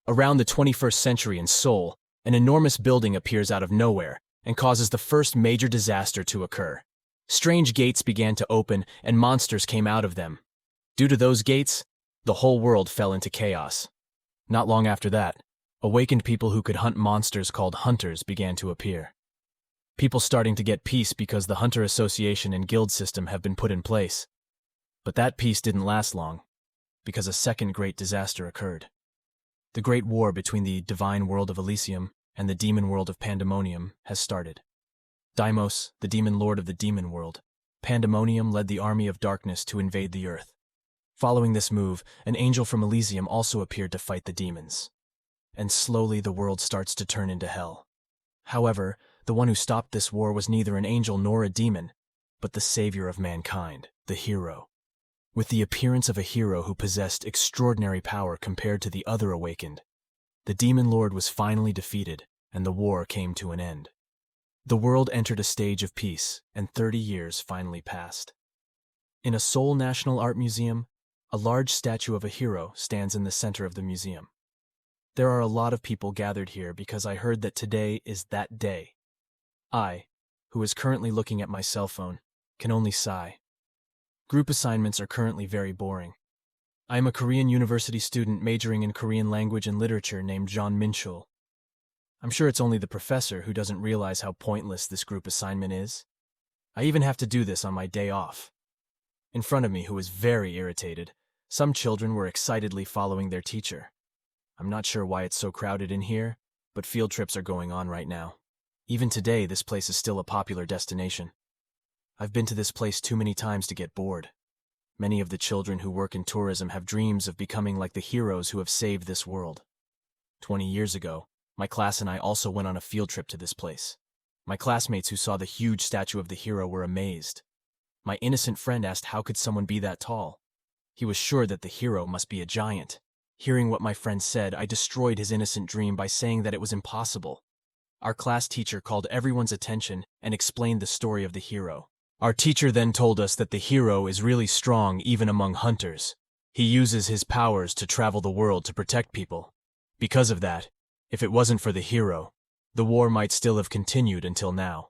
Around the 21st century in Seoul, an enormous building appears out of nowhere and causes the first major disaster to occur. Strange gates began to open and monsters came out of them. Due to those gates, the whole world fell into chaos. Not long after that, awakened people who could hunt monsters called hunters began to appear. People starting to get peace because the hunter association and guild system have been put in place. But that peace didn't last long, because a second great disaster occurred. The great war between the divine world of Elysium and the demon world of Pandemonium has started. Deimos, the demon lord of the demon world, Pandemonium led the army of darkness to invade the earth. Following this move, an angel from Elysium also appeared to fight the demons. And slowly the world starts to turn into hell. However, the one who stopped this war was neither an angel nor a demon, but the savior of mankind, the hero. With the appearance of a hero who possessed extraordinary power compared to the other awakened, the demon lord was finally defeated, and the war came to an end. The world entered a stage of peace, and 30 years finally passed. In a Seoul National Art Museum, a large statue of a hero stands in the center of the museum. There are a lot of people gathered here because I heard that today is that day. I, who is currently looking at my cell phone, can only sigh. Group assignments are currently very boring. I am a Korean university student majoring in Korean language and literature named Jeon Minchul. I'm sure it's only the professor who doesn't realize how pointless this group assignment is. I even have to do this on my day off. In front of me, who is very irritated, some children were excitedly following their teacher. I'm not sure why it's so crowded in here, but field trips are going on right now. Even today, this place is still a popular destination. I've been to this place too many times to get bored. Many of the children who work in tourism have dreams of becoming like the heroes who have saved this world. 20 years ago, my class and I also went on a field trip to this place. My classmates who saw the huge statue of the hero were amazed. My innocent friend asked how could someone be that tall. He was sure that the hero must be a giant. Hearing what my friend said, I destroyed his innocent dream by saying that it was impossible. Our class teacher called everyone's attention and explained the story of the hero. Our teacher then told us that the hero is really strong even among hunters. He uses his powers to travel the world to protect people. Because of that, if it wasn't for the hero, the war might still have continued until now.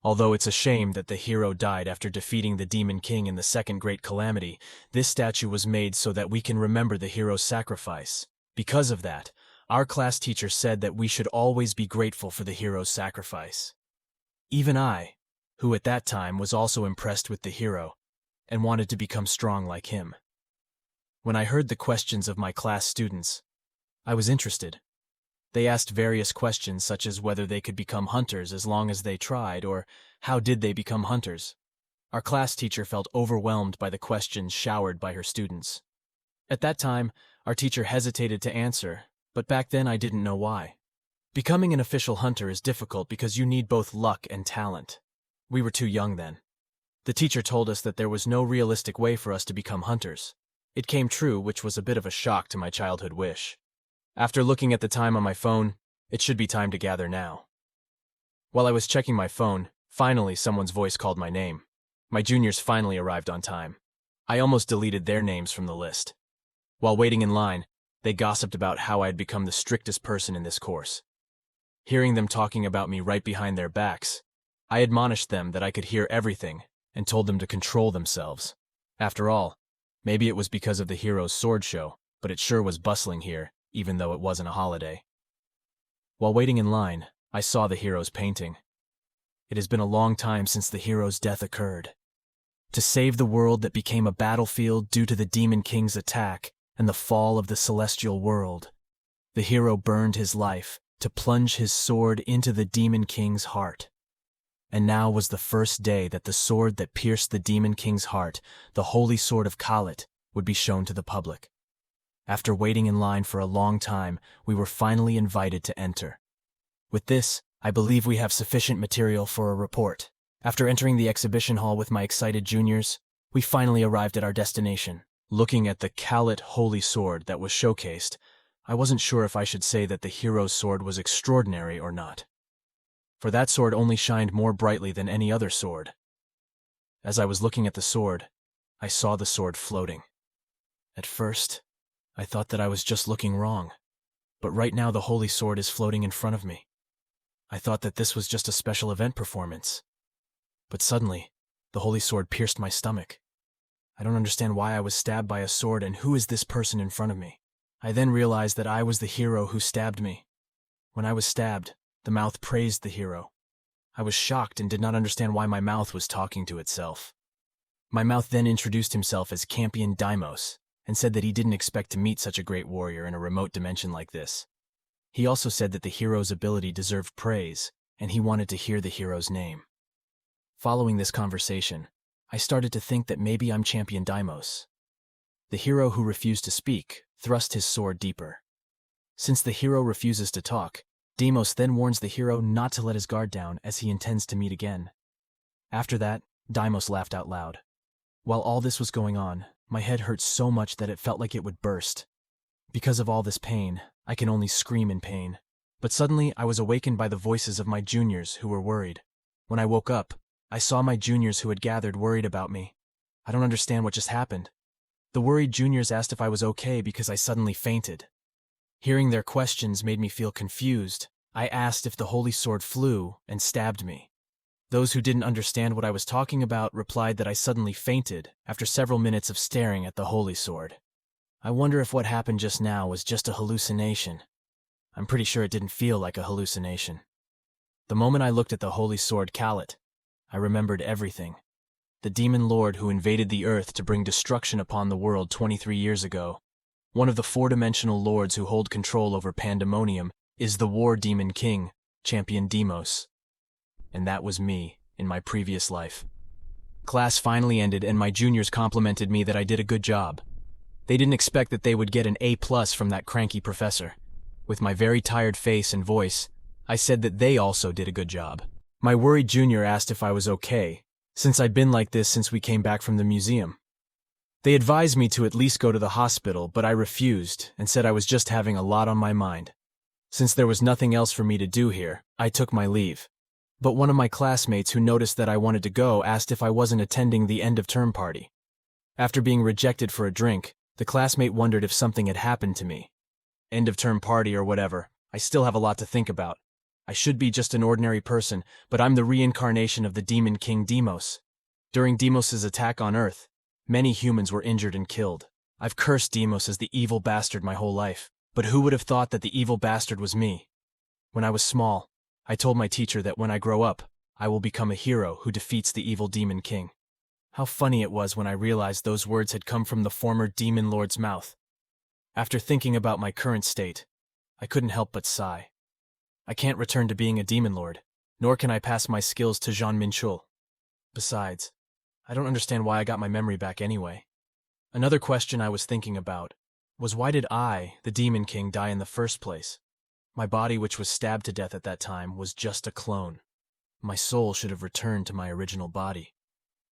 Although it's a shame that the hero died after defeating the Demon King in the Second Great Calamity, this statue was made so that we can remember the hero's sacrifice. Because of that, our class teacher said that we should always be grateful for the hero's sacrifice. Even I, who at that time was also impressed with the hero and wanted to become strong like him. When I heard the questions of my class students, I was interested. They asked various questions such as whether they could become hunters as long as they tried, or how did they become hunters. Our class teacher felt overwhelmed by the questions showered by her students. At that time, our teacher hesitated to answer, but back then I didn't know why. Becoming an official hunter is difficult because you need both luck and talent. We were too young then. The teacher told us that there was no realistic way for us to become hunters. It came true, which was a bit of a shock to my childhood wish. After looking at the time on my phone, it should be time to gather now. While I was checking my phone, finally someone's voice called my name. My juniors finally arrived on time. I almost deleted their names from the list. While waiting in line, they gossiped about how I had become the strictest person in this course. Hearing them talking about me right behind their backs, I admonished them that I could hear everything and told them to control themselves. After all, maybe it was because of the hero's sword show, but it sure was bustling here, even though it wasn't a holiday. While waiting in line, I saw the hero's painting. It has been a long time since the hero's death occurred. To save the world that became a battlefield due to the Demon King's attack and the fall of the celestial world, the hero burned his life to plunge his sword into the Demon King's heart. And now was the first day that the sword that pierced the Demon King's heart, the holy sword of Khalit, would be shown to the public. After waiting in line for a long time, we were finally invited to enter. With this, I believe we have sufficient material for a report. After entering the exhibition hall with my excited juniors, we finally arrived at our destination. Looking at the Khalit holy sword that was showcased, I wasn't sure if I should say that the hero's sword was extraordinary or not. For that sword only shined more brightly than any other sword. As I was looking at the sword, I saw the sword floating. At first, I thought that I was just looking wrong. but right now the holy sword is floating in front of me. I thought that this was just a special event performance. But suddenly, the holy sword pierced my stomach. I don't understand why I was stabbed by a sword and who is this person in front of me. I then realized that I was the hero who stabbed me. When I was stabbed, the mouth praised the hero. I was shocked and did not understand why my mouth was talking to itself. My mouth then introduced himself as Champion Deimos and said that he didn't expect to meet such a great warrior in a remote dimension like this. He also said that the hero's ability deserved praise, and he wanted to hear the hero's name. Following this conversation, I started to think that maybe I'm Champion Deimos. The hero who refused to speak thrust his sword deeper. Since the hero refuses to talk, Deimos then warns the hero not to let his guard down as he intends to meet again. After that, Deimos laughed out loud. While all this was going on, my head hurt so much that it felt like it would burst. Because of all this pain, I can only scream in pain. But suddenly, I was awakened by the voices of my juniors who were worried. When I woke up, I saw my juniors who had gathered worried about me. I don't understand what just happened. The worried juniors asked if I was okay because I suddenly fainted. Hearing their questions made me feel confused. I asked if the holy sword flew and stabbed me. Those who didn't understand what I was talking about replied that I suddenly fainted after several minutes of staring at the holy sword. I wonder if what happened just now was just a hallucination. I'm pretty sure it didn't feel like a hallucination. The moment I looked at the holy sword Kalit, I remembered everything. The demon lord who invaded the earth to bring destruction upon the world 23 years ago. One of the four-dimensional lords who hold control over Pandemonium is the war demon king, Champion Deimos. And that was me, in my previous life. Class finally ended and my juniors complimented me that I did a good job. They didn't expect that they would get an A+ from that cranky professor. With my very tired face and voice, I said that they also did a good job. My worried junior asked if I was okay, since I'd been like this since we came back from the museum. They advised me to at least go to the hospital, but I refused and said I was just having a lot on my mind. Since there was nothing else for me to do here, I took my leave. But one of my classmates who noticed that I wanted to go asked if I wasn't attending the end-of-term party. After being rejected for a drink, the classmate wondered if something had happened to me. End-of-term party or whatever, I still have a lot to think about. I should be just an ordinary person, but I'm the reincarnation of the demon king Deimos. During Deimos' attack on Earth, many humans were injured and killed. I've cursed Deimos as the evil bastard my whole life, but who would have thought that the evil bastard was me? When I was small, I told my teacher that when I grow up, I will become a hero who defeats the evil demon king. How funny it was when I realized those words had come from the former demon lord's mouth. After thinking about my current state, I couldn't help but sigh. I can't return to being a demon lord, nor can I pass my skills to Jeon Minchul. Besides, I don't understand why I got my memory back anyway. Another question I was thinking about was why did I, the demon king, die in the first place? My body, which was stabbed to death at that time, was just a clone. My soul should have returned to my original body.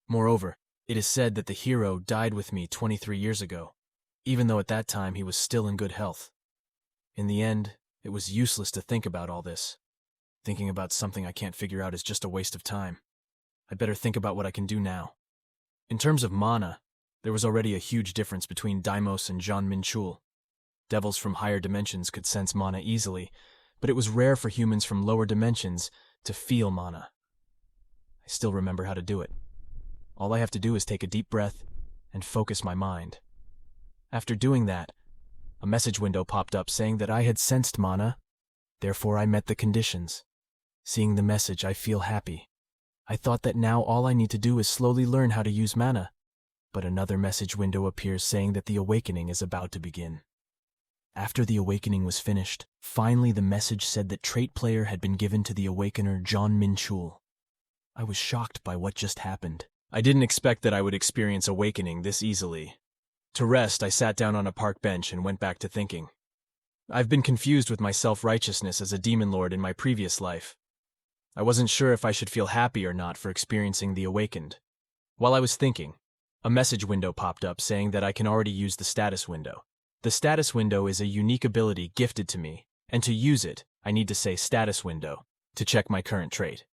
Moreover, it is said that the hero died with me 23 years ago, even though at that time he was still in good health. In the end, it was useless to think about all this. Thinking about something I can't figure out is just a waste of time. I'd better think about what I can do now. In terms of mana, there was already a huge difference between Deimos and Jeon Minchul. Devils from higher dimensions could sense mana easily, but it was rare for humans from lower dimensions to feel mana. I still remember how to do it. All I have to do is take a deep breath and focus my mind. After doing that, a message window popped up saying that I had sensed mana, therefore I met the conditions. Seeing the message, I feel happy. I thought that now all I need to do is slowly learn how to use mana, but another message window appears saying that the awakening is about to begin. After the awakening was finished, finally the message said that trait player had been given to the awakener Jeon Minchul. I was shocked by what just happened. I didn't expect that I would experience awakening this easily. To rest, I sat down on a park bench and went back to thinking. I've been confused with my self-righteousness as a demon lord in my previous life. I wasn't sure if I should feel happy or not for experiencing the awakened. While I was thinking, a message window popped up saying that I can already use the status window. The status window is a unique ability gifted to me, and to use it, I need to say status window to check my current trait.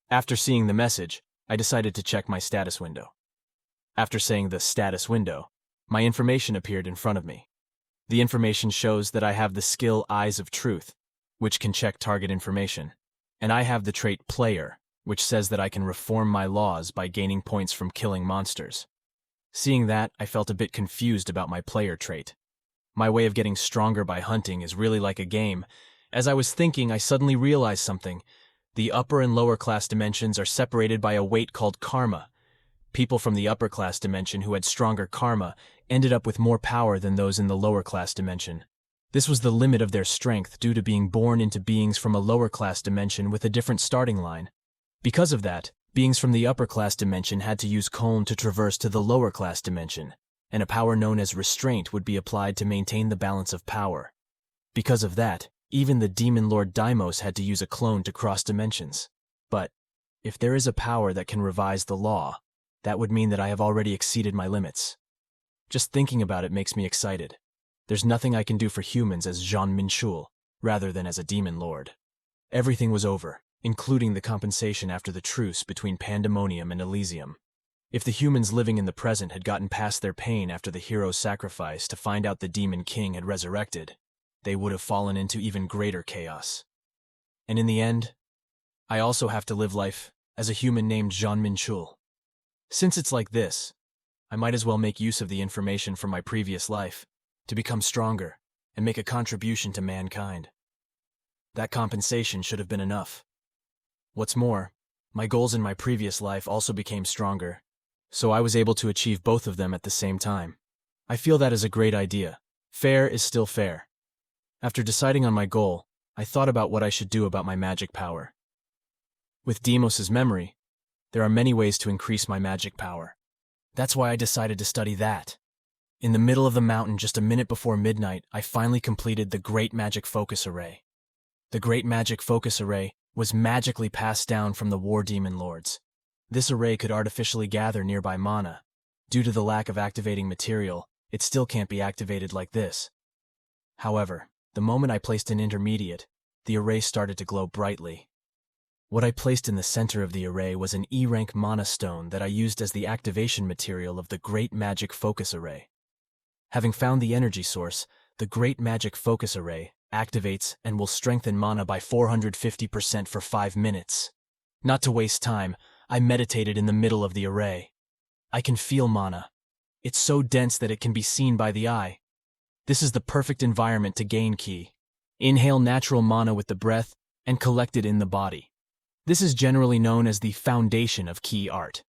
After seeing the message, I decided to check my status window. After saying the status window, my information appeared in front of me. The information shows that I have the skill Eyes of Truth, which can check target information. And I have the trait Player, which says that I can reform my laws by gaining points from killing monsters. Seeing that, I felt a bit confused about my Player trait. My way of getting stronger by hunting is really like a game. As I was thinking, I suddenly realized something. The upper and lower class dimensions are separated by a weight called karma. People from the upper class dimension who had stronger karma ended up with more power than those in the lower class dimension. This was the limit of their strength due to being born into beings from a lower class dimension with a different starting line. Because of that, beings from the upper class dimension had to use Koln to traverse to the lower class dimension, and a power known as restraint would be applied to maintain the balance of power. Because of that, even the Demon Lord Deimos had to use a clone to cross dimensions. But if there is a power that can revise the law, that would mean that I have already exceeded my limits. Just thinking about it makes me excited. There's nothing I can do for humans as Jeon Minchul, rather than as a demon lord. Everything was over, including the compensation after the truce between Pandemonium and Elysium. If the humans living in the present had gotten past their pain after the hero's sacrifice to find out the Demon King had resurrected, they would have fallen into even greater chaos. And in the end, I also have to live life as a human named Jeon Minchul. Since it's like this, I might as well make use of the information from my previous life to become stronger and make a contribution to mankind. That compensation should have been enough. What's more, my goals in my previous life also became stronger, so I was able to achieve both of them at the same time. I feel that is a great idea. Fair is still fair. After deciding on my goal, I thought about what I should do about my magic power. With Deimos's memory, there are many ways to increase my magic power. That's why I decided to study that. In the middle of the mountain just a minute before midnight, I finally completed the Great Magic Focus Array. The Great Magic Focus Array was magically passed down from the War Demon Lords. This array could artificially gather nearby mana. Due to the lack of activating material, it still can't be activated like this. However, the moment I placed an intermediate, the array started to glow brightly. What I placed in the center of the array was an E-rank mana stone that I used as the activation material of the Great Magic Focus Array. Having found the energy source, the Great Magic Focus Array activates and will strengthen mana by 450% for 5 minutes. Not to waste time, I meditated in the middle of the array. I can feel mana. It's so dense that it can be seen by the eye. This is the perfect environment to gain ki. Inhale natural mana with the breath and collect it in the body. This is generally known as the foundation of ki art.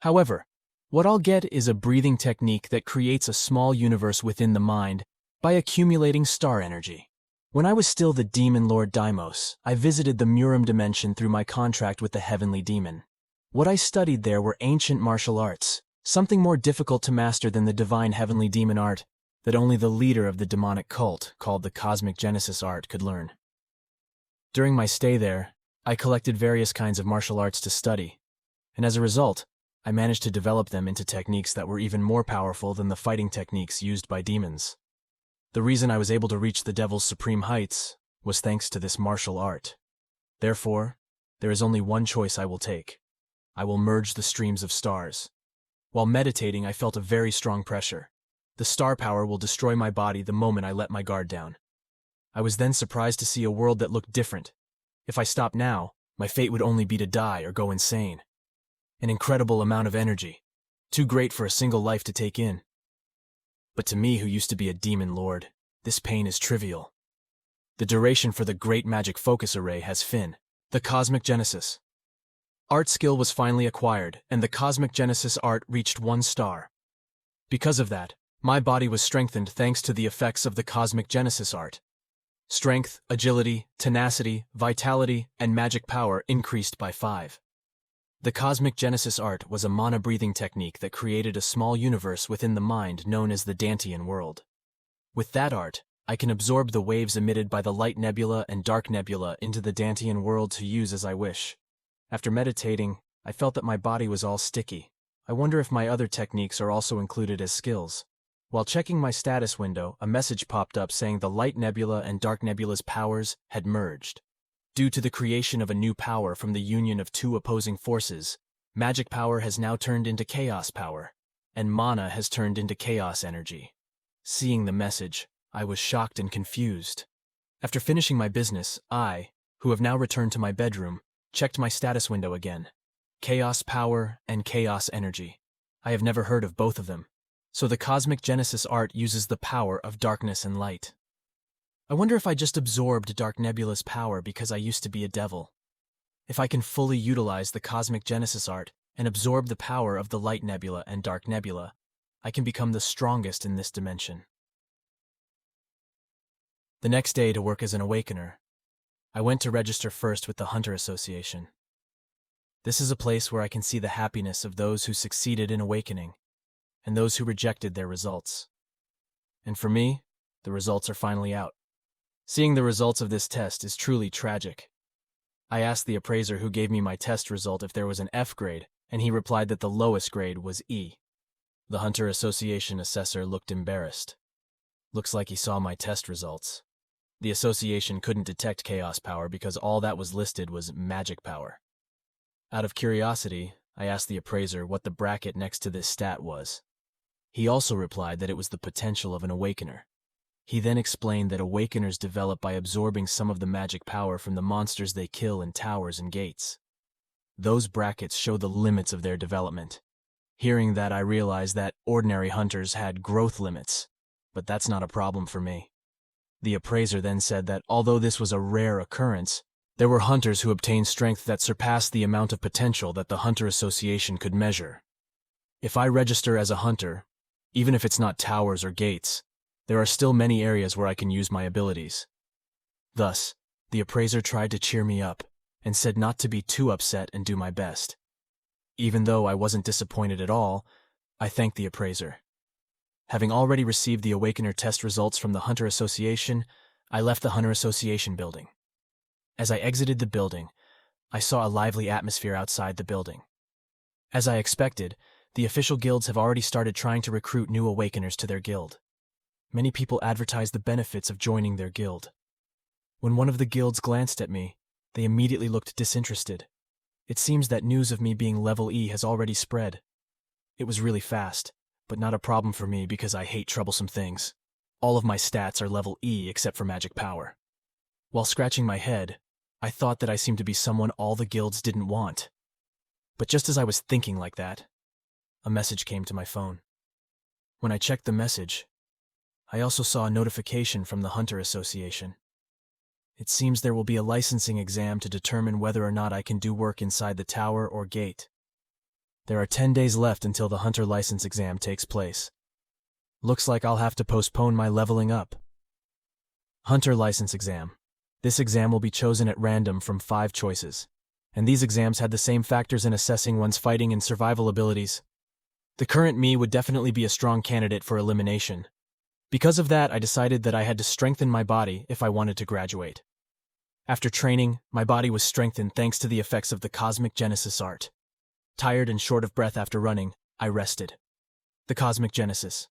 However, what I'll get is a breathing technique that creates a small universe within the mind by accumulating star energy. When I was still the Demon Lord Deimos, I visited the Murim dimension through my contract with the Heavenly Demon. What I studied there were ancient martial arts, something more difficult to master than the divine Heavenly Demon art that only the leader of the demonic cult, called the Cosmic Genesis art, could learn. During my stay there, I collected various kinds of martial arts to study, and as a result, I managed to develop them into techniques that were even more powerful than the fighting techniques used by demons. The reason I was able to reach the devil's supreme heights was thanks to this martial art. Therefore, there is only one choice I will take. I will merge the streams of stars. While meditating, I felt a very strong pressure. The star power will destroy my body the moment I let my guard down. I was then surprised to see a world that looked different. If I stopped now, my fate would only be to die or go insane. An incredible amount of energy, too great for a single life to take in. But to me, who used to be a demon lord, this pain is trivial. The duration for the Great Magic Focus Array has fin. The Cosmic Genesis. Art skill was finally acquired, and the Cosmic Genesis art reached 1 star. Because of that, my body was strengthened thanks to the effects of the Cosmic Genesis art. Strength, agility, tenacity, vitality, and magic power increased by 5. The Cosmic Genesis art was a mana-breathing technique that created a small universe within the mind known as the Dantean world. With that art, I can absorb the waves emitted by the Light Nebula and Dark Nebula into the Dantean world to use as I wish. After meditating, I felt that my body was all sticky. I wonder if my other techniques are also included as skills. While checking my status window, a message popped up saying the Light Nebula and Dark Nebula's powers had merged. Due to the creation of a new power from the union of 2 opposing forces, magic power has now turned into chaos power, and mana has turned into chaos energy. Seeing the message, I was shocked and confused. After finishing my business, I, who have now returned to my bedroom, checked my status window again. Chaos power and chaos energy. I have never heard of both of them. So the Cosmic Genesis art uses the power of darkness and light. I wonder if I just absorbed Dark Nebula's power because I used to be a devil. If I can fully utilize the Cosmic Genesis art and absorb the power of the Light Nebula and Dark Nebula, I can become the strongest in this dimension. The next day, to work as an awakener, I went to register first with the Hunter Association. This is a place where I can see the happiness of those who succeeded in awakening and those who rejected their results. And for me, the results are finally out. Seeing the results of this test is truly tragic. I asked the appraiser who gave me my test result if there was an F grade, and he replied that the lowest grade was E. The Hunter Association assessor looked embarrassed. Looks like he saw my test results. The association couldn't detect chaos power because all that was listed was magic power. Out of curiosity, I asked the appraiser what the bracket next to this stat was. He also replied that it was the potential of an awakener. He then explained that awakeners develop by absorbing some of the magic power from the monsters they kill in towers and gates. Those brackets show the limits of their development. Hearing that, I realized that ordinary hunters had growth limits, but that's not a problem for me. The appraiser then said that although this was a rare occurrence, there were hunters who obtained strength that surpassed the amount of potential that the Hunter Association could measure. If I register as a hunter, even if it's not towers or gates, there are still many areas where I can use my abilities. Thus, the appraiser tried to cheer me up and said not to be too upset and do my best. Even though I wasn't disappointed at all, I thanked the appraiser. Having already received the Awakener test results from the Hunter Association, I left the Hunter Association building. As I exited the building, I saw a lively atmosphere outside the building. As I expected, the official guilds have already started trying to recruit new Awakeners to their guild. Many people advertise the benefits of joining their guild. When one of the guilds glanced at me, they immediately looked disinterested. It seems that news of me being level E has already spread. It was really fast, but not a problem for me because I hate troublesome things. All of my stats are level E except for magic power. While scratching my head, I thought that I seemed to be someone all the guilds didn't want. But just as I was thinking like that, a message came to my phone. When I checked the message, I also saw a notification from the Hunter Association. It seems there will be a licensing exam to determine whether or not I can do work inside the tower or gate. There are 10 days left until the Hunter license exam takes place. Looks like I'll have to postpone my leveling up. Hunter license exam. This exam will be chosen at random from 5 choices, and these exams had the same factors in assessing one's fighting and survival abilities. The current me would definitely be a strong candidate for elimination. Because of that, I decided that I had to strengthen my body if I wanted to graduate. After training, my body was strengthened thanks to the effects of the Cosmic Genesis art. Tired and short of breath after running, I rested. The Cosmic Genesis.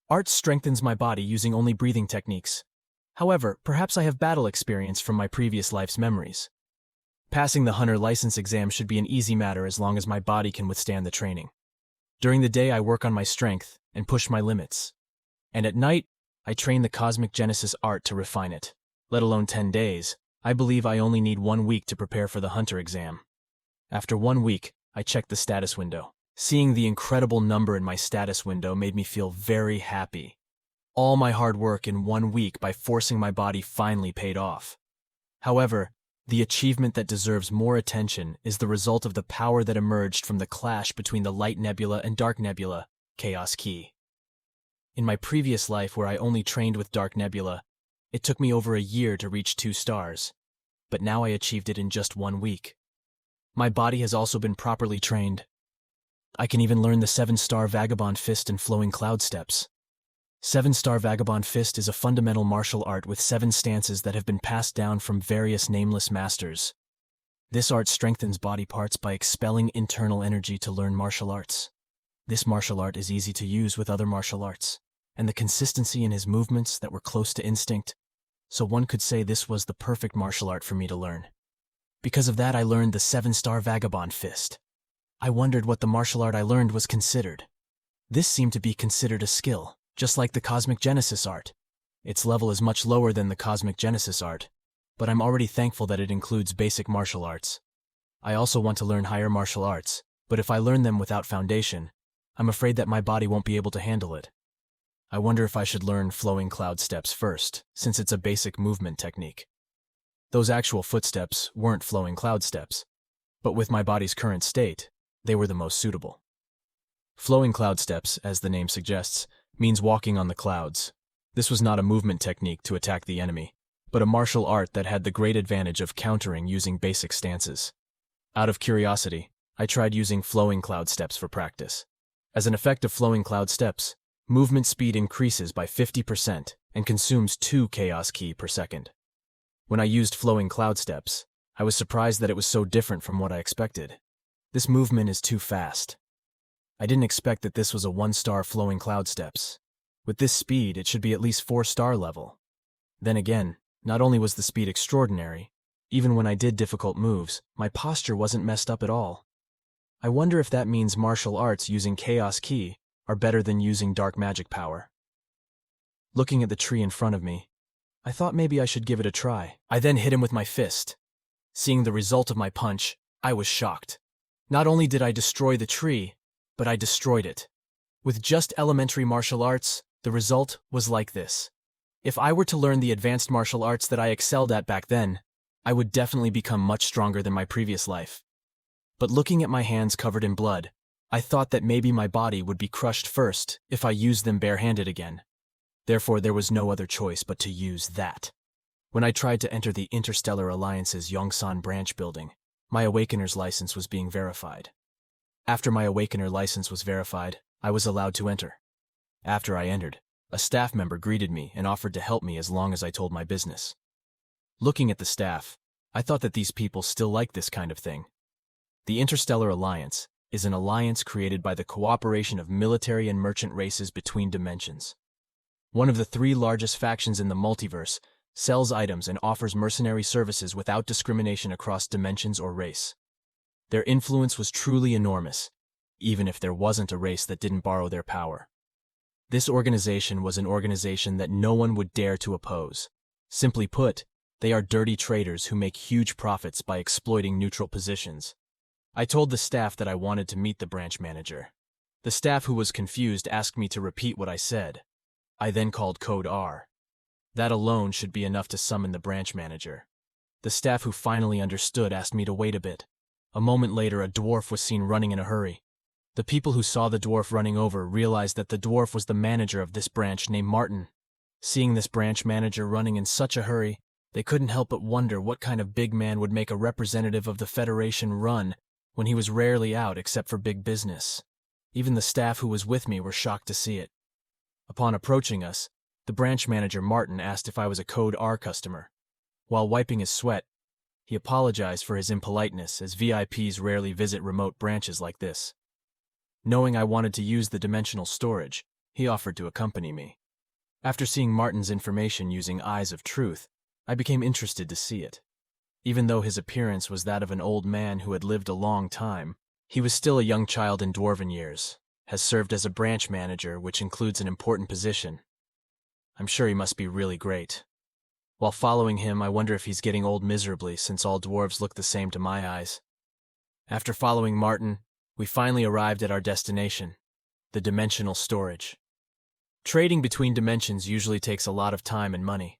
Art strengthens my body using only breathing techniques. However, perhaps I have battle experience from my previous life's memories. Passing the Hunter license exam should be an easy matter as long as my body can withstand the training. During the day, I work on my strength and push my limits. And at night, I train the Cosmic Genesis art to refine it. Let alone 10 days, I believe I only need 1 week to prepare for the Hunter exam. After 1 week, I checked the status window. Seeing the incredible number in my status window made me feel very happy. All my hard work in 1 week by forcing my body finally paid off. However, the achievement that deserves more attention is the result of the power that emerged from the clash between the Light Nebula and Dark Nebula, Chaos Key. In my previous life where I only trained with Dark Nebula, it took me over a year to reach 2 stars, but now I achieved it in just 1 week. My body has also been properly trained. I can even learn the 7-star Vagabond Fist and Flowing Cloud Steps. 7-star Vagabond Fist is a fundamental martial art with 7 stances that have been passed down from various nameless masters. This art strengthens body parts by expelling internal energy to learn martial arts. This martial art is easy to use with other martial arts, and the consistency in his movements that were close to instinct, so one could say this was the perfect martial art for me to learn. Because of that, I learned the 7-star Vagabond Fist. I wondered what the martial art I learned was considered. This seemed to be considered a skill, just like the Cosmic Genesis art. Its level is much lower than the Cosmic Genesis art, but I'm already thankful that it includes basic martial arts. I also want to learn higher martial arts, but if I learn them without foundation, I'm afraid that my body won't be able to handle it. I wonder if I should learn flowing cloud steps first, since it's a basic movement technique. Those actual footsteps weren't flowing cloud steps, but with my body's current state, they were the most suitable. Flowing cloud steps, as the name suggests, means walking on the clouds. This was not a movement technique to attack the enemy, but a martial art that had the great advantage of countering using basic stances. Out of curiosity, I tried using flowing cloud steps for practice. As an effect of flowing cloud steps, movement speed increases by 50% and consumes 2 chaos ki per second. When I used flowing cloud steps, I was surprised that it was so different from what I expected. This movement is too fast. I didn't expect that this was a 1-star flowing cloud steps. With this speed, it should be at least 4-star level. Then again, not only was the speed extraordinary, even when I did difficult moves, my posture wasn't messed up at all. I wonder if that means martial arts using chaos ki are better than using dark magic power. Looking at the tree in front of me, I thought maybe I should give it a try. I then hit him with my fist. Seeing the result of my punch, I was shocked. Not only did I destroy the tree, but I destroyed it. With just elementary martial arts, the result was like this. If I were to learn the advanced martial arts that I excelled at back then, I would definitely become much stronger than my previous life. But looking at my hands covered in blood, I thought that maybe my body would be crushed first if I used them barehanded again. Therefore, there was no other choice but to use that. When I tried to enter the Interstellar Alliance's Yongsan branch building, my Awakener's license was being verified. After my Awakener license was verified, I was allowed to enter. After I entered, a staff member greeted me and offered to help me as long as I told my business. Looking at the staff, I thought that these people still like this kind of thing. The Interstellar Alliance is an alliance created by the cooperation of military and merchant races between dimensions. One of the 3 largest factions in the multiverse sells items and offers mercenary services without discrimination across dimensions or race. Their influence was truly enormous, even if there wasn't a race that didn't borrow their power. This organization was an organization that no one would dare to oppose. Simply put, they are dirty traders who make huge profits by exploiting neutral positions. I told the staff that I wanted to meet the branch manager. The staff, who was confused, asked me to repeat what I said. I then called code R. That alone should be enough to summon the branch manager. The staff, who finally understood, asked me to wait a bit. A moment later, a dwarf was seen running in a hurry. The people who saw the dwarf running over realized that the dwarf was the manager of this branch named Martin. Seeing this branch manager running in such a hurry, they couldn't help but wonder what kind of big man would make a representative of the Federation run when he was rarely out except for big business. Even the staff who was with me were shocked to see it. Upon approaching us, the branch manager Martin asked if I was a Code R customer. While wiping his sweat, he apologized for his impoliteness, as VIPs rarely visit remote branches like this. Knowing I wanted to use the dimensional storage, he offered to accompany me. After seeing Martin's information using Eyes of Truth, I became interested to see it. Even though his appearance was that of an old man who had lived a long time, he was still a young child in dwarven years, has served as a branch manager, which includes an important position. I'm sure he must be really great. While following him, I wonder if he's getting old miserably, since all dwarves look the same to my eyes. After following Martin, we finally arrived at our destination, the dimensional storage. Trading between dimensions usually takes a lot of time and money,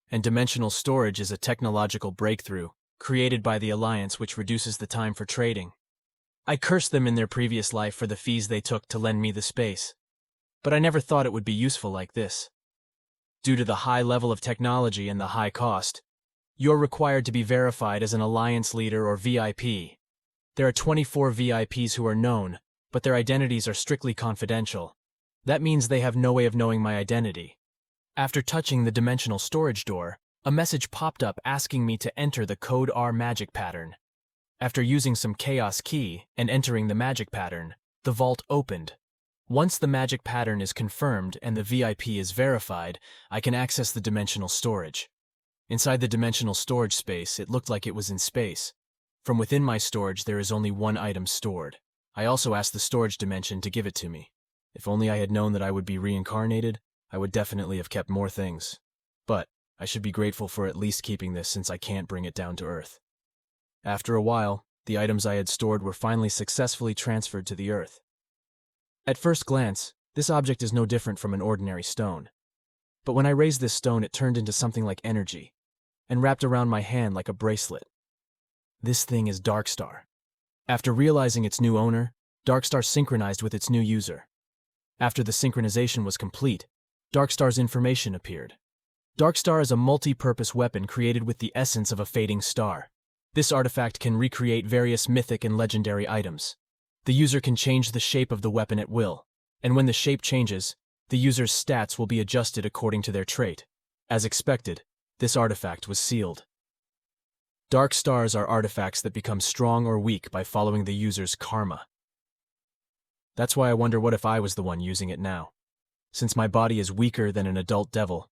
and dimensional storage is a technological breakthrough created by the Alliance which reduces the time for trading. I cursed them in their previous life for the fees they took to lend me the space, but I never thought it would be useful like this. Due to the high level of technology and the high cost, you're required to be verified as an Alliance leader or VIP. There are 24 VIPs who are known, but their identities are strictly confidential. That means they have no way of knowing my identity. After touching the dimensional storage door, a message popped up asking me to enter the Code R magic pattern. After using some chaos key and entering the magic pattern, the vault opened. Once the magic pattern is confirmed and the VIP is verified, I can access the dimensional storage. Inside the dimensional storage space, it looked like it was in space. From within my storage, there is only one item stored. I also asked the storage dimension to give it to me. If only I had known that I would be reincarnated, I would definitely have kept more things. But I should be grateful for at least keeping this since I can't bring it down to Earth. After a while, the items I had stored were finally successfully transferred to the Earth. At first glance, this object is no different from an ordinary stone. But when I raised this stone, it turned into something like energy, and wrapped around my hand like a bracelet. This thing is Darkstar. After realizing its new owner, Darkstar synchronized with its new user. After the synchronization was complete, Darkstar's information appeared. Darkstar is a multi-purpose weapon created with the essence of a fading star. This artifact can recreate various mythic and legendary items. The user can change the shape of the weapon at will, and when the shape changes, the user's stats will be adjusted according to their trait. As expected, this artifact was sealed. Dark stars are artifacts that become strong or weak by following the user's karma. That's why I wonder what if I was the one using it now. Since my body is weaker than an adult devil,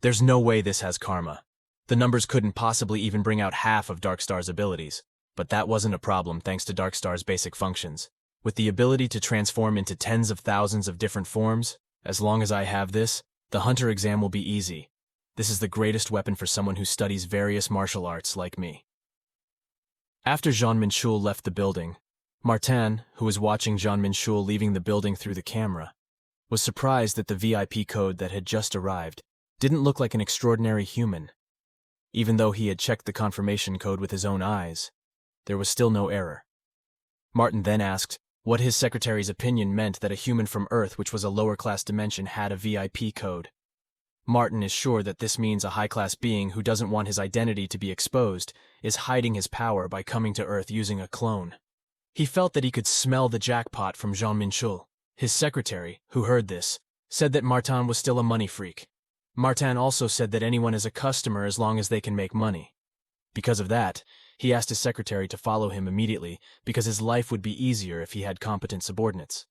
there's no way this has karma. The numbers couldn't possibly even bring out half of Darkstar's abilities, but that wasn't a problem thanks to Darkstar's basic functions. With the ability to transform into tens of thousands of different forms, as long as I have this, the hunter exam will be easy. This is the greatest weapon for someone who studies various martial arts like me. After Jeon Minchul left the building, Martin, who was watching Jeon Minchul leaving the building through the camera, was surprised that the VIP code that had just arrived didn't look like an extraordinary human. Even though he had checked the confirmation code with his own eyes, there was still no error. Martin then asked what his secretary's opinion meant that a human from Earth, which was a lower-class dimension, had a VIP code. Martin is sure that this means a high-class being who doesn't want his identity to be exposed is hiding his power by coming to Earth using a clone. He felt that he could smell the jackpot from Jeon Minchul. His secretary, who heard this, said that Martin was still a money freak. Martin also said that anyone is a customer as long as they can make money. Because of that, he asked his secretary to follow him immediately because his life would be easier if he had competent subordinates.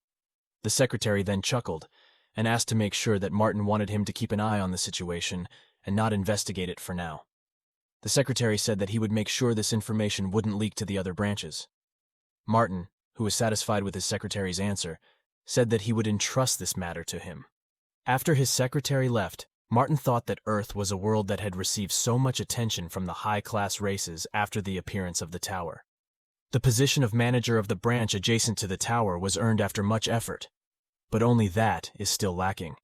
The secretary then chuckled and asked to make sure that Martin wanted him to keep an eye on the situation and not investigate it for now. The secretary said that he would make sure this information wouldn't leak to the other branches. Martin, who was satisfied with his secretary's answer, said that he would entrust this matter to him. After his secretary left, Martin thought that Earth was a world that had received so much attention from the high-class races after the appearance of the tower. The position of manager of the branch adjacent to the tower was earned after much effort, but only that is still lacking.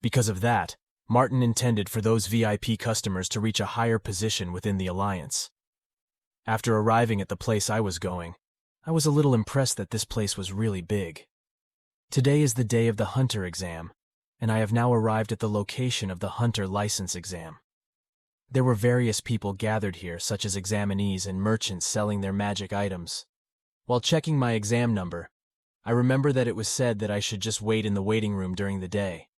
Because of that, Martin intended for those VIP customers to reach a higher position within the alliance. After arriving at the place I was going, I was a little impressed that this place was really big. Today is the day of the hunter exam, and I have now arrived at the location of the hunter license exam. There were various people gathered here, such as examinees and merchants selling their magic items. While checking my exam number, I remember that it was said that I should just wait in the waiting room during the day.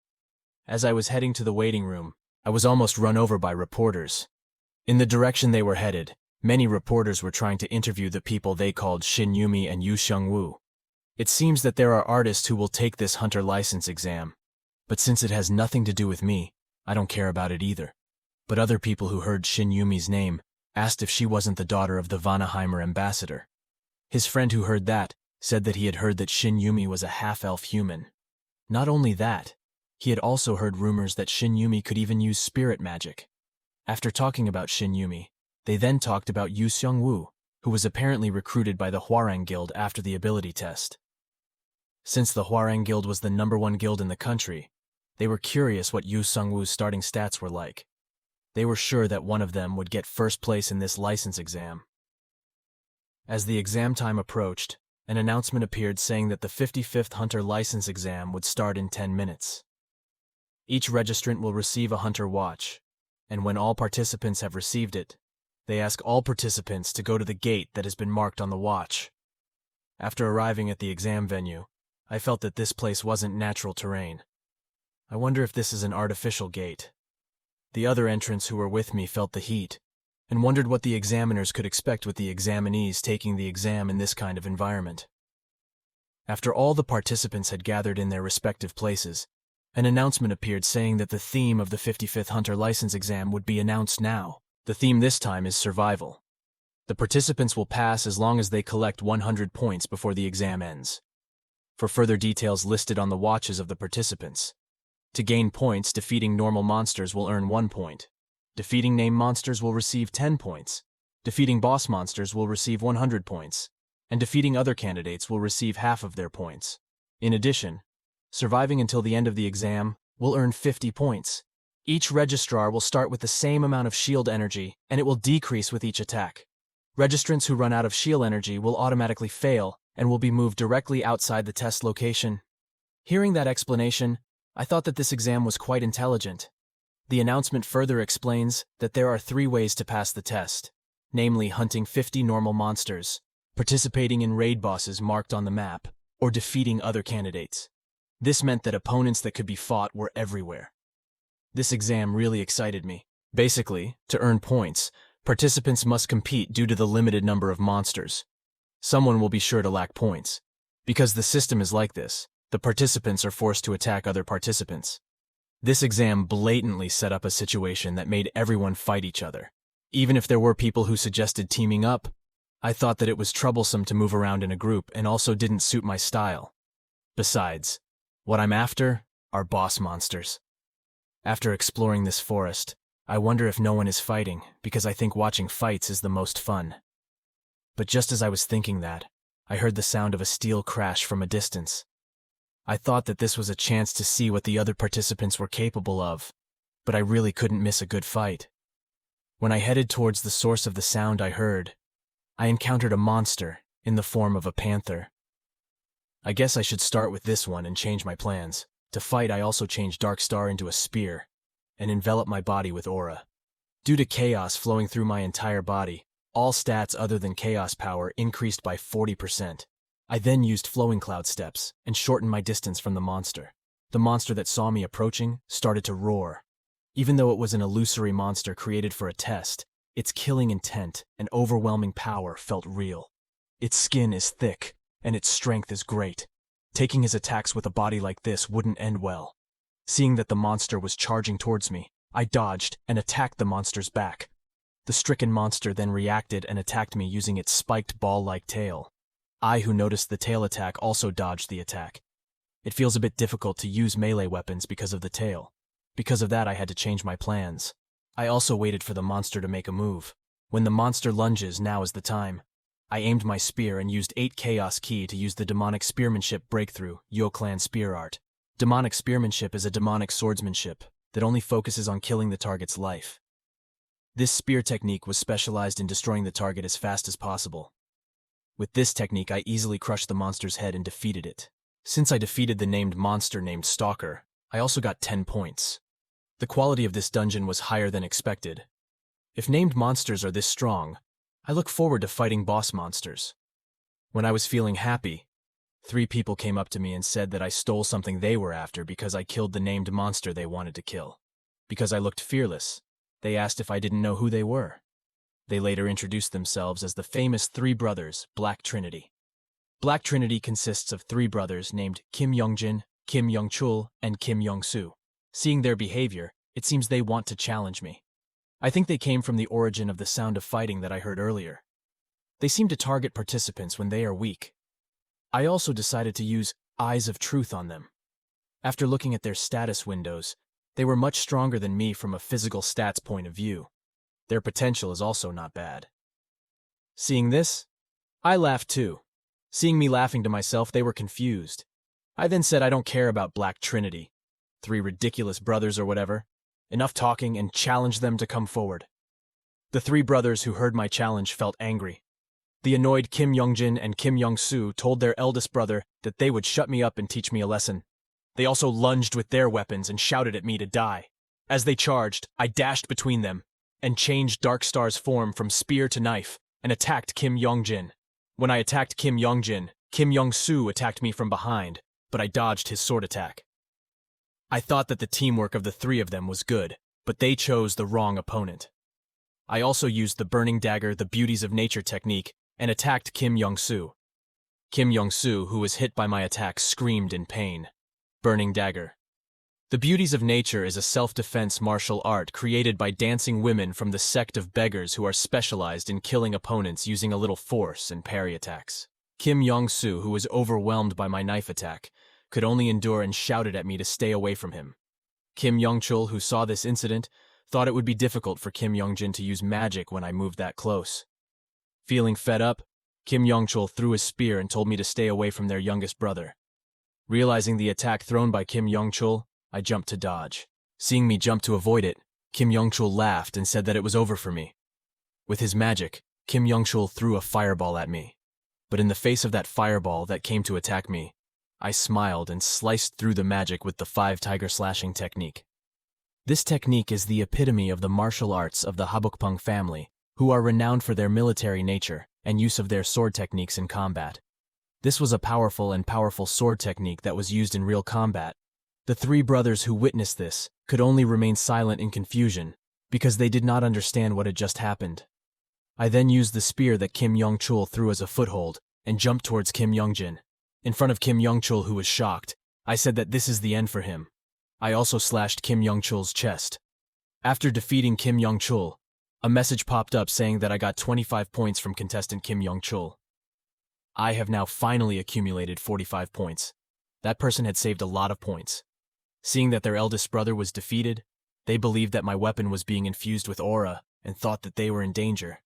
As I was heading to the waiting room, I was almost run over by reporters. In the direction they were headed, many reporters were trying to interview the people they called Shin Yumi and Yu Xiangwu. It seems that there are artists who will take this hunter license exam, but since it has nothing to do with me, I don't care about it either. But other people who heard Shin Yumi's name asked if she wasn't the daughter of the Vanaheimer ambassador. His friend who heard that said that he had heard that Shin Yumi was a half-elf human. Not only that, he had also heard rumors that Shin Yumi could even use spirit magic. After talking about Shin Yumi, they then talked about Yu Xiangwu, who was apparently recruited by the Hwarang Guild after the ability test. Since the Hwarang Guild was the #1 guild in the country, they were curious what Yu Xiangwu's starting stats were like. They were sure that one of them would get first place in this license exam. As the exam time approached, an announcement appeared saying that the 55th Hunter license exam would start in 10 minutes. Each registrant will receive a Hunter watch, and when all participants have received it, they ask all participants to go to the gate that has been marked on the watch. After arriving at the exam venue, I felt that this place wasn't natural terrain. I wonder if this is an artificial gate. The other entrants who were with me felt the heat, and wondered what the examiners could expect with the examinees taking the exam in this kind of environment. After all the participants had gathered in their respective places, an announcement appeared saying that the theme of the 55th Hunter license exam would be announced now. The theme this time is survival. The participants will pass as long as they collect 100 points before the exam ends. For further details listed on the watches of the participants. To gain points, defeating normal monsters will earn 1 point. Defeating named monsters will receive 10 points. Defeating boss monsters will receive 100 points. And defeating other candidates will receive half of their points. In addition, surviving until the end of the exam will earn 50 points. Each registrar will start with the same amount of shield energy, and it will decrease with each attack. Registrants who run out of shield energy will automatically fail and will be moved directly outside the test location. Hearing that explanation, I thought that this exam was quite intelligent. The announcement further explains that there are 3 ways to pass the test, namely hunting 50 normal monsters, participating in raid bosses marked on the map, or defeating other candidates. This meant that opponents that could be fought were everywhere. This exam really excited me. Basically, to earn points, participants must compete due to the limited number of monsters. Someone will be sure to lack points. Because the system is like this, the participants are forced to attack other participants. This exam blatantly set up a situation that made everyone fight each other. Even if there were people who suggested teaming up, I thought that it was troublesome to move around in a group and also didn't suit my style. Besides, what I'm after are boss monsters. After exploring this forest, I wonder if no one is fighting, because I think watching fights is the most fun. But just as I was thinking that, I heard the sound of a steel crash from a distance. I thought that this was a chance to see what the other participants were capable of, but I really couldn't miss a good fight. When I headed towards the source of the sound I heard, I encountered a monster in the form of a panther. I guess I should start with this one and change my plans. To fight, I also changed Darkstar into a spear and envelop my body with aura. Due to chaos flowing through my entire body, all stats other than chaos power increased by 40%. I then used flowing cloud steps and shortened my distance from the monster. The monster that saw me approaching started to roar. Even though it was an illusory monster created for a test, its killing intent and overwhelming power felt real. Its skin is thick, and its strength is great. Taking his attacks with a body like this wouldn't end well. Seeing that the monster was charging towards me, I dodged and attacked the monster's back. The stricken monster then reacted and attacked me using its spiked ball-like tail. I, who noticed the tail attack, also dodged the attack. It feels a bit difficult to use melee weapons because of the tail. Because of that, I had to change my plans. I also waited for the monster to make a move. When the monster lunges, now is the time. I aimed my spear and used 8 Chaos Ki to use the Demonic Spearmanship breakthrough, Yo-Clan Spear Art. Demonic Spearmanship is a demonic swordsmanship that only focuses on killing the target's life. This spear technique was specialized in destroying the target as fast as possible. With this technique, I easily crushed the monster's head and defeated it. Since I defeated the named monster named Stalker, I also got 10 points. The quality of this dungeon was higher than expected. If named monsters are this strong, I look forward to fighting boss monsters. When I was feeling happy, 3 people came up to me and said that I stole something they were after because I killed the named monster they wanted to kill. Because I looked fearless, they asked if I didn't know who they were. They later introduced themselves as the famous 3 brothers, Black Trinity. Black Trinity consists of 3 brothers named Kim Youngjin, Kim Youngchul, and Kim Youngsu. Seeing their behavior, it seems they want to challenge me. I think they came from the origin of the sound of fighting that I heard earlier. They seem to target participants when they are weak. I also decided to use Eyes of Truth on them. After looking at their status windows, they were much stronger than me from a physical stats point of view. Their potential is also not bad. Seeing this, I laughed too. Seeing me laughing to myself, they were confused. I then said I don't care about Black Trinity, 3 ridiculous brothers or whatever. Enough talking, and challenged them to come forward. The 3 brothers who heard my challenge felt angry. The annoyed Kim Youngjin and Kim Youngsu told their eldest brother that they would shut me up and teach me a lesson. They also lunged with their weapons and shouted at me to die. As they charged, I dashed between them and changed Darkstar's form from spear to knife and attacked Kim Youngjin. When I attacked Kim Youngjin, Kim Youngsu attacked me from behind, but I dodged his sword attack. I thought that the teamwork of the 3 of them was good, but they chose the wrong opponent. I also used the Burning Dagger, the Beauties of Nature technique, and attacked Kim Youngsu. Kim Youngsu, who was hit by my attack, screamed in pain. Burning Dagger. The Beauties of Nature is a self-defense martial art created by dancing women from the sect of beggars who are specialized in killing opponents using a little force and parry attacks. Kim Yong-soo, who was overwhelmed by my knife attack, could only endure and shouted at me to stay away from him. Kim Yong-chul, who saw this incident, thought it would be difficult for Kim Yong-jin to use magic when I moved that close. Feeling fed up, Kim Yong-chul threw his spear and told me to stay away from their youngest brother. Realizing the attack thrown by Kim Yong-chul, I jumped to dodge. Seeing me jump to avoid it, Kim Yong-chul laughed and said that it was over for me. With his magic, Kim Yong-chul threw a fireball at me. But in the face of that fireball that came to attack me, I smiled and sliced through the magic with the 5-tiger slashing technique. This technique is the epitome of the martial arts of the Habukpung family, who are renowned for their military nature and use of their sword techniques in combat. This was a powerful sword technique that was used in real combat. The three brothers who witnessed this could only remain silent in confusion because they did not understand what had just happened. I then used the spear that Kim Yong-chul threw as a foothold and jumped towards Kim Yong-jin. In front of Kim Yong-chul, who was shocked, I said that this is the end for him. I also slashed Kim Yong-chul's chest. After defeating Kim Yong-chul, a message popped up saying that I got 25 points from contestant Kim Yong-chul. I have now finally accumulated 45 points. That person had saved a lot of points. Seeing that their eldest brother was defeated, they believed that my weapon was being infused with aura and thought that they were in danger.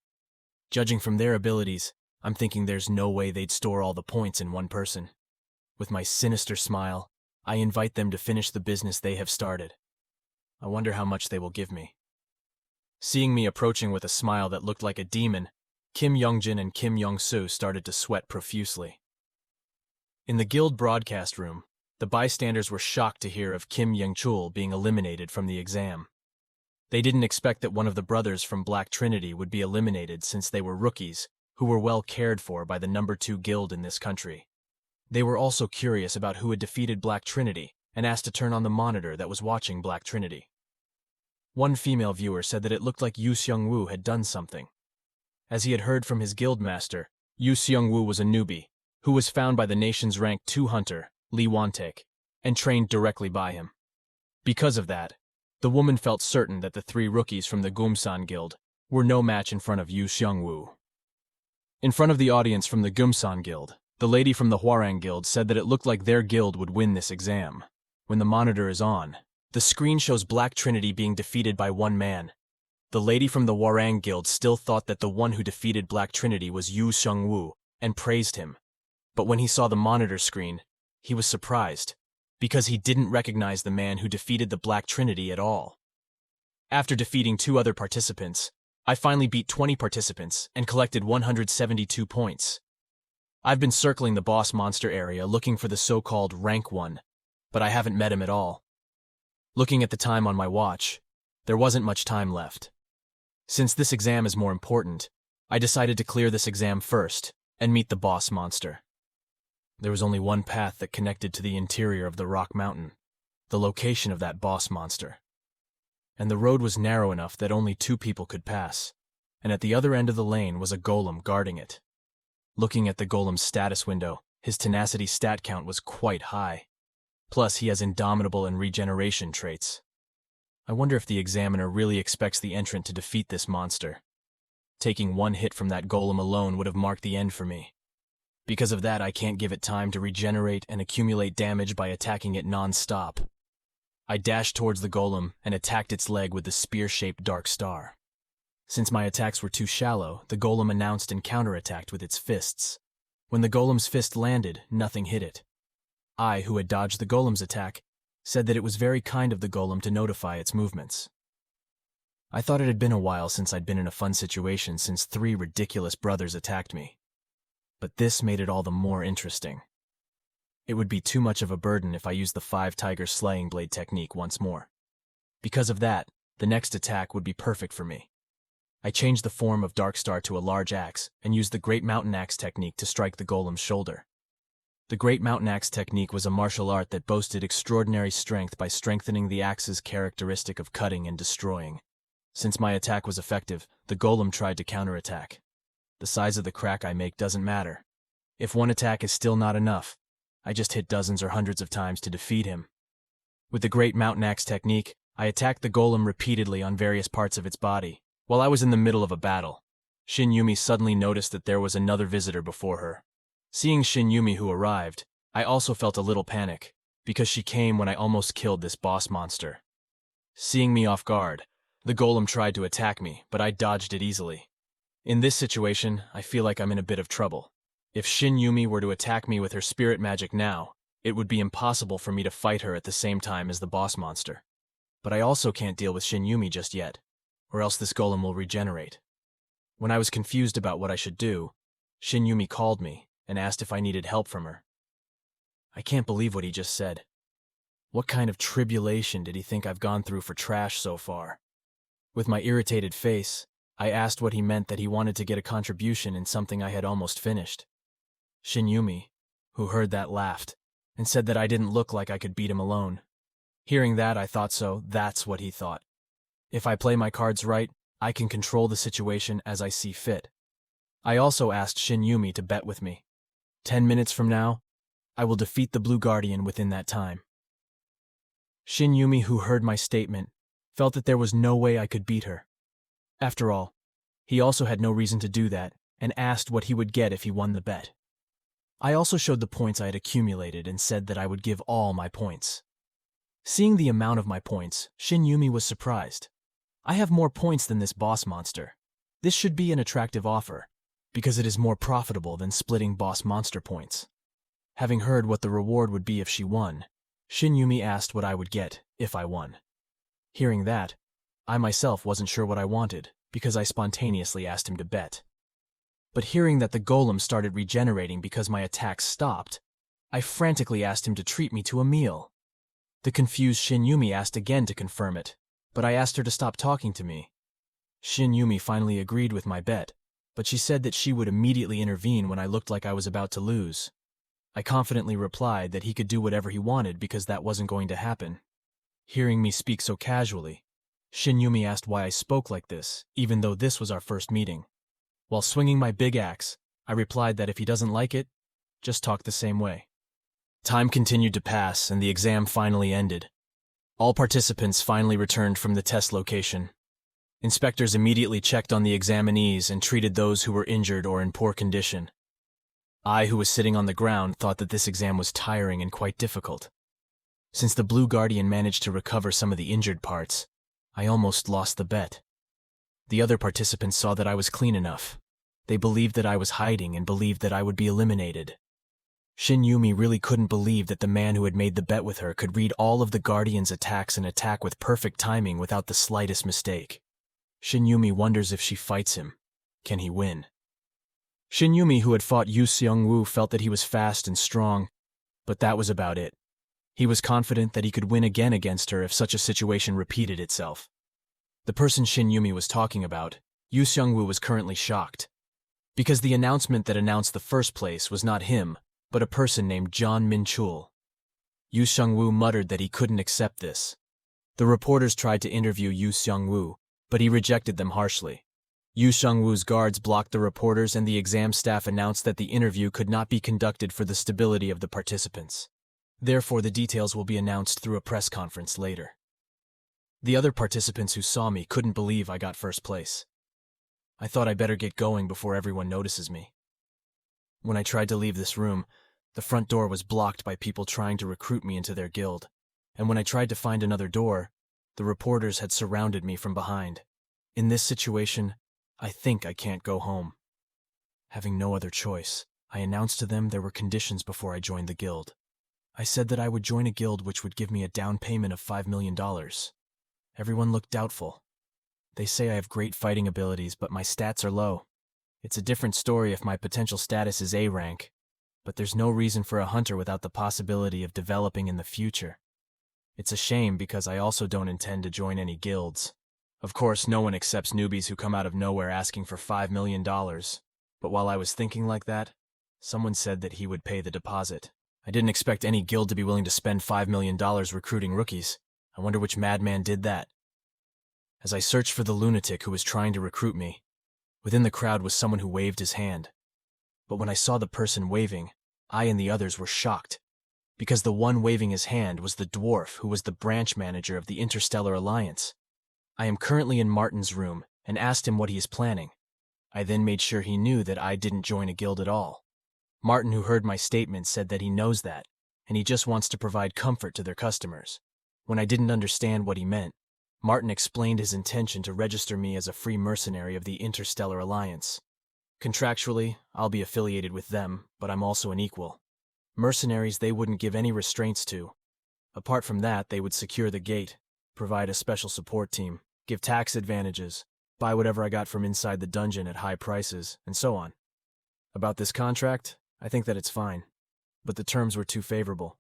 Judging from their abilities, I'm thinking there's no way they'd store all the points in one person. With my sinister smile, I invite them to finish the business they have started. I wonder how much they will give me. Seeing me approaching with a smile that looked like a demon, Kim Yong-jin and Kim Yong-soo started to sweat profusely. In the guild broadcast room, the bystanders were shocked to hear of Kim Yong-chul being eliminated from the exam. They didn't expect that one of the brothers from Black Trinity would be eliminated since they were rookies who were well cared for by the number 2 guild in this country. They were also curious about who had defeated Black Trinity and asked to turn on the monitor that was watching Black Trinity. One female viewer said that it looked like Yu Seung-woo had done something. As he had heard from his guild master, Yu Seung-woo was a newbie who was found by the nation's rank 2 hunter, Lee Won-taek, and trained directly by him. Because of that, the woman felt certain that the 3 rookies from the Gumsan Guild were no match in front of Yu Seung-woo. In front of the audience from the Gumsan Guild, the lady from the Hwarang Guild said that it looked like their guild would win this exam. When the monitor is on, the screen shows Black Trinity being defeated by one man. The lady from the Hwarang Guild still thought that the one who defeated Black Trinity was Yu Seung-woo and praised him. But when he saw the monitor screen, he was surprised, because he didn't recognize the man who defeated the Black Trinity at all. After defeating 2 other participants, I finally beat 20 participants and collected 172 points. I've been circling the boss monster area looking for the so-called rank 1, but I haven't met him at all. Looking at the time on my watch, there wasn't much time left. Since this exam is more important, I decided to clear this exam first and meet the boss monster. There was only one path that connected to the interior of the rock mountain, the location of that boss monster. And the road was narrow enough that only 2 people could pass, and at the other end of the lane was a golem guarding it. Looking at the golem's status window, his tenacity stat count was quite high. Plus, he has indomitable and regeneration traits. I wonder if the examiner really expects the entrant to defeat this monster. Taking 1 hit from that golem alone would have marked the end for me. Because of that, I can't give it time to regenerate and accumulate damage by attacking it non-stop. I dashed towards the golem and attacked its leg with the spear-shaped dark star. Since my attacks were too shallow, the golem announced and counterattacked with its fists. When the golem's fist landed, nothing hit it. I, who had dodged the golem's attack, said that it was very kind of the golem to notify its movements. I thought it had been a while since I'd been in a fun situation since 3 ridiculous brothers attacked me. But this made it all the more interesting. It would be too much of a burden if I used the 5-tiger slaying blade technique once more. Because of that, the next attack would be perfect for me. I changed the form of Darkstar to a large axe and used the Great Mountain Axe technique to strike the golem's shoulder. The Great Mountain Axe technique was a martial art that boasted extraordinary strength by strengthening the axe's characteristic of cutting and destroying. Since my attack was effective, the golem tried to counterattack. The size of the crack I make doesn't matter. If 1 attack is still not enough, I just hit dozens or hundreds of times to defeat him. With the Great Mountain Axe technique, I attacked the golem repeatedly on various parts of its body. While I was in the middle of a battle, Shin Yumi suddenly noticed that there was another visitor before her. Seeing Shin Yumi who arrived, I also felt a little panic, because she came when I almost killed this boss monster. Seeing me off guard, the golem tried to attack me, but I dodged it easily. In this situation, I feel like I'm in a bit of trouble. If Shin Yumi were to attack me with her spirit magic now, it would be impossible for me to fight her at the same time as the boss monster. But I also can't deal with Shin Yumi just yet, or else this golem will regenerate. When I was confused about what I should do, Shin Yumi called me and asked if I needed help from her. I can't believe what he just said. What kind of tribulation did he think I've gone through for trash so far? With my irritated face, I asked what he meant that he wanted to get a contribution in something I had almost finished. Shin Yumi, who heard that, laughed and said that I didn't look like I could beat him alone. Hearing that, I thought that's what he thought. If I play my cards right, I can control the situation as I see fit. I also asked Shin Yumi to bet with me. 10 minutes from now, I will defeat the Blue Guardian within that time. Shin Yumi, who heard my statement, felt that there was no way I could beat her. After all, he also had no reason to do that and asked what he would get if he won the bet. I also showed the points I had accumulated and said that I would give all my points. Seeing the amount of my points, Shin Yumi was surprised. I have more points than this boss monster. This should be an attractive offer, because it is more profitable than splitting boss monster points. Having heard what the reward would be if she won, Shin Yumi asked what I would get if I won. Hearing that, I myself wasn't sure what I wanted, because I spontaneously asked him to bet. But hearing that the golem started regenerating because my attacks stopped, I frantically asked him to treat me to a meal. The confused Shin Yumi asked again to confirm it, but I asked her to stop talking to me. Shin Yumi finally agreed with my bet, but she said that she would immediately intervene when I looked like I was about to lose. I confidently replied that he could do whatever he wanted because that wasn't going to happen. Hearing me speak so casually, Shin Yumi asked why I spoke like this, even though this was our first meeting. While swinging my big axe, I replied that if he doesn't like it, just talk the same way. Time continued to pass, and the exam finally ended. All participants finally returned from the test location. Inspectors immediately checked on the examinees and treated those who were injured or in poor condition. I, who was sitting on the ground, thought that this exam was tiring and quite difficult. Since the Blue Guardian managed to recover some of the injured parts, I almost lost the bet. The other participants saw that I was clean enough. They believed that I was hiding and believed that I would be eliminated. Shin Yumi really couldn't believe that the man who had made the bet with her could read all of the Guardian's attacks and attack with perfect timing without the slightest mistake. Shin Yumi wonders if she fights him. Can he win? Shin Yumi, who had fought Yu Seong-woo, felt that he was fast and strong, but that was about it. He was confident that he could win again against her if such a situation repeated itself. The person Shin Yumi was talking about, Yu Seong-woo, was currently shocked, because the announcement that announced the first place was not him, but a person named Jeon Minchul. Yu Seong-woo muttered that he couldn't accept this. The reporters tried to interview Yu Seong-woo, but he rejected them harshly. Yu Seong-woo's guards blocked the reporters, and the exam staff announced that the interview could not be conducted for the stability of the participants. Therefore, the details will be announced through a press conference later. The other participants who saw me couldn't believe I got first place. I thought I better get going before everyone notices me. When I tried to leave this room, the front door was blocked by people trying to recruit me into their guild, and when I tried to find another door, the reporters had surrounded me from behind. In this situation, I think I can't go home. Having no other choice, I announced to them there were conditions before I joined the guild. I said that I would join a guild which would give me a down payment of $5 million. Everyone looked doubtful. They say I have great fighting abilities, but my stats are low. It's a different story if my potential status is A rank, but there's no reason for a hunter without the possibility of developing in the future. It's a shame because I also don't intend to join any guilds. Of course, no one accepts newbies who come out of nowhere asking for $5 million, but while I was thinking like that, someone said that he would pay the deposit. I didn't expect any guild to be willing to spend $5 million recruiting rookies. I wonder which madman did that. As I searched for the lunatic who was trying to recruit me, within the crowd was someone who waved his hand. But when I saw the person waving, I and the others were shocked, because the one waving his hand was the dwarf who was the branch manager of the Interstellar Alliance. I am currently in Martin's room and asked him what he is planning. I then made sure he knew that I didn't join a guild at all. Martin, who heard my statement, said that he knows that, and he just wants to provide comfort to their customers. When I didn't understand what he meant, Martin explained his intention to register me as a free mercenary of the Interstellar Alliance. Contractually, I'll be affiliated with them, but I'm also an equal. Mercenaries they wouldn't give any restraints to. Apart from that, they would secure the gate, provide a special support team, give tax advantages, buy whatever I got from inside the dungeon at high prices, and so on. About this contract, I think that it's fine, but the terms were too favorable.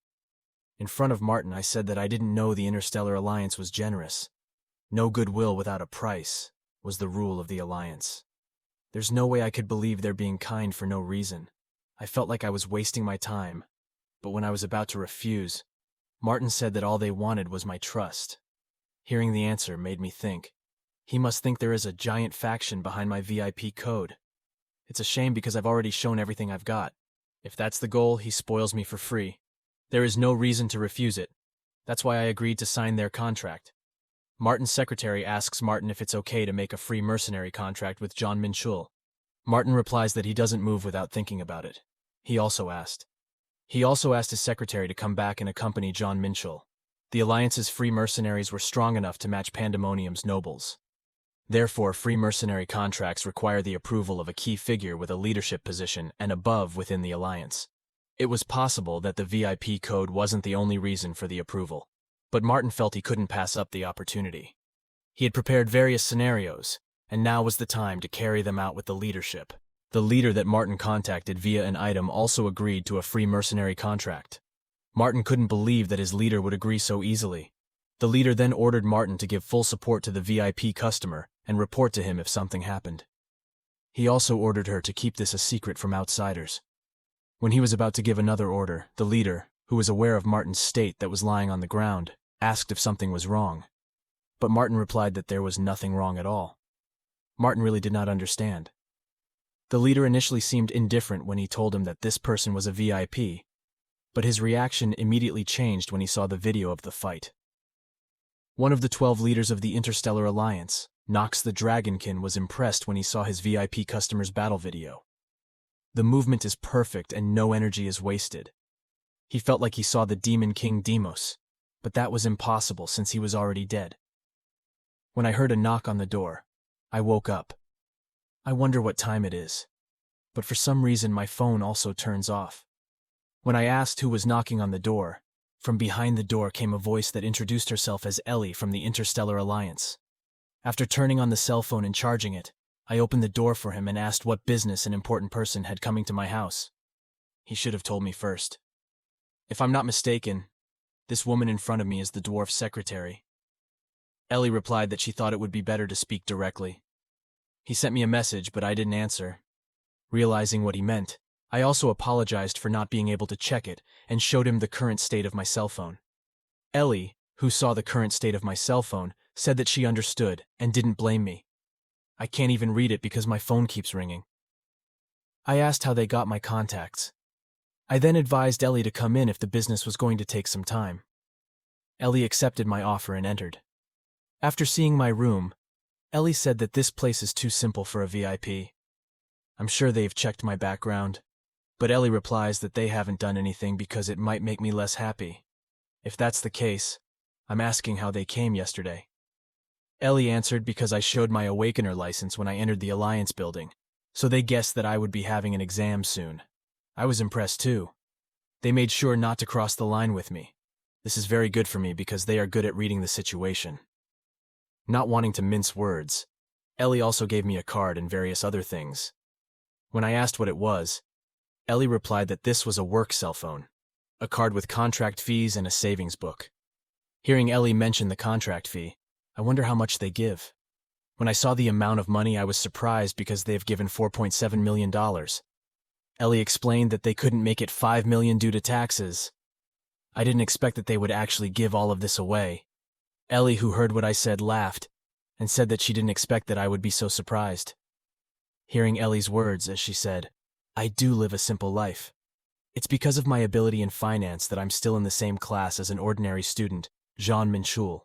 In front of Martin, I said that I didn't know the Interstellar Alliance was generous. No goodwill without a price was the rule of the Alliance. There's no way I could believe they're being kind for no reason. I felt like I was wasting my time, but when I was about to refuse, Martin said that all they wanted was my trust. Hearing the answer made me think. He must think there is a giant faction behind my VIP code. It's a shame because I've already shown everything I've got. If that's the goal, he spoils me for free. There is no reason to refuse it. That's why I agreed to sign their contract. Martin's secretary asks Martin if it's okay to make a free mercenary contract with Jeon Minchul. Martin replies that he doesn't move without thinking about it. He also asked his secretary to come back and accompany Jeon Minchul. The Alliance's free mercenaries were strong enough to match Pandemonium's nobles. Therefore, free mercenary contracts require the approval of a key figure with a leadership position and above within the Alliance. It was possible that the VIP code wasn't the only reason for the approval, but Martin felt he couldn't pass up the opportunity. He had prepared various scenarios, and now was the time to carry them out with the leadership. The leader that Martin contacted via an item also agreed to a free mercenary contract. Martin couldn't believe that his leader would agree so easily. The leader then ordered Martin to give full support to the VIP customer and report to him if something happened. He also ordered her to keep this a secret from outsiders. When he was about to give another order, the leader, who was aware of Martin's state that was lying on the ground, asked if something was wrong. But Martin replied that there was nothing wrong at all. Martin really did not understand. The leader initially seemed indifferent when he told him that this person was a VIP, but his reaction immediately changed when he saw the video of the fight. One of the 12 leaders of the Interstellar Alliance, Nox the Dragonkin, was impressed when he saw his VIP customer's battle video. The movement is perfect and no energy is wasted. He felt like he saw the Demon King Demos, but that was impossible since he was already dead. When I heard a knock on the door, I woke up. I wonder what time it is, but for some reason my phone also turns off. When I asked who was knocking on the door, from behind the door came a voice that introduced herself as Ellie from the Interstellar Alliance. After turning on the cell phone and charging it, I opened the door for him and asked what business an important person had coming to my house. He should have told me first. If I'm not mistaken, this woman in front of me is the dwarf secretary. Ellie replied that she thought it would be better to speak directly. He sent me a message, but I didn't answer. Realizing what he meant, I also apologized for not being able to check it and showed him the current state of my cell phone. Ellie, who saw the current state of my cell phone, said that she understood and didn't blame me. I can't even read it because my phone keeps ringing. I asked how they got my contacts. I then advised Ellie to come in if the business was going to take some time. Ellie accepted my offer and entered. After seeing my room, Ellie said that this place is too simple for a VIP. I'm sure they've checked my background, but Ellie replies that they haven't done anything because it might make me less happy. If that's the case, I'm asking how they came yesterday. Ellie answered because I showed my Awakener license when I entered the Alliance building, so they guessed that I would be having an exam soon. I was impressed too. They made sure not to cross the line with me. This is very good for me because they are good at reading the situation. Not wanting to mince words, Ellie also gave me a card and various other things. When I asked what it was, Ellie replied that this was a work cell phone, a card with contract fees and a savings book. Hearing Ellie mention the contract fee, I wonder how much they give. When I saw the amount of money, I was surprised because they have given $4.7 million. Ellie explained that they couldn't make it $5 million due to taxes. I didn't expect that they would actually give all of this away. Ellie, who heard what I said, laughed and said that she didn't expect that I would be so surprised. Hearing Ellie's words as she said, I do live a simple life. It's because of my ability in finance that I'm still in the same class as an ordinary student, Jeon Minchul.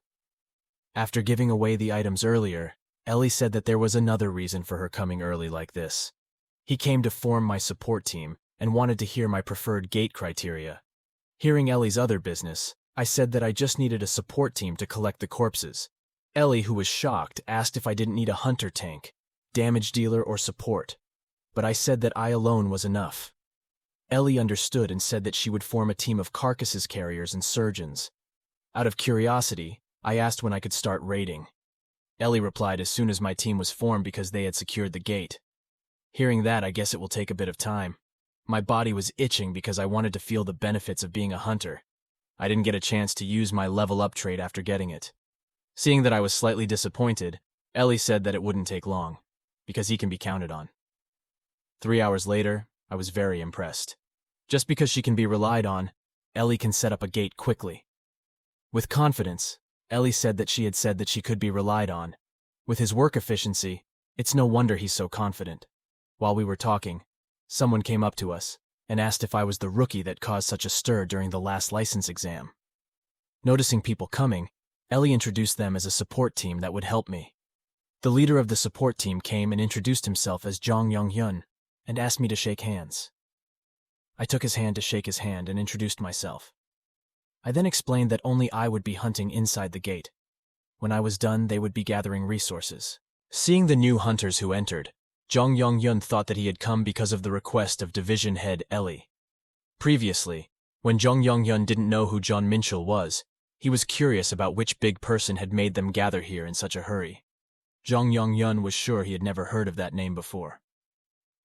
After giving away the items earlier, Ellie said that there was another reason for her coming early like this. He came to form my support team and wanted to hear my preferred gate criteria. Hearing Ellie's other business, I said that I just needed a support team to collect the corpses. Ellie, who was shocked, asked if I didn't need a hunter tank, damage dealer, or support, but I said that I alone was enough. Ellie understood and said that she would form a team of carcasses carriers and surgeons. Out of curiosity, I asked when I could start raiding. Ellie replied as soon as my team was formed because they had secured the gate. Hearing that, I guess it will take a bit of time. My body was itching because I wanted to feel the benefits of being a hunter. I didn't get a chance to use my level up trait after getting it. Seeing that I was slightly disappointed, Ellie said that it wouldn't take long, because he can be counted on. 3 hours later, I was very impressed. Just because she can be relied on, Ellie can set up a gate quickly. With confidence, Ellie said that she could be relied on. With his work efficiency, it's no wonder he's so confident. While we were talking, someone came up to us and asked if I was the rookie that caused such a stir during the last license exam. Noticing people coming, Ellie introduced them as a support team that would help me. The leader of the support team came and introduced himself as Jeon Minchul and asked me to shake hands. I took his hand to shake his hand and introduced myself. I then explained that only I would be hunting inside the gate. When I was done, they would be gathering resources. Seeing the new hunters who entered, Jeon Minchul thought that he had come because of the request of division head Ellie. Previously, when Jeon Minchul didn't know who Jeon Minchul was, he was curious about which big person had made them gather here in such a hurry. Jeon Minchul was sure he had never heard of that name before.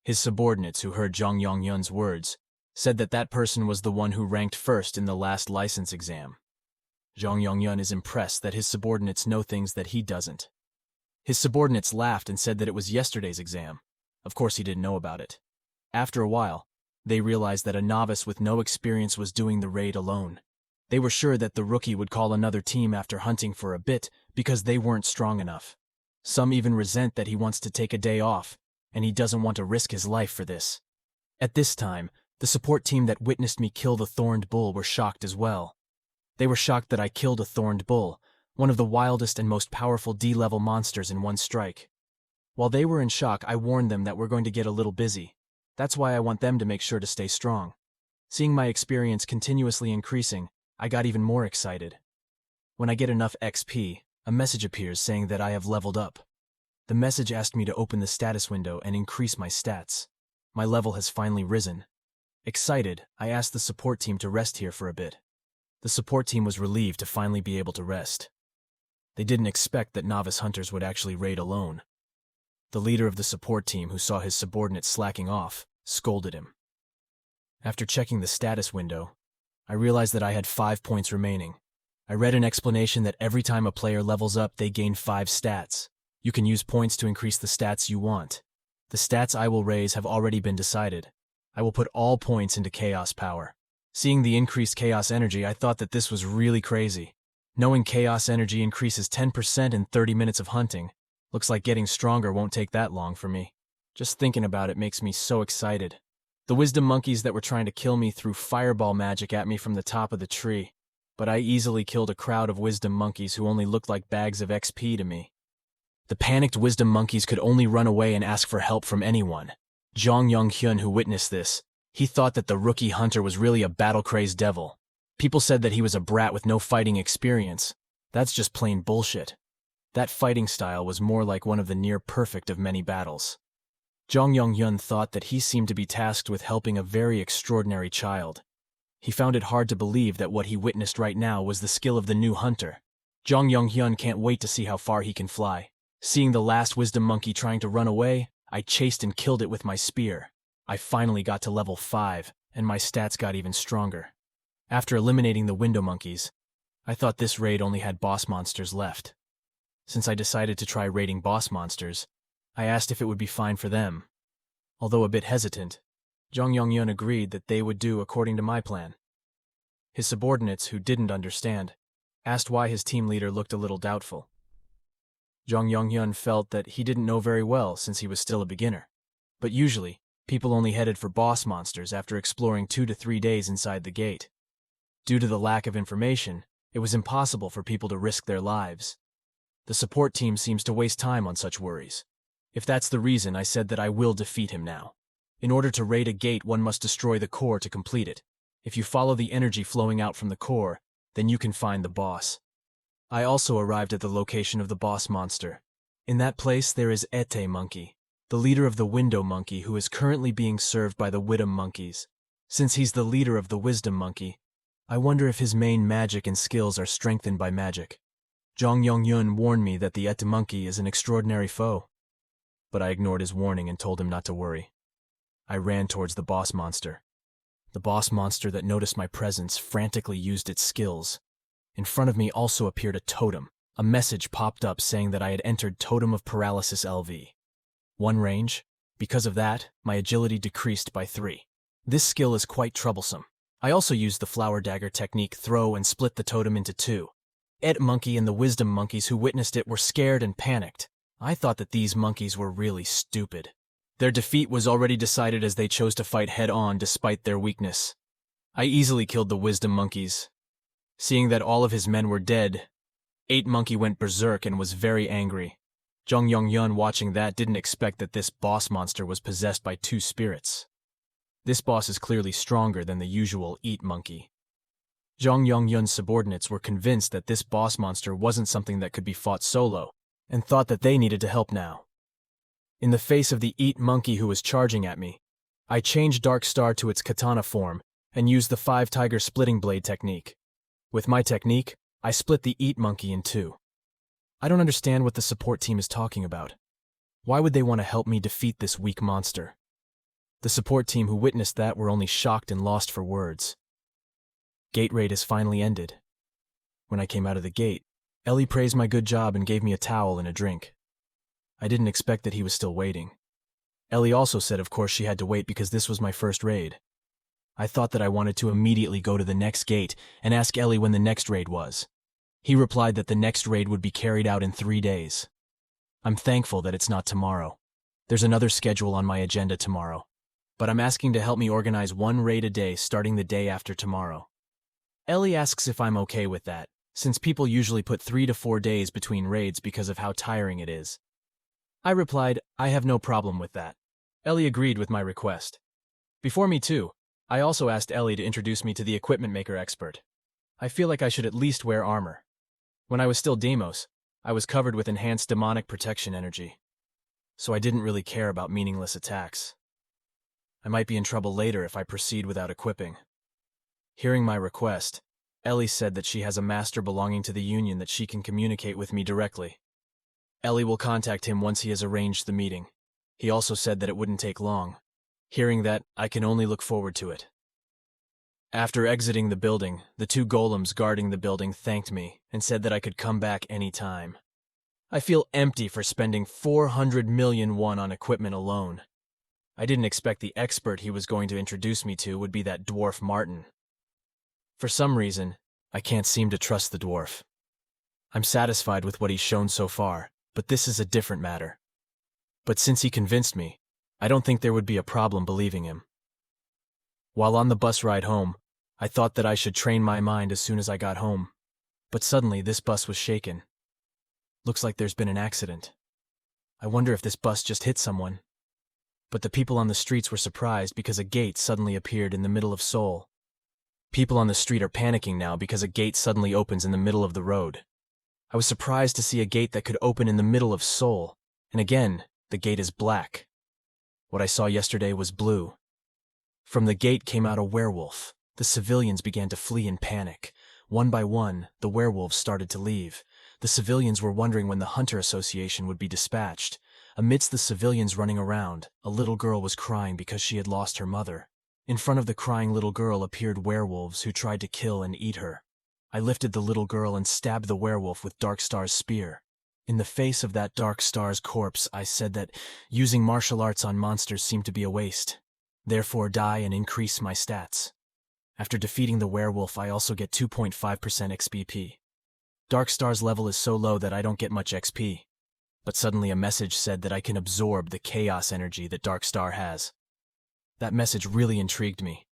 His subordinates who heard Jeon Minchul's words said that that person was the one who ranked first in the last license exam. Jeon Minchul is impressed that his subordinates know things that he doesn't. His subordinates laughed and said that it was yesterday's exam. Of course he didn't know about it. After a while, they realized that a novice with no experience was doing the raid alone. They were sure that the rookie would call another team after hunting for a bit because they weren't strong enough. Some even resent that he wants to take a day off, and he doesn't want to risk his life for this. At this time, the support team that witnessed me kill the thorned bull were shocked as well. They were shocked that I killed a thorned bull, one of the wildest and most powerful D-level monsters in one strike. While they were in shock, I warned them that we're going to get a little busy. That's why I want them to make sure to stay strong. Seeing my experience continuously increasing, I got even more excited. When I get enough XP, a message appears saying that I have leveled up. The message asked me to open the status window and increase my stats. My level has finally risen. Excited, I asked the support team to rest here for a bit. The support team was relieved to finally be able to rest. They didn't expect that novice hunters would actually raid alone. The leader of the support team, who saw his subordinate slacking off, scolded him. After checking the status window, I realized that I had 5 points remaining. I read an explanation that every time a player levels up, they gain 5 stats. You can use points to increase the stats you want. The stats I will raise have already been decided. I will put all points into chaos power. Seeing the increased chaos energy, I thought that this was really crazy. Knowing chaos energy increases 10% in 30 minutes of hunting, looks like getting stronger won't take that long for me. Just thinking about it makes me so excited. The wisdom monkeys that were trying to kill me threw fireball magic at me from the top of the tree, but I easily killed a crowd of wisdom monkeys who only looked like bags of XP to me. The panicked wisdom monkeys could only run away and ask for help from anyone. Jeon Minchul, who witnessed this, he thought that the rookie hunter was really a battle-crazed devil. People said that he was a brat with no fighting experience. That's just plain bullshit. That fighting style was more like one of the near-perfect of many battles. Jeon Minchul thought that he seemed to be tasked with helping a very extraordinary child. He found it hard to believe that what he witnessed right now was the skill of the new hunter. Jeon Minchul can't wait to see how far he can fly. Seeing the last wisdom monkey trying to run away, I chased and killed it with my spear. I finally got to level 5, and my stats got even stronger. After eliminating the window monkeys, I thought this raid only had boss monsters left. Since I decided to try raiding boss monsters, I asked if it would be fine for them. Although a bit hesitant, Jeon Minchul agreed that they would do according to my plan. His subordinates, who didn't understand, asked why his team leader looked a little doubtful. Jeon Minchul felt that he didn't know very well since he was still a beginner. But usually, people only headed for boss monsters after exploring 2 to 3 days inside the gate. Due to the lack of information, it was impossible for people to risk their lives. The support team seems to waste time on such worries. If that's the reason, I said that I will defeat him now. In order to raid a gate, one must destroy the core to complete it. If you follow the energy flowing out from the core, then you can find the boss. I also arrived at the location of the boss monster. In that place there is Ete Monkey, the leader of the Window Monkey, who is currently being served by the Widom Monkeys. Since he's the leader of the Wisdom Monkey, I wonder if his main magic and skills are strengthened by magic. Jong Yong-yun warned me that the Ete Monkey is an extraordinary foe, but I ignored his warning and told him not to worry. I ran towards the boss monster. The boss monster that noticed my presence frantically used its skills. In front of me also appeared a totem. A message popped up saying that I had entered Totem of Paralysis LV. 1 range. Because of that, my agility decreased by 3. This skill is quite troublesome. I also used the flower dagger technique, throw and split the totem into 2. Ed Monkey and the Wisdom Monkeys who witnessed it were scared and panicked. I thought that these monkeys were really stupid. Their defeat was already decided as they chose to fight head-on despite their weakness. I easily killed the Wisdom Monkeys. Seeing that all of his men were dead, 8 Monkey went berserk and was very angry. Jong Yong-yun, watching that, didn't expect that this boss monster was possessed by 2 spirits. This boss is clearly stronger than the usual Eat Monkey. Jong Yong-yun's subordinates were convinced that this boss monster wasn't something that could be fought solo, and thought that they needed to help now. In the face of the Eat Monkey who was charging at me, I changed Dark Star to its katana form and used the 5 Tiger Splitting Blade technique. With my technique, I split the Eat Monkey in 2. I don't understand what the support team is talking about. Why would they want to help me defeat this weak monster? The support team who witnessed that were only shocked and lost for words. Gate raid has finally ended. When I came out of the gate, Ellie praised my good job and gave me a towel and a drink. I didn't expect that he was still waiting. Ellie also said of course she had to wait because this was my first raid. I thought that I wanted to immediately go to the next gate and ask Ellie when the next raid was. He replied that the next raid would be carried out in 3 days. I'm thankful that it's not tomorrow. There's another schedule on my agenda tomorrow, but I'm asking to help me organize 1 raid a day starting the day after tomorrow. Ellie asks if I'm okay with that, since people usually put 3 to 4 days between raids because of how tiring it is. I replied, I have no problem with that. Ellie agreed with my request. Before me too, I also asked Ellie to introduce me to the equipment maker expert. I feel like I should at least wear armor. When I was still Deimos, I was covered with enhanced demonic protection energy, so I didn't really care about meaningless attacks. I might be in trouble later if I proceed without equipping. Hearing my request, Ellie said that she has a master belonging to the Union that she can communicate with me directly. Ellie will contact him once he has arranged the meeting. He also said that it wouldn't take long. Hearing that, I can only look forward to it. After exiting the building, the 2 golems guarding the building thanked me and said that I could come back any time. I feel empty for spending 400 million won on equipment alone. I didn't expect the expert he was going to introduce me to would be that dwarf Martin. For some reason, I can't seem to trust the dwarf. I'm satisfied with what he's shown so far, but this is a different matter. But since he convinced me, I don't think there would be a problem believing him. While on the bus ride home, I thought that I should train my mind as soon as I got home. But suddenly this bus was shaken. Looks like there's been an accident. I wonder if this bus just hit someone. But the people on the streets were surprised because a gate suddenly appeared in the middle of Seoul. People on the street are panicking now because a gate suddenly opens in the middle of the road. I was surprised to see a gate that could open in the middle of Seoul, and again, the gate is black. What I saw yesterday was blue. From the gate came out a werewolf. The civilians began to flee in panic. One by one, the werewolves started to leave. The civilians were wondering when the Hunter Association would be dispatched. Amidst the civilians running around, a little girl was crying because she had lost her mother. In front of the crying little girl appeared werewolves who tried to kill and eat her. I lifted the little girl and stabbed the werewolf with Dark Star's spear. In the face of that Dark Star's corpse, I said that using martial arts on monsters seemed to be a waste. Therefore, die and increase my stats. After defeating the werewolf, I also get 2.5% XP. Dark Star's level is so low that I don't get much XP. But suddenly a message said that I can absorb the chaos energy that Dark Star has. That message really intrigued me.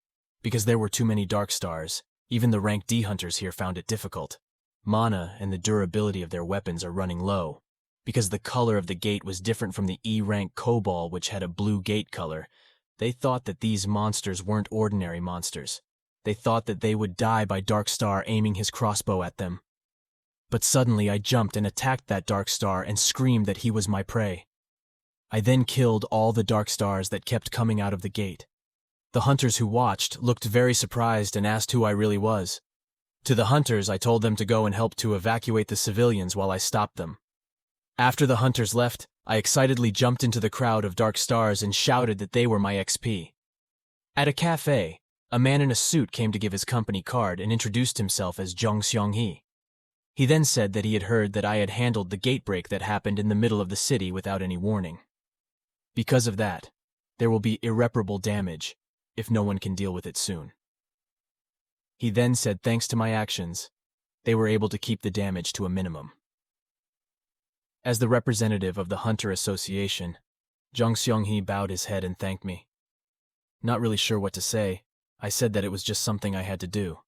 Because there were too many Dark Stars, even the rank D hunters here found it difficult. Mana and the durability of their weapons are running low. Because the color of the gate was different from the E rank Cobalt, which had a blue gate color, They thought that these monsters weren't ordinary monsters. They thought that they would die by Dark Star aiming his crossbow at them. But suddenly I jumped and attacked that Dark Star and screamed that he was my prey. I then killed all the Dark Stars that kept coming out of the gate. The hunters who watched looked very surprised and asked who I really was. To the hunters, I told them to go and help to evacuate the civilians while I stopped them. After the hunters left, I excitedly jumped into the crowd of Dark Stars and shouted that they were my XP. At a cafe, a man in a suit came to give his company card and introduced himself as Jeong Seong-hee. He then said that he had heard that I had handled the gate break that happened in the middle of the city without any warning. Because of that, there will be irreparable damage if no one can deal with it soon. He then said thanks to my actions, they were able to keep the damage to a minimum. As the representative of the Hunter Association, Jeong Seong-hee bowed his head and thanked me. Not really sure what to say, I said that it was just something I had to do.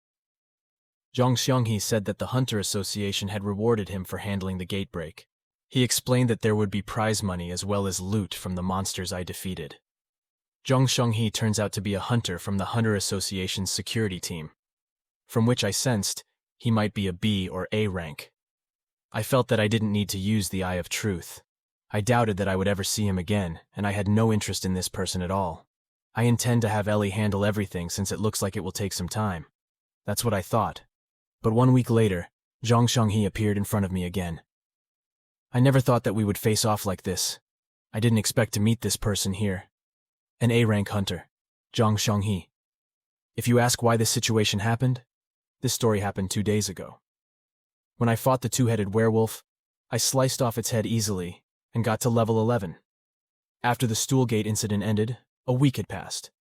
Jeong Seong-hee said that the Hunter Association had rewarded him for handling the gate break. He explained that there would be prize money as well as loot from the monsters I defeated. Jeong Seong-hee turns out to be a hunter from the Hunter Association's security team, from which I sensed he might be a B or A rank. I felt that I didn't need to use the Eye of Truth. I doubted that I would ever see him again, and I had no interest in this person at all. I intend to have Ellie handle everything since it looks like it will take some time. That's what I thought. But 1 week later, Jeong Seong-hee appeared in front of me again. I never thought that we would face off like this. I didn't expect to meet this person here. An A-rank hunter, Jeong Seong-hee. If you ask why this situation happened, this story happened 2 days ago. When I fought the two-headed werewolf, I sliced off its head easily and got to level 11. After the stool gate incident ended, a week had passed.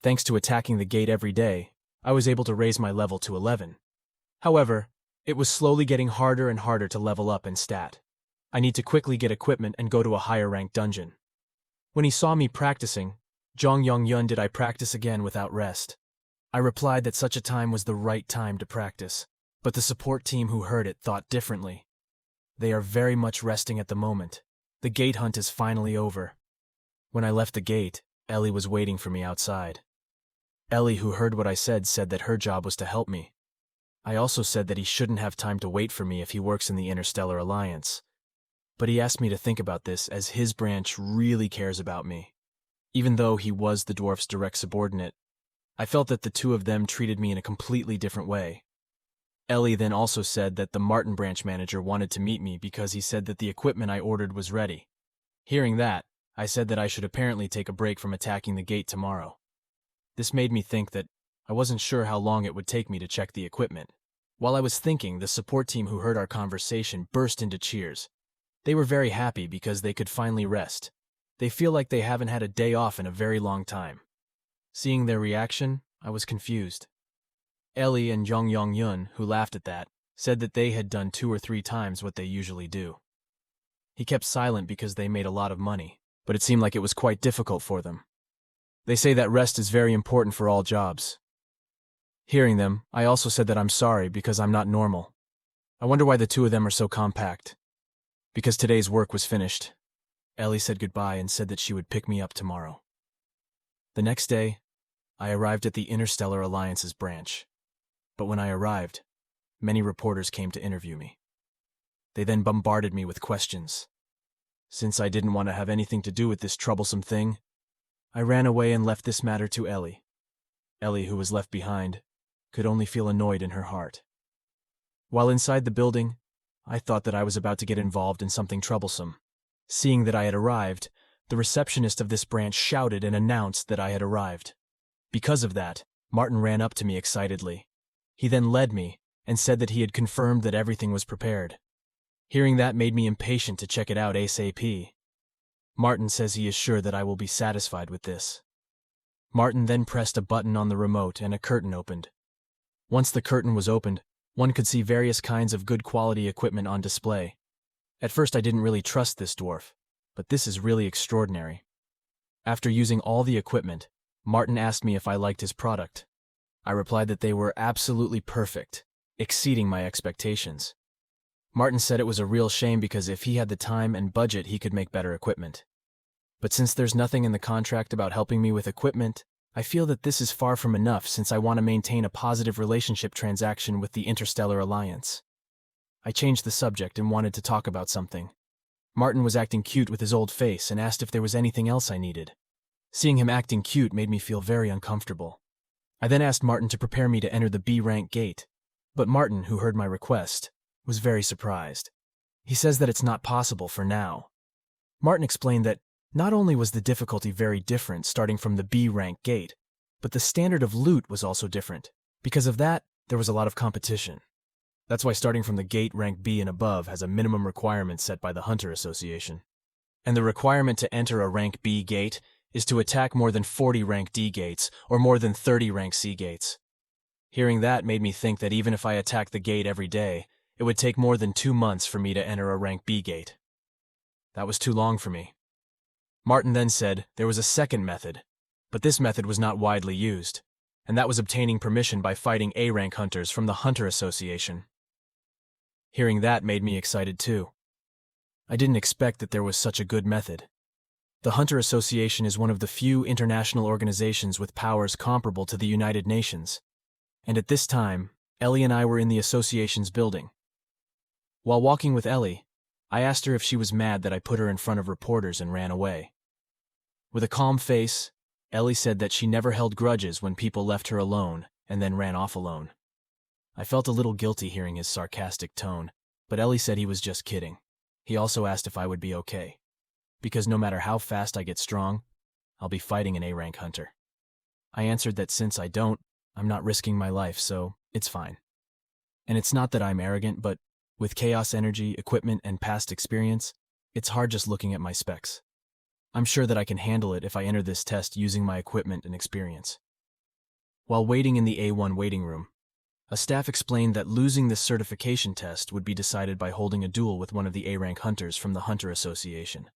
Thanks to attacking the gate every day, I was able to raise my level to 11. However, it was slowly getting harder and harder to level up in stat. I need to quickly get equipment and go to a higher-ranked dungeon. When he saw me practicing, Jong Yong-yun, did I practice again without rest? I replied that such a time was the right time to practice, but the support team who heard it thought differently. They are very much resting at the moment. The gate hunt is finally over. When I left the gate, Ellie was waiting for me outside. Ellie, who heard what I said that her job was to help me. I also said that he shouldn't have time to wait for me if he works in the Interstellar Alliance. But he asked me to think about this as his branch really cares about me. Even though he was the dwarf's direct subordinate, I felt that the two of them treated me in a completely different way. Ellie then also said that the Martin branch manager wanted to meet me because he said that the equipment I ordered was ready. Hearing that, I said that I should apparently take a break from attacking the gate tomorrow. This made me think that I wasn't sure how long it would take me to check the equipment. While I was thinking, the support team who heard our conversation burst into cheers. They were very happy because they could finally rest. They feel like they haven't had a day off in a very long time. Seeing their reaction, I was confused. Ellie and Jong Yong-yun, who laughed at that, said that they had done 2 or 3 times what they usually do. He kept silent because they made a lot of money, but it seemed like it was quite difficult for them. They say that rest is very important for all jobs. Hearing them, I also said that I'm sorry because I'm not normal. I wonder why the two of them are so compact. Because today's work was finished. Ellie said goodbye and said that she would pick me up tomorrow. The next day, I arrived at the Interstellar Alliance's branch. But when I arrived, many reporters came to interview me. They then bombarded me with questions. Since I didn't want to have anything to do with this troublesome thing, I ran away and left this matter to Ellie. Ellie, who was left behind, could only feel annoyed in her heart. While inside the building, I thought that I was about to get involved in something troublesome. Seeing that I had arrived, the receptionist of this branch shouted and announced that I had arrived. Because of that, Martin ran up to me excitedly. He then led me and said that he had confirmed that everything was prepared. Hearing that made me impatient to check it out ASAP. Martin says he is sure that I will be satisfied with this. Martin then pressed a button on the remote and a curtain opened. Once the curtain was opened, one could see various kinds of good quality equipment on display. At first I didn't really trust this dwarf, but this is really extraordinary. After using all the equipment, Martin asked me if I liked his product. I replied that they were absolutely perfect, exceeding my expectations. Martin said it was a real shame because if he had the time and budget he could make better equipment. But since there's nothing in the contract about helping me with equipment, I feel that this is far from enough since I want to maintain a positive relationship transaction with the Interstellar Alliance. I changed the subject and wanted to talk about something. Martin was acting cute with his old face and asked if there was anything else I needed. Seeing him acting cute made me feel very uncomfortable. I then asked Martin to prepare me to enter the B-rank gate, but Martin, who heard my request, was very surprised. He says that it's not possible for now. Martin explained that not only was the difficulty very different starting from the B-rank gate, but the standard of loot was also different. Because of that, there was a lot of competition. That's why starting from the gate rank B and above has a minimum requirement set by the Hunter Association. And the requirement to enter a rank B gate is to attack more than 40 rank D gates or more than 30 rank C gates. Hearing that made me think that even if I attacked the gate every day, it would take more than 2 months for me to enter a rank B gate. That was too long for me. Martin then said there was a second method, but this method was not widely used, and that was obtaining permission by fighting A-rank hunters from the Hunter Association. Hearing that made me excited too. I didn't expect that there was such a good method. The Hunter Association is one of the few international organizations with powers comparable to the United Nations, and at this time, Ellie and I were in the association's building. While walking with Ellie, I asked her if she was mad that I put her in front of reporters and ran away. With a calm face, Ellie said that she never held grudges when people left her alone and then ran off alone. I felt a little guilty hearing his sarcastic tone, but Ellie said he was just kidding. He also asked if I would be okay, because no matter how fast I get strong, I'll be fighting an A-rank hunter. I answered that since I don't, I'm not risking my life, so it's fine. And it's not that I'm arrogant, but with chaos energy, equipment, and past experience, it's hard just looking at my specs. I'm sure that I can handle it if I enter this test using my equipment and experience. While waiting in the A1 waiting room, a staff explained that losing this certification test would be decided by holding a duel with one of the A-rank hunters from the Hunter Association.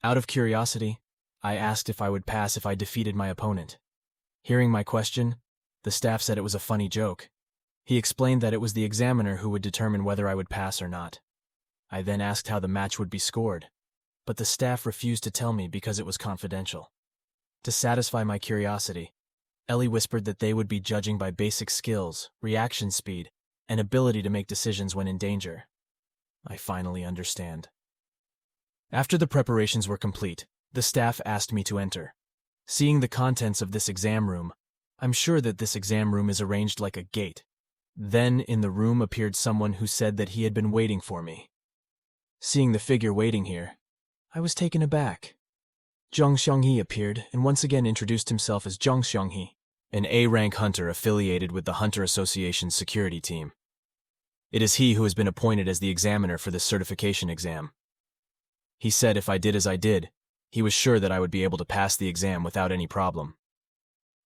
Out of curiosity, I asked if I would pass if I defeated my opponent. Hearing my question, the staff said it was a funny joke. He explained that it was the examiner who would determine whether I would pass or not. I then asked how the match would be scored, but the staff refused to tell me because it was confidential. To satisfy my curiosity, Ellie whispered that they would be judging by basic skills, reaction speed, and ability to make decisions when in danger. I finally understand. After the preparations were complete, the staff asked me to enter. Seeing the contents of this exam room, I'm sure that this exam room is arranged like a gate. Then in the room appeared someone who said that he had been waiting for me. Seeing the figure waiting here, I was taken aback. Zhang Xionghe appeared and once again introduced himself as Zhang Xionghe, an A-rank hunter affiliated with the Hunter Association's security team. It is he who has been appointed as the examiner for this certification exam. He said if I did as I did, he was sure that I would be able to pass the exam without any problem.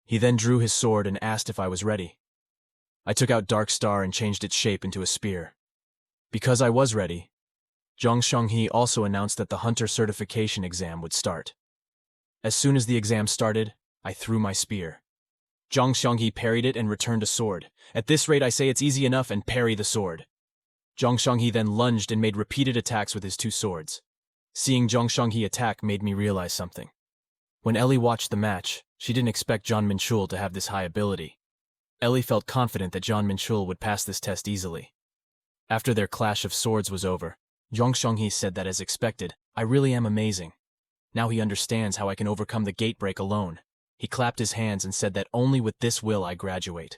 He then drew his sword and asked if I was ready. I took out Dark Star and changed its shape into a spear. Because I was ready, Zhang Xionghe also announced that the Hunter certification exam would start. As soon as the exam started, I threw my spear. Zhang Xionghe parried it and returned a sword. At this rate I say it's easy enough and parry the sword. Zhang Xionghe then lunged and made repeated attacks with his 2 swords. Seeing Zhang Xionghe attack made me realize something. When Ellie watched the match, she didn't expect Jeon Minchul to have this high ability. Ellie felt confident that Jeon Minchul would pass this test easily. After their clash of swords was over, Zhang Xionghe said that as expected, I really am amazing. Now he understands how I can overcome the gate break alone. He clapped his hands and said that only with this will I graduate.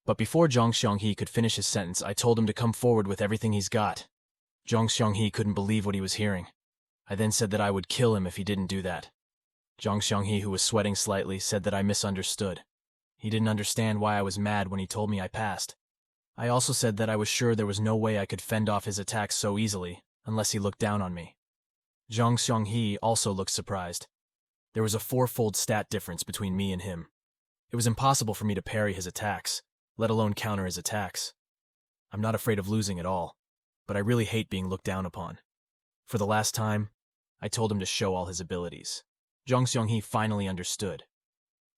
But before Zhang Xionghe could finish his sentence, I told him to come forward with everything he's got. Zhang Xionghe couldn't believe what he was hearing. I then said that I would kill him if he didn't do that. Zhang Xionghe, who was sweating slightly, said that I misunderstood. He didn't understand why I was mad when he told me I passed. I also said that I was sure there was no way I could fend off his attacks so easily, unless he looked down on me. Zhang Xionghe also looked surprised. There was a 4-fold stat difference between me and him. It was impossible for me to parry his attacks, let alone counter his attacks. I'm not afraid of losing at all, but I really hate being looked down upon. For the last time, I told him to show all his abilities. Zhang Xionghe finally understood.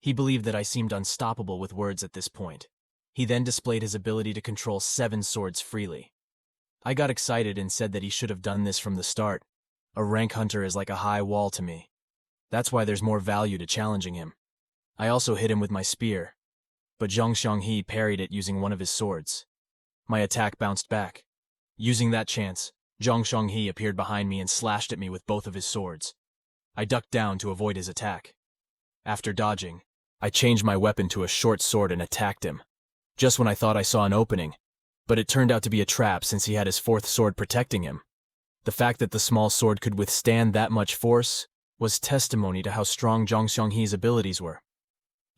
He believed that I seemed unstoppable with words at this point. He then displayed his ability to control 7 swords freely. I got excited and said that he should have done this from the start, A rank hunter is like a high wall to me. That's why there's more value to challenging him. I also hit him with my spear, but Zhang Xianghe parried it using one of his swords. My attack bounced back. Using that chance, Zhang Xianghe appeared behind me and slashed at me with both of his swords. I ducked down to avoid his attack. After dodging, I changed my weapon to a short sword and attacked him, just when I thought I saw an opening, but it turned out to be a trap since he had his fourth sword protecting him. The fact that the small sword could withstand that much force was testimony to how strong Zhang Xianghe's abilities were.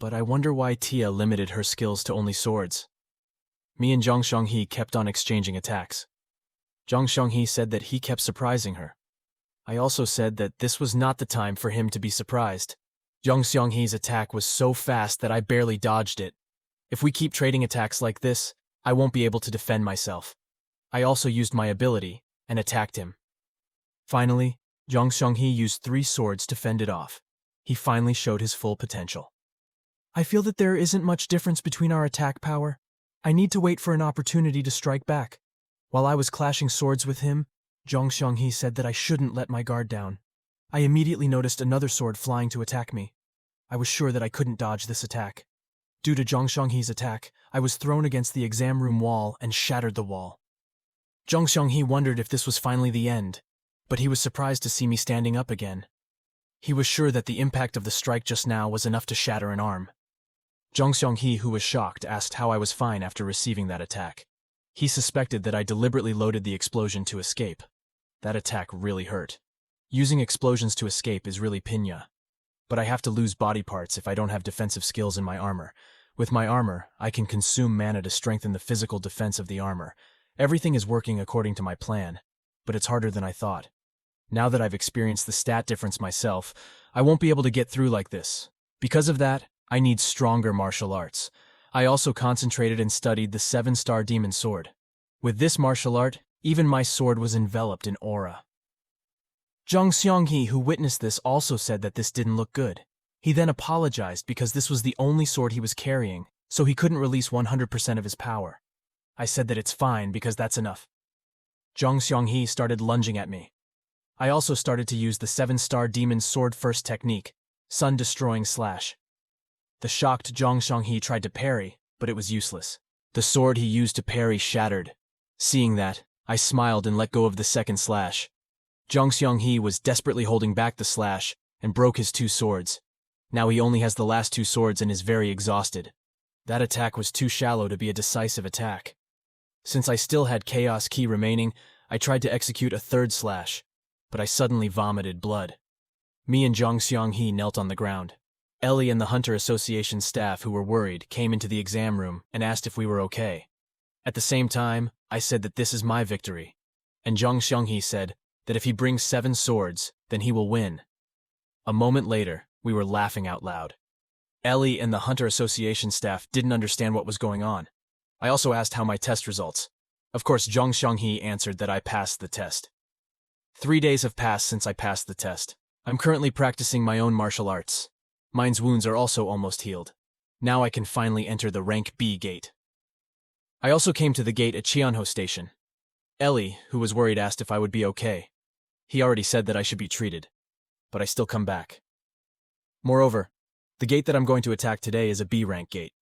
But I wonder why Tia limited her skills to only swords. Me and Zhang Xianghe kept on exchanging attacks. Zhang Xianghe said that he kept surprising her. I also said that this was not the time for him to be surprised. Zhang Xianghe's attack was so fast that I barely dodged it. If we keep trading attacks like this, I won't be able to defend myself. I also used my ability and attacked him. Finally, Zhang Xianghe used 3 swords to fend it off. He finally showed his full potential. I feel that there isn't much difference between our attack power. I need to wait for an opportunity to strike back. While I was clashing swords with him, Zhang Xianghe said that I shouldn't let my guard down. I immediately noticed another sword flying to attack me. I was sure that I couldn't dodge this attack. Due to Zhang Xianghe's attack, I was thrown against the exam room wall and shattered the wall. Zhang Xianghe wondered if this was finally the end, but he was surprised to see me standing up again. He was sure that the impact of the strike just now was enough to shatter an arm. Zhang Xianghe, who was shocked, asked how I was fine after receiving that attack. He suspected that I deliberately loaded the explosion to escape. That attack really hurt. Using explosions to escape is really pinya. But I have to lose body parts if I don't have defensive skills in my armor. With my armor, I can consume mana to strengthen the physical defense of the armor. Everything is working according to my plan, but it's harder than I thought. Now that I've experienced the stat difference myself, I won't be able to get through like this. Because of that, I need stronger martial arts. I also concentrated and studied the 7-star demon sword. With this martial art, even my sword was enveloped in aura. Zhang Xianghe, who witnessed this, also said that this didn't look good. He then apologized because this was the only sword he was carrying, so he couldn't release 100% of his power. I said that it's fine because that's enough. Zhang Xianghe started lunging at me. I also started to use the 7-star demon sword first technique, sun-destroying slash. The shocked Zhang Xianghe tried to parry, but it was useless. The sword he used to parry shattered. Seeing that, I smiled and let go of the second slash. Zhang Xianghe was desperately holding back the slash and broke his 2 swords. Now he only has the last 2 swords and is very exhausted. That attack was too shallow to be a decisive attack. Since I still had Chaos Ki remaining, I tried to execute a 3rd slash, but I suddenly vomited blood. Me and Zhang Xianghe knelt on the ground. Ellie and the Hunter Association staff, who were worried, came into the exam room and asked if we were okay. At the same time, I said that this is my victory, and Zhang Xianghe said that if he brings 7 swords, then he will win. A moment later, we were laughing out loud. Ellie and the Hunter Association staff didn't understand what was going on. I also asked how my test results. Of course, Zhang Xianghe answered that I passed the test. 3 days have passed since I passed the test. I'm currently practicing my own martial arts. Mine's wounds are also almost healed. Now I can finally enter the rank B gate. I also came to the gate at Cheonho Station. Ellie, who was worried, asked if I would be okay. He already said that I should be treated, but I still come back. Moreover, the gate that I'm going to attack today is a B rank gate.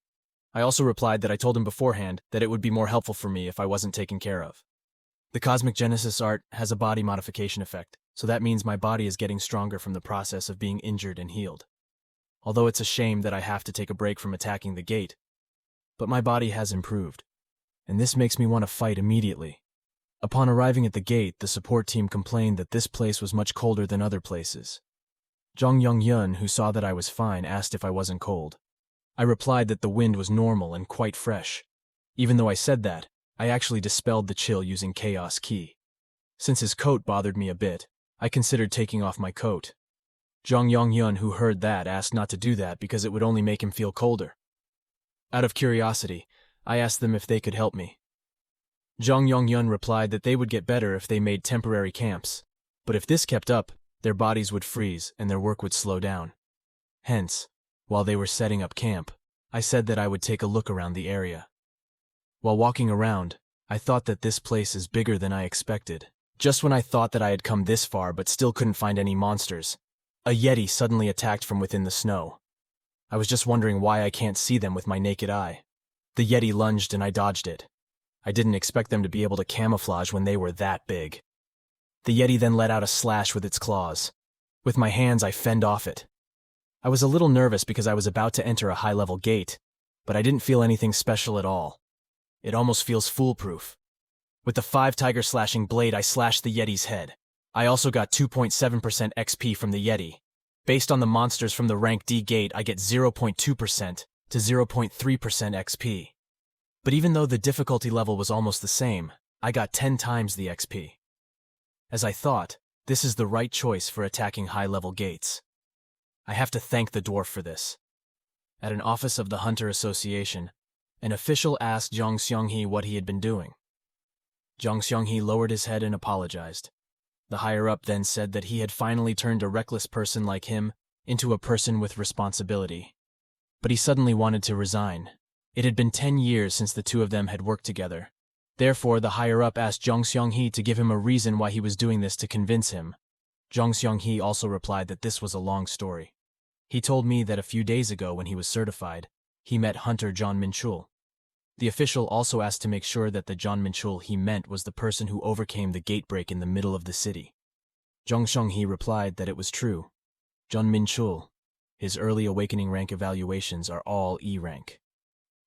I also replied that I told him beforehand that it would be more helpful for me if I wasn't taken care of. The Cosmic Genesis art has a body modification effect, so that means my body is getting stronger from the process of being injured and healed. Although it's a shame that I have to take a break from attacking the gate, but my body has improved, and this makes me want to fight immediately. Upon arriving at the gate, the support team complained that this place was much colder than other places. Zhang Yongyun, who saw that I was fine, asked if I wasn't cold. I replied that the wind was normal and quite fresh. Even though I said that, I actually dispelled the chill using Chaos Ki. Since his coat bothered me a bit, I considered taking off my coat. Zhang Yongyun, who heard that, asked not to do that because it would only make him feel colder. Out of curiosity, I asked them if they could help me. Zhang Yongyun replied that they would get better if they made temporary camps, but if this kept up, their bodies would freeze and their work would slow down. Hence, while they were setting up camp, I said that I would take a look around the area. While walking around, I thought that this place is bigger than I expected. Just when I thought that I had come this far but still couldn't find any monsters, a Yeti suddenly attacked from within the snow. I was just wondering why I can't see them with my naked eye. The Yeti lunged and I dodged it. I didn't expect them to be able to camouflage when they were that big. The Yeti then let out a slash with its claws. With my hands, I fended off it. I was a little nervous because I was about to enter a high-level gate, but I didn't feel anything special at all. It almost feels foolproof. With the 5-tiger slashing blade, I slashed the Yeti's head. I also got 2.7% XP from the Yeti. Based on the monsters from the rank D gate, I get 0.2% to 0.3% XP. But even though the difficulty level was almost the same, I got 10 times the XP. As I thought, this is the right choice for attacking high-level gates. I have to thank the dwarf for this. At an office of the Hunter Association, an official asked Jeong Seong-hee what he had been doing. Jeong Seong-hee lowered his head and apologized. The higher-up then said that he had finally turned a reckless person like him into a person with responsibility. But he suddenly wanted to resign. It had been 10 years since the two of them had worked together. Therefore, the higher-up asked Jeong Seong-hee to give him a reason why he was doing this to convince him. Jeong Seong-hee also replied that this was a long story. He told me that a few days ago when he was certified, he met Hunter Jeon Minchul. The official also asked to make sure that the Jeon Minchul he meant was the person who overcame the gate break in the middle of the city. Jeong Seong-hee replied that it was true. Jeon Minchul, his early awakening rank evaluations are all E rank.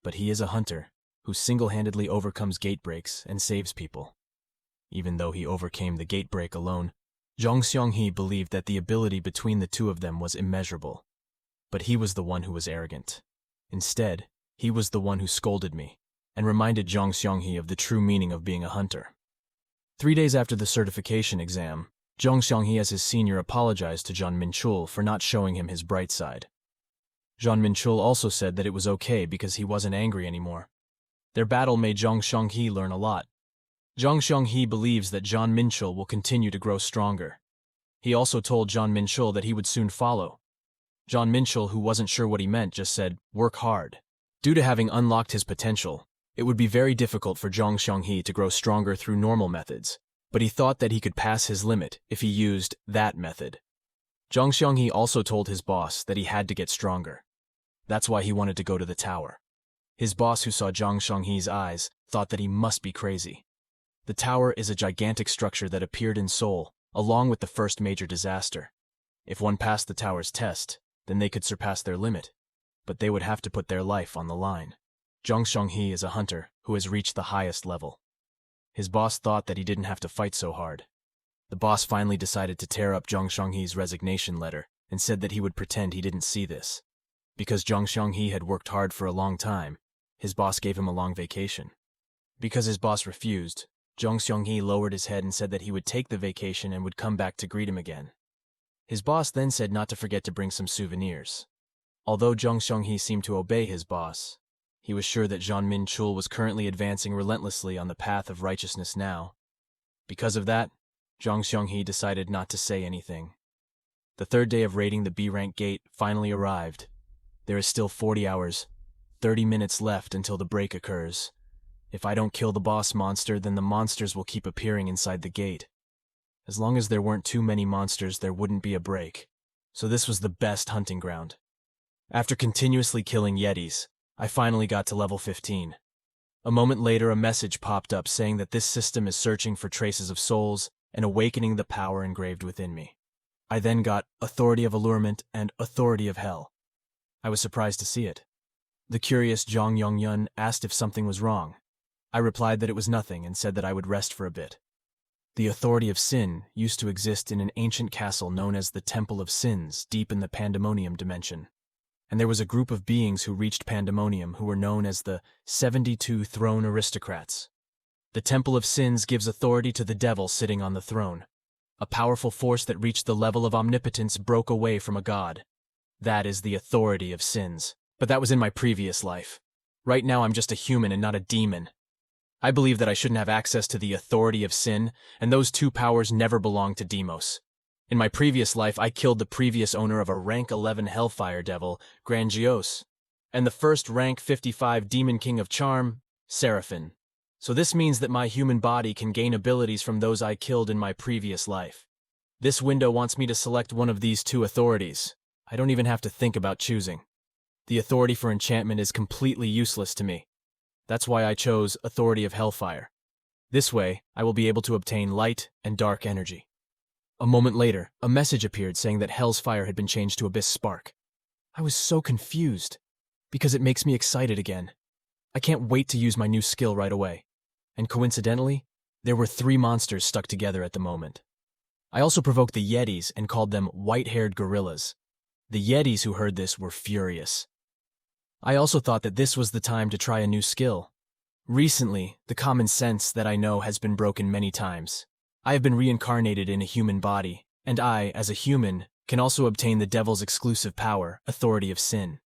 But he is a hunter who single-handedly overcomes gate breaks and saves people. Even though he overcame the gate break alone, Jeong Seong-hee believed that the ability between the two of them was immeasurable. But he was the one who was arrogant. Instead, he was the one who scolded me and reminded Jeong Seong-hee of the true meaning of being a hunter. 3 days after the certification exam, Jeong Seong-hee as his senior apologized to Jeon Minchul for not showing him his bright side. Jeon Minchul also said that it was okay because he wasn't angry anymore. Their battle made Jeong Seong-hee learn a lot. Jeong Seong-hee believes that Jeon Minchul will continue to grow stronger. He also told Jeon Minchul that he would soon follow. Jeon Minchul, who wasn't sure what he meant, just said, "Work hard." Due to having unlocked his potential, it would be very difficult for Jeong Seong-hee to grow stronger through normal methods, but he thought that he could pass his limit if he used that method. Jeong Seong-hee also told his boss that he had to get stronger. That's why he wanted to go to the tower. His boss, who saw Jeong Seong-hee's eyes, thought that he must be crazy. The tower is a gigantic structure that appeared in Seoul, along with the first major disaster. If one passed the tower's test, then they could surpass their limit, but they would have to put their life on the line. Jeong Seong-hee is a hunter who has reached the highest level. His boss thought that he didn't have to fight so hard. The boss finally decided to tear up Jeong Seong-hee's resignation letter and said that he would pretend he didn't see this. Because Jeong Seong-hee had worked hard for a long time, his boss gave him a long vacation. Because his boss refused, Jeong Seong-hee lowered his head and said that he would take the vacation and would come back to greet him again. His boss then said not to forget to bring some souvenirs. Although Jeong Seong-hee seemed to obey his boss, he was sure that Jeon Minchul was currently advancing relentlessly on the path of righteousness now. Because of that, Jeong Seong-hee decided not to say anything. The third day of raiding the B-rank gate finally arrived. There is still 40 hours, 30 minutes left until the break occurs. If I don't kill the boss monster, then the monsters will keep appearing inside the gate. As long as there weren't too many monsters, there wouldn't be a break. So this was the best hunting ground. After continuously killing Yetis, I finally got to level 15. A moment later, a message popped up saying that this system is searching for traces of souls and awakening the power engraved within me. I then got Authority of Allurement and Authority of Hell. I was surprised to see it. The curious Jong Yong-yun asked if something was wrong. I replied that it was nothing and said that I would rest for a bit. The Authority of Sin used to exist in an ancient castle known as the Temple of Sins deep in the Pandemonium dimension. And there was a group of beings who reached Pandemonium who were known as the 72 Throne Aristocrats. The Temple of Sins gives authority to the devil sitting on the throne. A powerful force that reached the level of omnipotence broke away from a god. That is the Authority of Sins. But that was in my previous life. Right now I'm just a human and not a demon. I believe that I shouldn't have access to the Authority of Sin, and those two powers never belonged to Demos. In my previous life, I killed the previous owner of a rank 11 Hellfire Devil, Grandiose, and the first rank 55 Demon King of Charm, Seraphim. So this means that my human body can gain abilities from those I killed in my previous life. This window wants me to select one of these two authorities. I don't even have to think about choosing. The authority for enchantment is completely useless to me. That's why I chose Authority of Hellfire. This way, I will be able to obtain light and dark energy. A moment later, a message appeared saying that Hell's Fire had been changed to Abyss Spark. I was so confused, because it makes me excited again. I can't wait to use my new skill right away. And coincidentally, there were 3 monsters stuck together at the moment. I also provoked the Yetis and called them white-haired gorillas. The Yetis who heard this were furious. I also thought that this was the time to try a new skill. Recently, the common sense that I know has been broken many times. I have been reincarnated in a human body, and I, as a human, can also obtain the devil's exclusive power, Authority of Sin.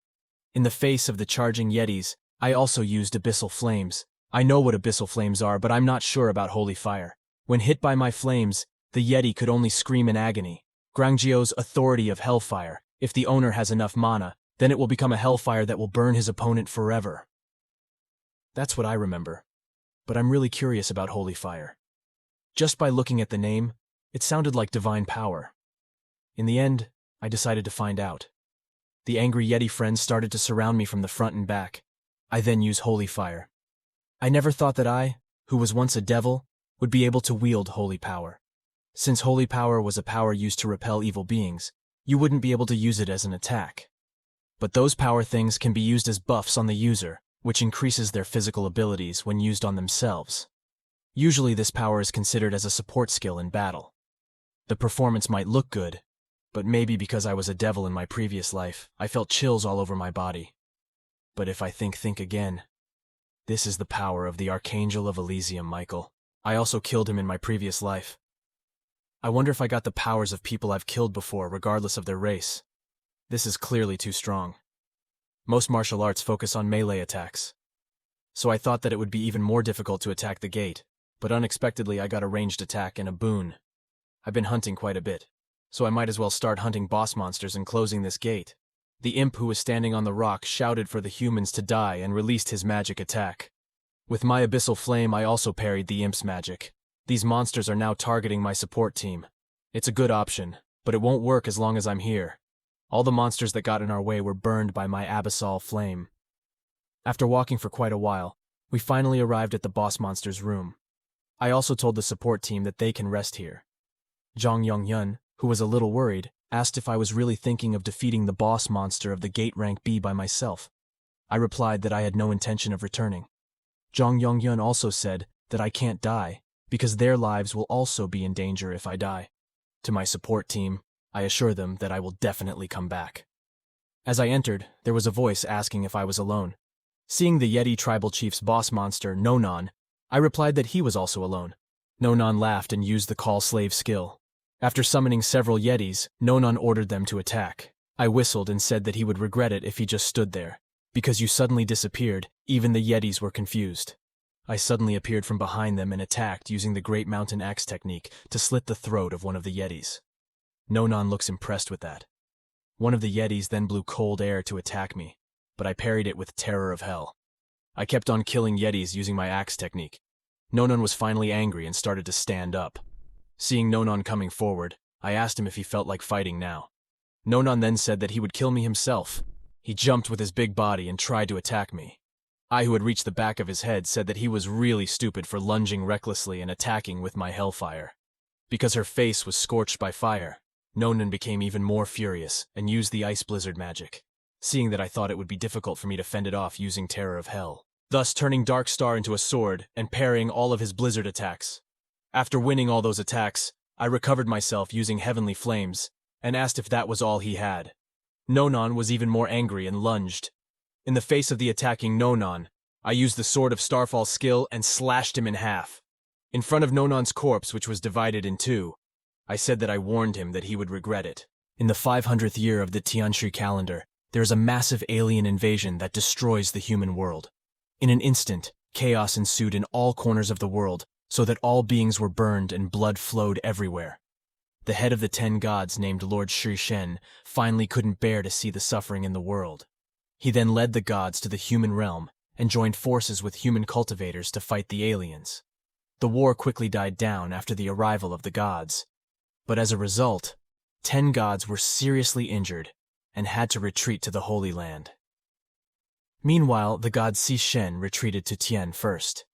In the face of the charging Yetis, I also used Abyssal Flames. I know what Abyssal Flames are, but I'm not sure about Holy Fire. When hit by my flames, the Yeti could only scream in agony. Grangjio's Authority of Hellfire. If the owner has enough mana, then it will become a hellfire that will burn his opponent forever. That's what I remember. But I'm really curious about Holy Fire. Just by looking at the name, it sounded like divine power. In the end, I decided to find out. The angry Yeti friends started to surround me from the front and back. I then used Holy Fire. I never thought that I, who was once a devil, would be able to wield holy power. Since holy power was a power used to repel evil beings, you wouldn't be able to use it as an attack. But those power things can be used as buffs on the user, which increases their physical abilities when used on themselves. Usually this power is considered as a support skill in battle. The performance might look good, but maybe because I was a devil in my previous life, I felt chills all over my body. But if I think again, this is the power of the Archangel of Elysium, Michael. I also killed him in my previous life. I wonder if I got the powers of people I've killed before, regardless of their race. This is clearly too strong. Most martial arts focus on melee attacks. So I thought that it would be even more difficult to attack the gate, but unexpectedly I got a ranged attack and a boon. I've been hunting quite a bit, so I might as well start hunting boss monsters and closing this gate. The imp who was standing on the rock shouted for the humans to die and released his magic attack. With my abyssal flame, I also parried the imp's magic. These monsters are now targeting my support team. It's a good option, but it won't work as long as I'm here. All the monsters that got in our way were burned by my abyssal flame. After walking for quite a while, we finally arrived at the boss monster's room. I also told the support team that they can rest here. Zhang Yongyun, who was a little worried, asked if I was really thinking of defeating the boss monster of the gate rank B by myself. I replied that I had no intention of returning. Zhang Yongyun also said that I can't die, because their lives will also be in danger if I die. To my support team, I assure them that I will definitely come back. As I entered, there was a voice asking if I was alone. Seeing the Yeti tribal chief's boss monster, Nonan, I replied that he was also alone. Nonan laughed and used the call slave skill. After summoning several Yetis, Nonan ordered them to attack. I whistled and said that he would regret it if he just stood there. Because you suddenly disappeared, even the Yetis were confused. I suddenly appeared from behind them and attacked using the Great Mountain Axe technique to slit the throat of one of the Yetis. Nonan looks impressed with that. One of the Yetis then blew cold air to attack me, but I parried it with Terror of Hell. I kept on killing Yetis using my axe technique. Nonan was finally angry and started to stand up. Seeing Nonan coming forward, I asked him if he felt like fighting now. Nonan then said that he would kill me himself. He jumped with his big body and tried to attack me. I, who had reached the back of his head, said that he was really stupid for lunging recklessly and attacking with my hellfire. Because her face was scorched by fire, Nonan became even more furious and used the ice blizzard magic, seeing that I thought it would be difficult for me to fend it off using Terror of Hell, thus turning Dark Star into a sword and parrying all of his blizzard attacks. After winning all those attacks, I recovered myself using Heavenly Flames and asked if that was all he had. Nonan was even more angry and lunged. In the face of the attacking Nonan, I used the Sword of Starfall skill and slashed him in half. In front of Nonan's corpse, which was divided in two, I said that I warned him that he would regret it. In the 500th year of the Tianshi calendar, there is a massive alien invasion that destroys the human world. In an instant, chaos ensued in all corners of the world, so that all beings were burned and blood flowed everywhere. The head of the 10 gods, named Lord Shi Shen, finally couldn't bear to see the suffering in the world. He then led the gods to the human realm and joined forces with human cultivators to fight the aliens. The war quickly died down after the arrival of the gods, but as a result, 10 gods were seriously injured and had to retreat to the Holy Land. Meanwhile, the god Shen retreated to Tien first.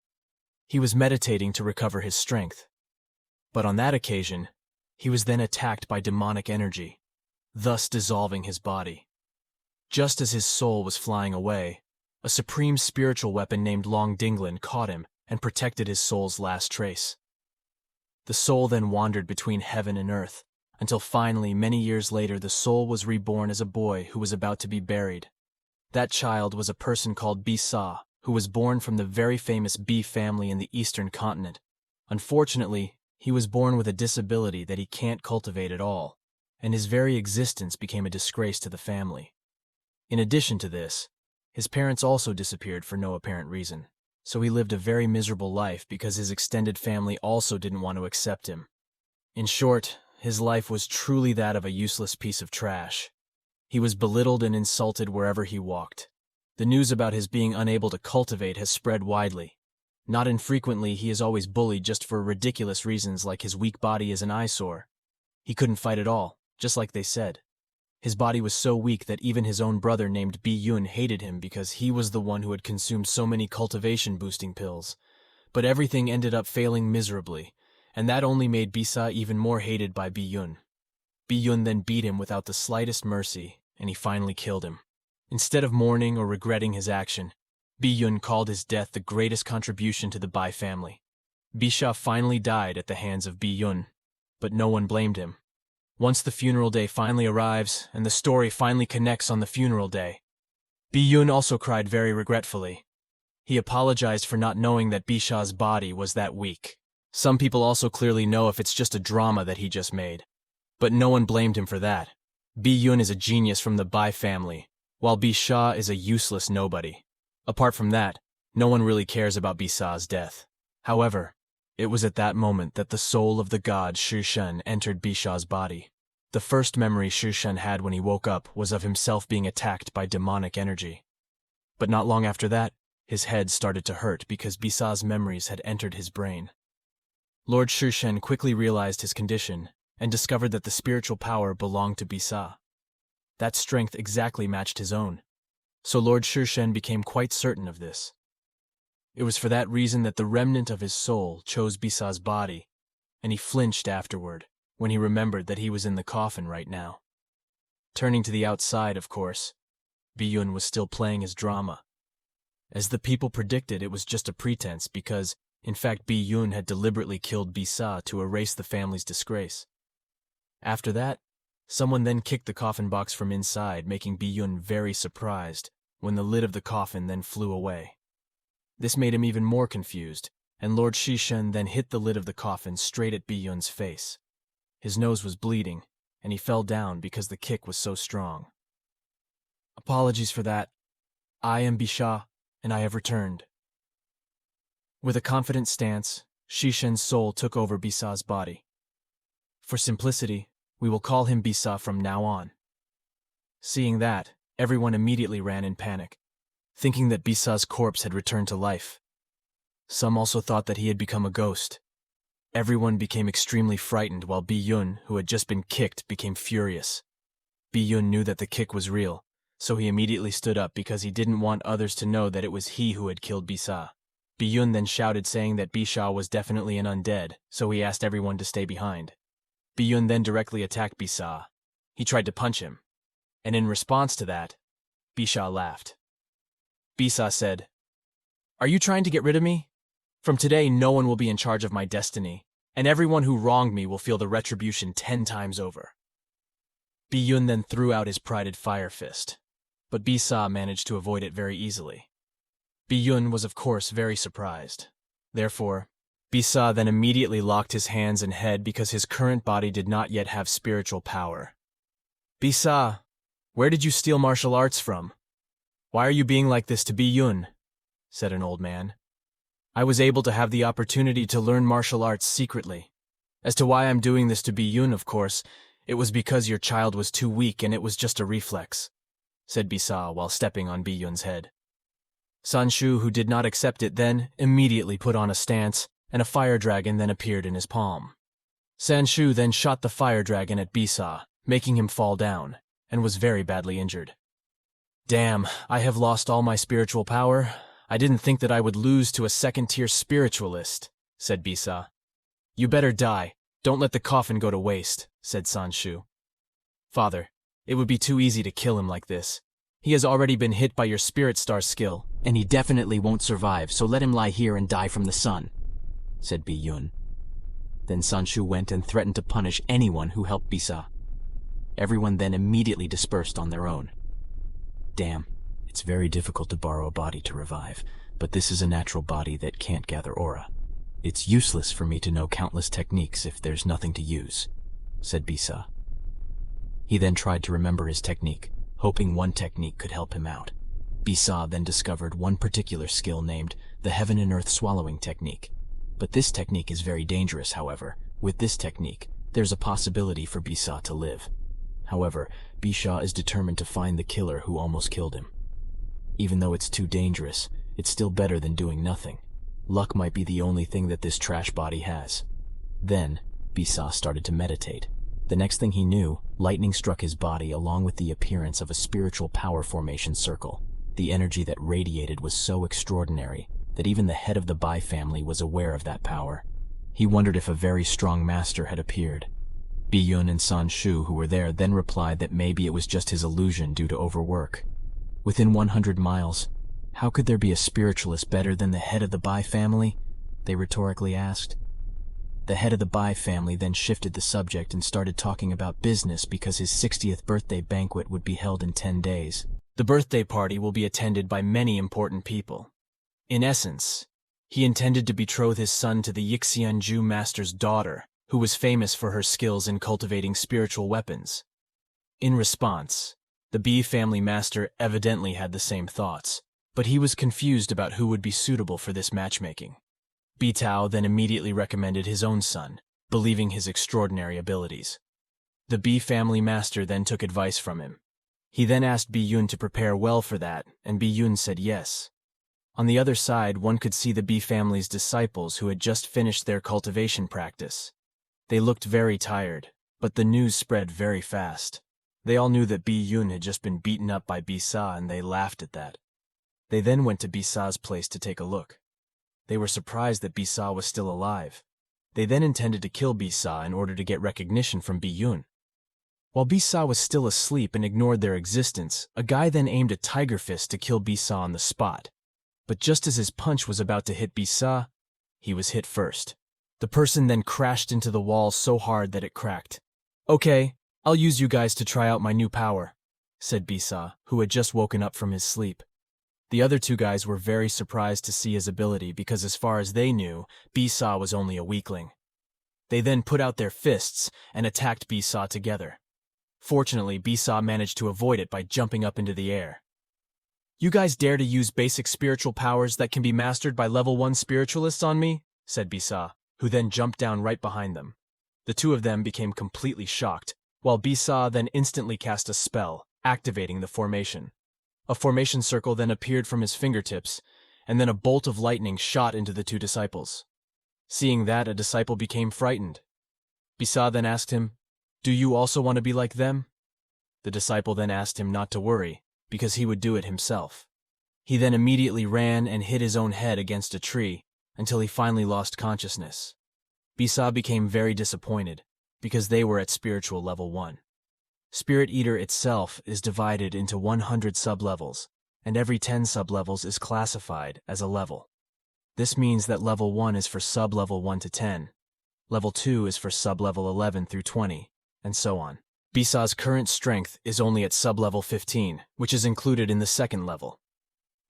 He was meditating to recover his strength. But on that occasion, he was then attacked by demonic energy, thus dissolving his body. Just as his soul was flying away, a supreme spiritual weapon named Long Dinglin caught him and protected his soul's last trace. The soul then wandered between heaven and earth, until finally, many years later, the soul was reborn as a boy who was about to be buried. That child was a person called Bisa, who was born from the very famous Bee family in the eastern continent. Unfortunately, he was born with a disability that he can't cultivate at all, and his very existence became a disgrace to the family. In addition to this, his parents also disappeared for no apparent reason, so he lived a very miserable life because his extended family also didn't want to accept him. In short, his life was truly that of a useless piece of trash. He was belittled and insulted wherever he walked. The news about his being unable to cultivate has spread widely. Not infrequently, he is always bullied just for ridiculous reasons like his weak body is an eyesore. He couldn't fight at all, just like they said. His body was so weak that even his own brother named Bi-yun hated him because he was the one who had consumed so many cultivation-boosting pills. But everything ended up failing miserably, and that only made Bisa even more hated by Bi-yun. Bi-yun then beat him without the slightest mercy, and he finally killed him. Instead of mourning or regretting his action, Bi-yun called his death the greatest contribution to the Bai family. Bisha finally died at the hands of Bi-yun, but no one blamed him. Once the funeral day finally arrives, and the story finally connects on the funeral day, Bi-yun also cried very regretfully. He apologized for not knowing that Bisha's body was that weak. Some people also clearly know if it's just a drama that he just made, but no one blamed him for that. Bi-yun is a genius from the Bai family, while Bisha is a useless nobody. Apart from that, no one really cares about Bisa's death. However, it was at that moment that the soul of the god Shen entered Bisha's body. The first memory Shen had when he woke up was of himself being attacked by demonic energy. But not long after that, his head started to hurt because Bisa's memories had entered his brain. Lord Shen quickly realized his condition and discovered that the spiritual power belonged to Bisa. That strength exactly matched his own, so Lord Shen became quite certain of this. It was for that reason that the remnant of his soul chose Bisa's body, and he flinched afterward when he remembered that he was in the coffin right now. Turning to the outside, of course, Bi-yun was still playing his drama. As the people predicted, it was just a pretense because, in fact, Bi-yun had deliberately killed Bisa to erase the family's disgrace. After that, someone then kicked the coffin box from inside, making Bi-yun very surprised when the lid of the coffin then flew away. This made him even more confused, and Lord Shen then hit the lid of the coffin straight at Bi-yun's face. His nose was bleeding, and he fell down because the kick was so strong. Apologies for that. I am Bisha, and I have returned. With a confident stance, Shen's soul took over Bisa's body. For simplicity, we will call him Bisa from now on. Seeing that, everyone immediately ran in panic, thinking that Bisa's corpse had returned to life. Some also thought that he had become a ghost. Everyone became extremely frightened while Bi-yun, who had just been kicked, became furious. Bi-yun knew that the kick was real, so he immediately stood up because he didn't want others to know that it was he who had killed Bisa. Bi-yun then shouted saying that Bisha was definitely an undead, so he asked everyone to stay behind. Bi-yun then directly attacked Bisa. He tried to punch him, and in response to that, Bisha laughed. Bisa said, "Are you trying to get rid of me? From today, no one will be in charge of my destiny, and everyone who wronged me will feel the retribution 10 times over." Bi-yun then threw out his prided fire fist, but Bisa managed to avoid it very easily. Bi-yun was of course very surprised. Therefore, Bisa then immediately locked his hands and head because his current body did not yet have spiritual power. "Bisa, where did you steal martial arts from? Why are you being like this to Bi-yun?" said an old man. "I was able to have the opportunity to learn martial arts secretly. As to why I'm doing this to Bi-yun, of course, it was because your child was too weak and it was just a reflex," said Bisa while stepping on Bi-yun's head. Sanshu, who did not accept it then, immediately put on a stance, and a fire dragon then appeared in his palm. Sanshu then shot the fire dragon at Bisa, making him fall down, and was very badly injured. Damn, I have lost all my spiritual power. I didn't think that I would lose to a second-tier spiritualist, said Bisa. You better die. Don't let the coffin go to waste, said Sanshu. Father, it would be too easy to kill him like this. He has already been hit by your spirit star skill, and he definitely won't survive, so let him lie here and die from the sun, said Bi-yun. Then Sanshu went and threatened to punish anyone who helped Bisa. Everyone then immediately dispersed on their own. Damn, it's very difficult to borrow a body to revive, but this is a natural body that can't gather aura. It's useless for me to know countless techniques if there's nothing to use, said Bisa. He then tried to remember his technique, hoping one technique could help him out. Bisa then discovered one particular skill named the Heaven and Earth Swallowing Technique. But this technique is very dangerous, however. With this technique, there's a possibility for Bisa to live. However, Bisa is determined to find the killer who almost killed him. Even though it's too dangerous, it's still better than doing nothing. Luck might be the only thing that this trash body has. Then, Bisa started to meditate. The next thing he knew, lightning struck his body along with the appearance of a spiritual power formation circle. The energy that radiated was so extraordinary that even the head of the Bai family was aware of that power. He wondered if a very strong master had appeared. Bi-yun and Sanshu, who were there, then replied that maybe it was just his illusion due to overwork. Within 100 miles, how could there be a spiritualist better than the head of the Bai family? They rhetorically asked. The head of the Bai family then shifted the subject and started talking about business because his 60th birthday banquet would be held in 10 days. The birthday party will be attended by many important people. In essence, he intended to betroth his son to the Yixianju master's daughter, who was famous for her skills in cultivating spiritual weapons. In response, the Bi family master evidently had the same thoughts, but he was confused about who would be suitable for this matchmaking. Bi Tao then immediately recommended his own son, believing his extraordinary abilities. The Bi family master then took advice from him. He then asked Bi-yun to prepare well for that, and Bi-yun said yes. On the other side, one could see the Bi family's disciples who had just finished their cultivation practice. They looked very tired, but the news spread very fast. They all knew that Bi-yun had just been beaten up by Bisa, and they laughed at that. They then went to Bisa's place to take a look. They were surprised that Bisa was still alive. They then intended to kill Bisa in order to get recognition from Bi-yun. While Bisa was still asleep and ignored their existence, a guy then aimed a tiger fist to kill Bisa on the spot. But just as his punch was about to hit Bisa, he was hit first. The person then crashed into the wall so hard that it cracked. Okay, I'll use you guys to try out my new power, said Bisa, who had just woken up from his sleep. The other two guys were very surprised to see his ability because as far as they knew, Bisa was only a weakling. They then put out their fists and attacked Bisa together. Fortunately, Bisa managed to avoid it by jumping up into the air. You guys dare to use basic spiritual powers that can be mastered by level 1 spiritualists on me? Said Bisa, who then jumped down right behind them. The two of them became completely shocked, while Bisa then instantly cast a spell, activating the formation. A formation circle then appeared from his fingertips, and then a bolt of lightning shot into the two disciples. Seeing that, a disciple became frightened. Bisa then asked him, "Do you also want to be like them?" The disciple then asked him not to worry, because he would do it himself. He then immediately ran and hit his own head against a tree, until he finally lost consciousness. Bisa became very disappointed, because they were at spiritual level 1. Spirit Eater itself is divided into 100 sublevels, and every 10 sublevels is classified as a level. This means that level 1 is for sublevel 1 to 10, level 2 is for sublevel 11 through 20, and so on. Bisa's current strength is only at sublevel 15, which is included in the second level.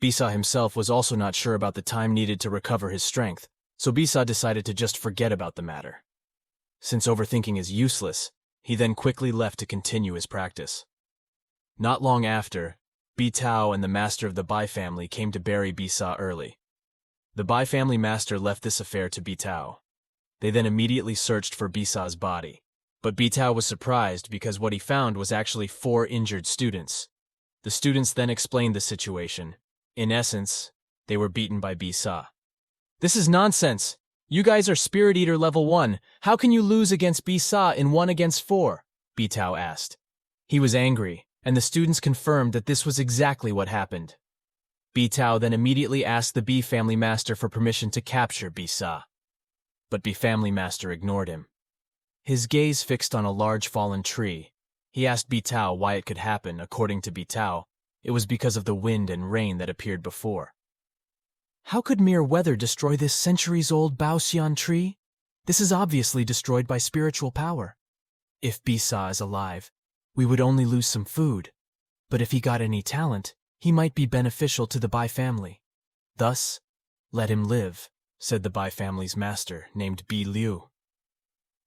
Bisa himself was also not sure about the time needed to recover his strength, so Bisa decided to just forget about the matter. Since overthinking is useless, he then quickly left to continue his practice. Not long after, Bi Tao and the master of the Bai family came to bury Bisa early. The Bai family master left this affair to Bi Tao. They then immediately searched for Bisa's body. But Bi Tao was surprised because what he found was actually 4 injured students. The students then explained the situation. In essence, They were beaten by Bisa. This is nonsense. You guys are Spirit Eater level 1. How can you lose against Bisa in 1 against 4? Bitao asked. He was angry, and the students confirmed that this was exactly what happened. Bitao then immediately asked the Bee family master for permission to capture Bisa. But Bee family master ignored him. His gaze fixed on a large fallen tree. He asked Bitao why it could happen. According to Bitao, it was because of the wind and rain that appeared before. How could mere weather destroy this centuries-old Baoxian tree? This is obviously destroyed by spiritual power. If Bisa is alive, we would only lose some food. But if he got any talent, he might be beneficial to the Bai family. Thus, let him live, said the Bai family's master, named Bi Liu.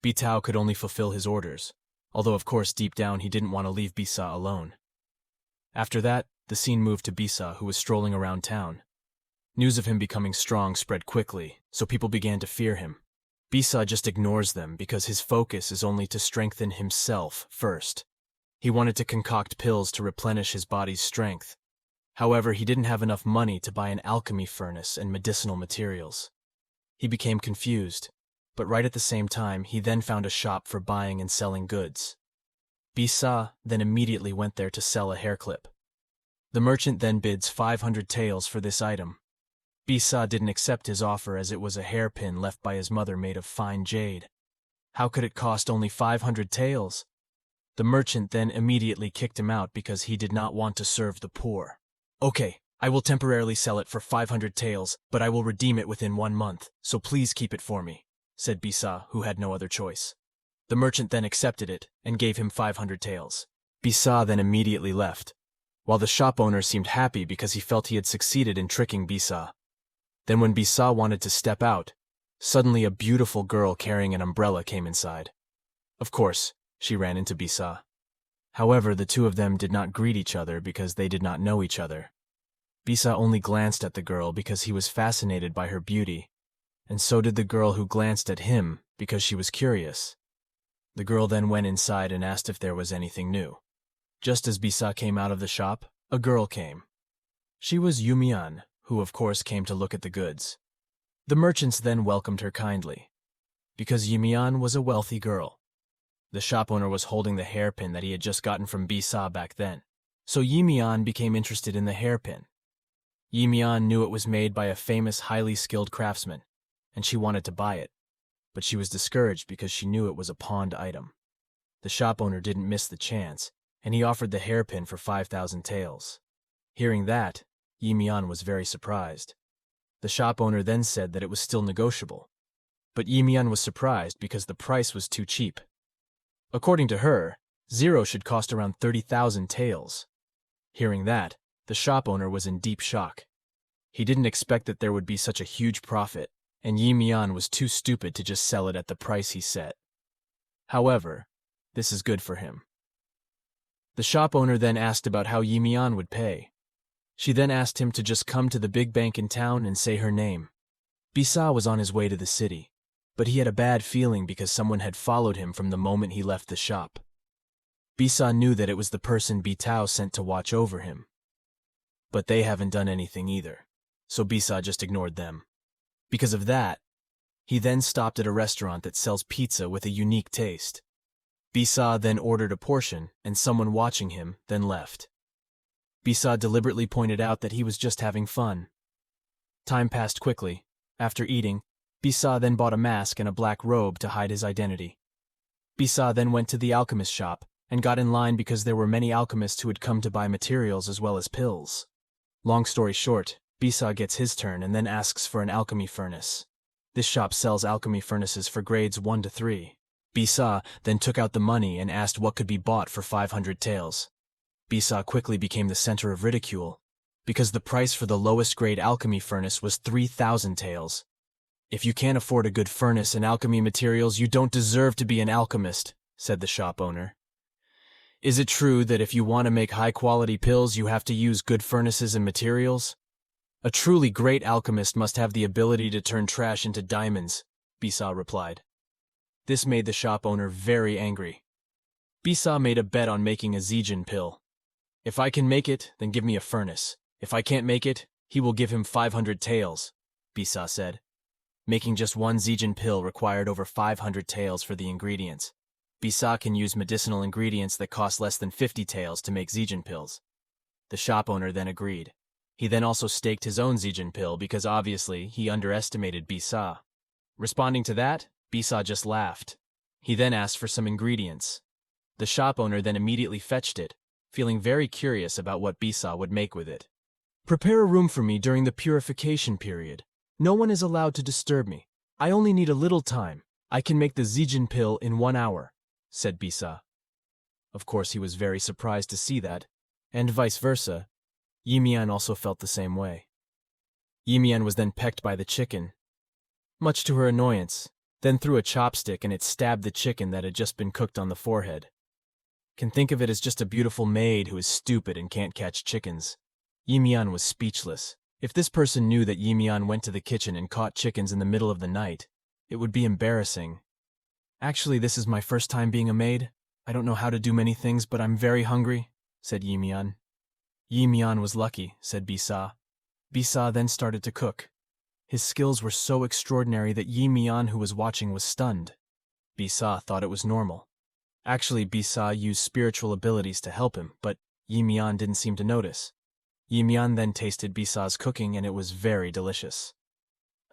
Bitao could only fulfill his orders, although of course deep down he didn't want to leave Bisa alone. After that, the scene moved to Bisa, who was strolling around town. News of him becoming strong spread quickly, so people began to fear him. Bisa just ignores them because his focus is only to strengthen himself first. He wanted to concoct pills to replenish his body's strength. However, he didn't have enough money to buy an alchemy furnace and medicinal materials. He became confused, but right at the same time, he then found a shop for buying and selling goods. Bisa then immediately went there to sell a hair clip. The merchant then bids 500 taels for this item. Bisa didn't accept his offer as it was a hairpin left by his mother made of fine jade. How could it cost only 500 taels? The merchant then immediately kicked him out because he did not want to serve the poor. Okay, I will temporarily sell it for 500 taels, but I will redeem it within 1 month, so please keep it for me, said Bisa, who had no other choice. The merchant then accepted it and gave him 500 taels. Bisa then immediately left, while the shop owner seemed happy because he felt he had succeeded in tricking Bisa. Then when Bisa wanted to step out, suddenly a beautiful girl carrying an umbrella came inside. Of course, she ran into Bisa. However, the two of them did not greet each other because they did not know each other. Bisa only glanced at the girl because he was fascinated by her beauty, and so did the girl who glanced at him because she was curious. The girl then went inside and asked if there was anything new. Just as Bisa came out of the shop, a girl came. She was Yumian, who of course came to look at the goods. The merchants then welcomed her kindly, because Yumian was a wealthy girl. The shop owner was holding the hairpin that he had just gotten from Bisa back then, so Yumian became interested in the hairpin. Yumian knew it was made by a famous highly skilled craftsman, and she wanted to buy it, but she was discouraged because she knew it was a pawned item. The shop owner didn't miss the chance, and he offered the hairpin for 5,000 taels. Hearing that, Yumian was very surprised. The shop owner then said that it was still negotiable, but Yumian was surprised because the price was too cheap. According to her, 0 should cost around 30,000 taels. Hearing that, the shop owner was in deep shock. He didn't expect that there would be such a huge profit, and Yumian was too stupid to just sell it at the price he set. However, this is good for him. The shop owner then asked about how Yumian would pay. She then asked him to just come to the big bank in town and say her name. Bisa was on his way to the city, but he had a bad feeling because someone had followed him from the moment he left the shop. Bisa knew that it was the person Bitao sent to watch over him. But they haven't done anything either, so Bisa just ignored them. Because of that, he then stopped at a restaurant that sells pizza with a unique taste. Bisa then ordered a portion, and someone watching him then left. Bisa deliberately pointed out that he was just having fun. Time passed quickly. After eating, Bisa then bought a mask and a black robe to hide his identity. Bisa then went to the alchemist shop and got in line because there were many alchemists who had come to buy materials as well as pills. Long story short, Bisa gets his turn and then asks for an alchemy furnace. This shop sells alchemy furnaces for grades 1 to 3. Bisa then took out the money and asked what could be bought for 500 taels. Bisa quickly became the center of ridicule, because the price for the lowest grade alchemy furnace was 3,000 taels. If you can't afford a good furnace and alchemy materials, you don't deserve to be an alchemist, said the shop owner. Is it true that if you want to make high-quality pills, you have to use good furnaces and materials? A truly great alchemist must have the ability to turn trash into diamonds, Bisa replied. This made the shop owner very angry. Bisa made a bet on making a Zijin pill. If I can make it, then give me a furnace. If I can't make it, He will give him 500 taels, Bisa said. Making just one Zijin pill required over 500 taels for the ingredients. Bisa can use medicinal ingredients that cost less than 50 taels to make Zijin pills. The shop owner then agreed. He then also staked his own Zijin pill because obviously he underestimated Bisa. Responding to that, Bisa just laughed. He then asked for some ingredients. The shop owner then immediately fetched it, feeling very curious about what Bisa would make with it. Prepare a room for me during the purification period. No one is allowed to disturb me. I only need a little time. I can make the Zijin pill in 1 hour, said Bisa. Of course, he was very surprised to see that, and vice versa. Yimian also felt the same way. Yimian was then pecked by the chicken, much to her annoyance, then threw a chopstick and it stabbed the chicken that had just been cooked on the forehead. Can think of it as just a beautiful maid who is stupid and can't catch chickens. Yimian was speechless. If this person knew that Yimian went to the kitchen and caught chickens in the middle of the night, it would be embarrassing. Actually, this is my first time being a maid. I don't know how to do many things, but I'm very hungry, said Yimian. Yimian was lucky, said Bisa. Bisa then started to cook. His skills were so extraordinary that Yimian, who was watching, was stunned. Bisa thought it was normal. Actually, Bisa used spiritual abilities to help him, but Yimian didn't seem to notice. Yimian then tasted Bisa's cooking and it was very delicious.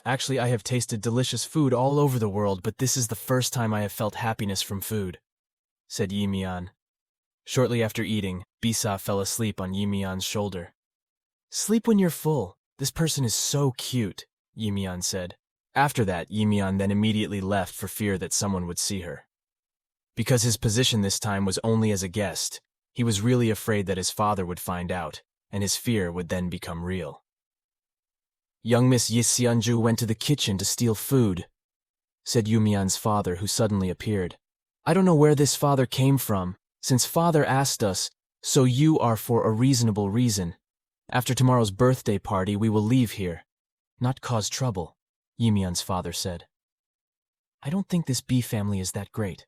Actually, I have tasted delicious food all over the world, but this is the first time I have felt happiness from food, said Yimian. Shortly after eating, Bisa fell asleep on Yimian's shoulder. Sleep when you're full. This person is so cute, Yimian said. After that, Yimian then immediately left for fear that someone would see her. Because his position this time was only as a guest, he was really afraid that his father would find out, and his fear would then become real. Young Miss Yixianju went to the kitchen to steal food, said Yumian's father, who suddenly appeared. I don't know where this father came from, since father asked us, so you are for a reasonable reason. After tomorrow's birthday party, we will leave here. Not cause trouble, Yumian's father said. I don't think this B family is that great.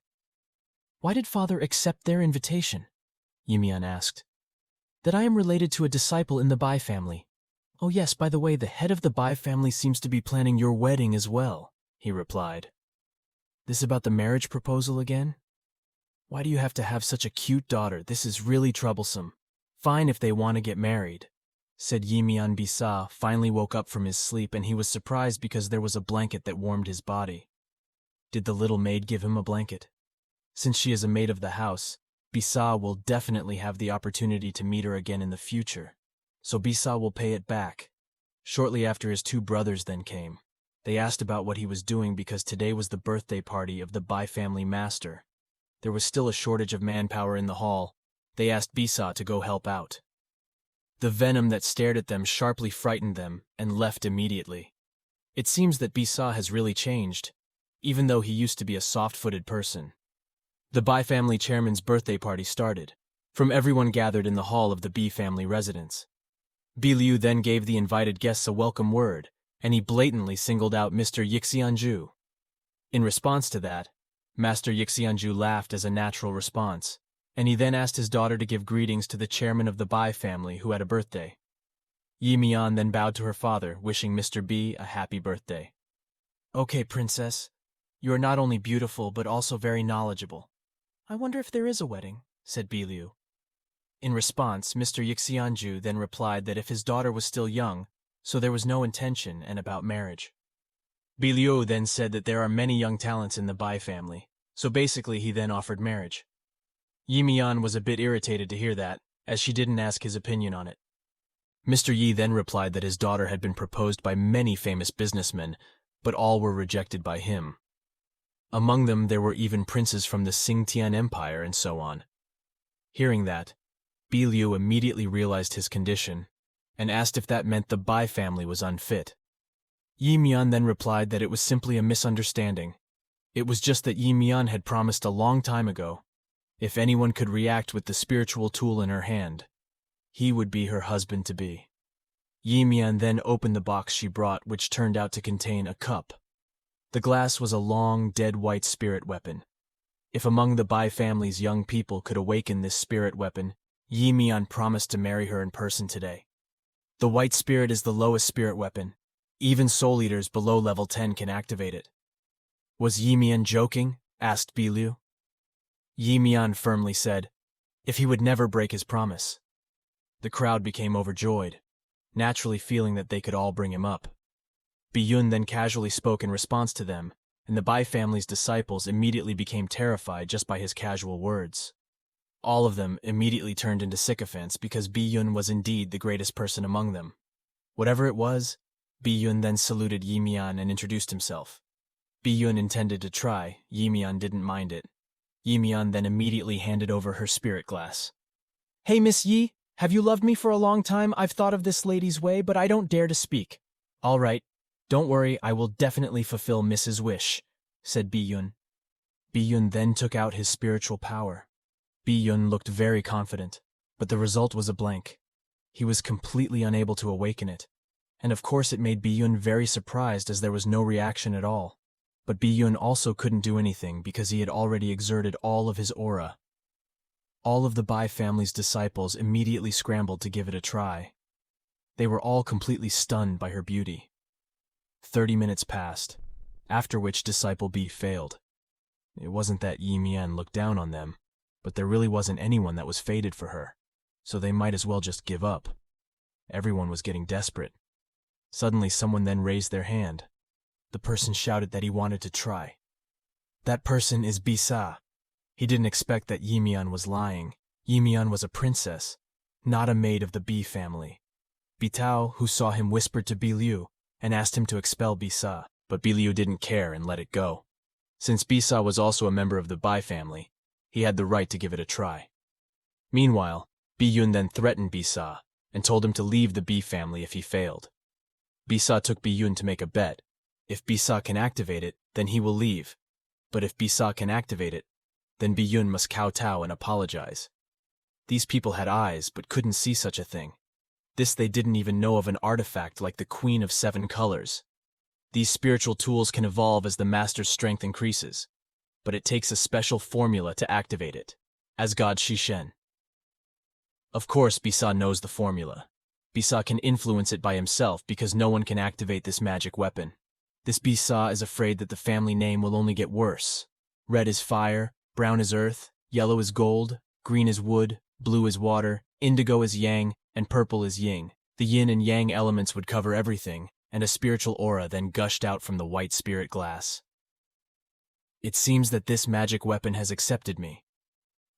Why did father accept their invitation? Yumian asked. That I am related to a disciple in the Bai family. Oh yes, by the way, the head of the Bai family seems to be planning your wedding as well, he replied. This about the marriage proposal again? Why do you have to have such a cute daughter? This is really troublesome. Fine if they want to get married, said Yimian. Bisa finally woke up from his sleep and he was surprised because there was a blanket that warmed his body. Did the little maid give him a blanket? Since she is a maid of the house, Bisa will definitely have the opportunity to meet her again in the future, so Bisa will pay it back. Shortly after, his 2 brothers then came. They asked about what he was doing because today was the birthday party of the Bai family master. There was still a shortage of manpower in the hall. They asked Bisa to go help out. The venom that stared at them sharply frightened them and left immediately. It seems that Bisa has really changed, even though he used to be a soft-footed person. The Bai family chairman's birthday party started. From everyone gathered in the hall of the B family residence. B Liu then gave the invited guests a welcome word, and he blatantly singled out Mr. Yixianju. In response to that, Master Yixianju laughed as a natural response, and he then asked his daughter to give greetings to the chairman of the Bai family who had a birthday. Yi Mian then bowed to her father, wishing Mr. B a happy birthday. Okay, princess. You are not only beautiful, but also very knowledgeable. I wonder if there is a wedding, said B Liu. In response, Mr. Yixianju then replied that if his daughter was still young, so there was no intention and about marriage. B Liu then said that there are many young talents in the Bai family, so basically he then offered marriage. Yi Mian was a bit irritated to hear that, as she didn't ask his opinion on it. Mr. Yi then replied that his daughter had been proposed by many famous businessmen, but all were rejected by him. Among them there were even princes from the Xingtian Empire and so on. Hearing that, B Liu immediately realized his condition, and asked if that meant the Bai family was unfit. Yi Mian then replied that it was simply a misunderstanding. It was just that Yi Mian had promised a long time ago, if anyone could react with the spiritual tool in her hand, he would be her husband-to-be. Yi Mian then opened the box she brought, which turned out to contain a cup. The glass was a long, dead white spirit weapon. If among the Bai family's young people could awaken this spirit weapon, Yi Mian promised to marry her in person today. The white spirit is the lowest spirit weapon. Even soul eaters below level 10 can activate it. Was Yi Mian joking? Asked Bi Liu. Yi Mian firmly said, if he would never break his promise. The crowd became overjoyed, naturally feeling that they could all bring him up. Bi Yun then casually spoke in response to them, and the Bai family's disciples immediately became terrified just by his casual words. All of them immediately turned into sycophants because Bi Yun was indeed the greatest person among them. Whatever it was, Bi Yun then saluted Yi Mian and introduced himself. Bi Yun intended to try, Yi Mian didn't mind it. Yi Mian then immediately handed over her spirit glass. Hey Miss Yi, have you loved me for a long time? I've thought of this lady's way, but I don't dare to speak. All right, don't worry, I will definitely fulfill Mrs. Wish, said Bi Yun. Bi Yun then took out his spiritual power. Bi Yun looked very confident, but the result was a blank. He was completely unable to awaken it, and of course it made Bi Yun very surprised as there was no reaction at all. But Bi Yun also couldn't do anything because he had already exerted all of his aura. All of the Bai family's disciples immediately scrambled to give it a try. They were all completely stunned by her beauty. 30 minutes passed, after which disciple B failed. It wasn't that Yi Mian looked down on them, but there really wasn't anyone that was fated for her, so they might as well just give up. Everyone was getting desperate. Suddenly someone then raised their hand. The person shouted that he wanted to try. That person is Bisa. He didn't expect that Yi Mian was lying. Yi Mian was a princess, not a maid of the Bi family. Bitao, who saw him, whispered to Bi Liu and asked him to expel Bisa, but Bi Liu didn't care and let it go. Since Bisa was also a member of the Bai family, he had the right to give it a try. Meanwhile, Bi Yun then threatened Bisa and told him to leave the Bi family if he failed. Bisa took Bi Yun to make a bet. If Bisa can activate it, then he will leave. But if Bisa can activate it, then Bi Yun must kowtow and apologize. These people had eyes but couldn't see such a thing. This they didn't even know of an artifact like the Queen of Seven Colors. These spiritual tools can evolve as the master's strength increases, but it takes a special formula to activate it, as God Shishen. Of course, Bisa knows the formula. Bisa can influence it by himself because no one can activate this magic weapon. This Bisa is afraid that the family name will only get worse. Red is fire, brown is earth, yellow is gold, green is wood, blue is water, indigo is yang, and purple is yin. The yin and yang elements would cover everything, and a spiritual aura then gushed out from the white spirit glass. It seems that this magic weapon has accepted me.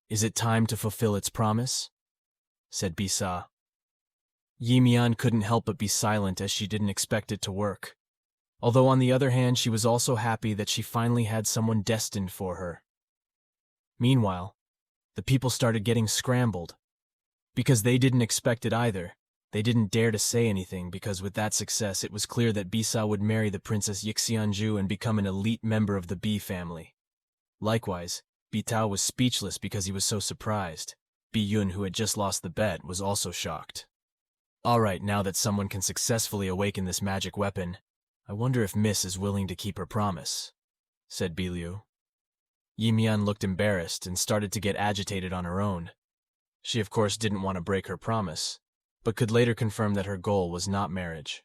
Is it time to fulfill its promise? Said Bisa. Yi Mian couldn't help but be silent as she didn't expect it to work. Although on the other hand, she was also happy that she finally had someone destined for her. Meanwhile, the people started getting scrambled. Because they didn't expect it either, they didn't dare to say anything because with that success it was clear that Bisa would marry the Princess Yixianju and become an elite member of the Bi family. Likewise, Bitao was speechless because he was so surprised. Bi Yun, who had just lost the bet, was also shocked. Alright, now that someone can successfully awaken this magic weapon, I wonder if Miss is willing to keep her promise, said Bi Liu. Yi Mian looked embarrassed and started to get agitated on her own. She of course didn't want to break her promise, but could later confirm that her goal was not marriage.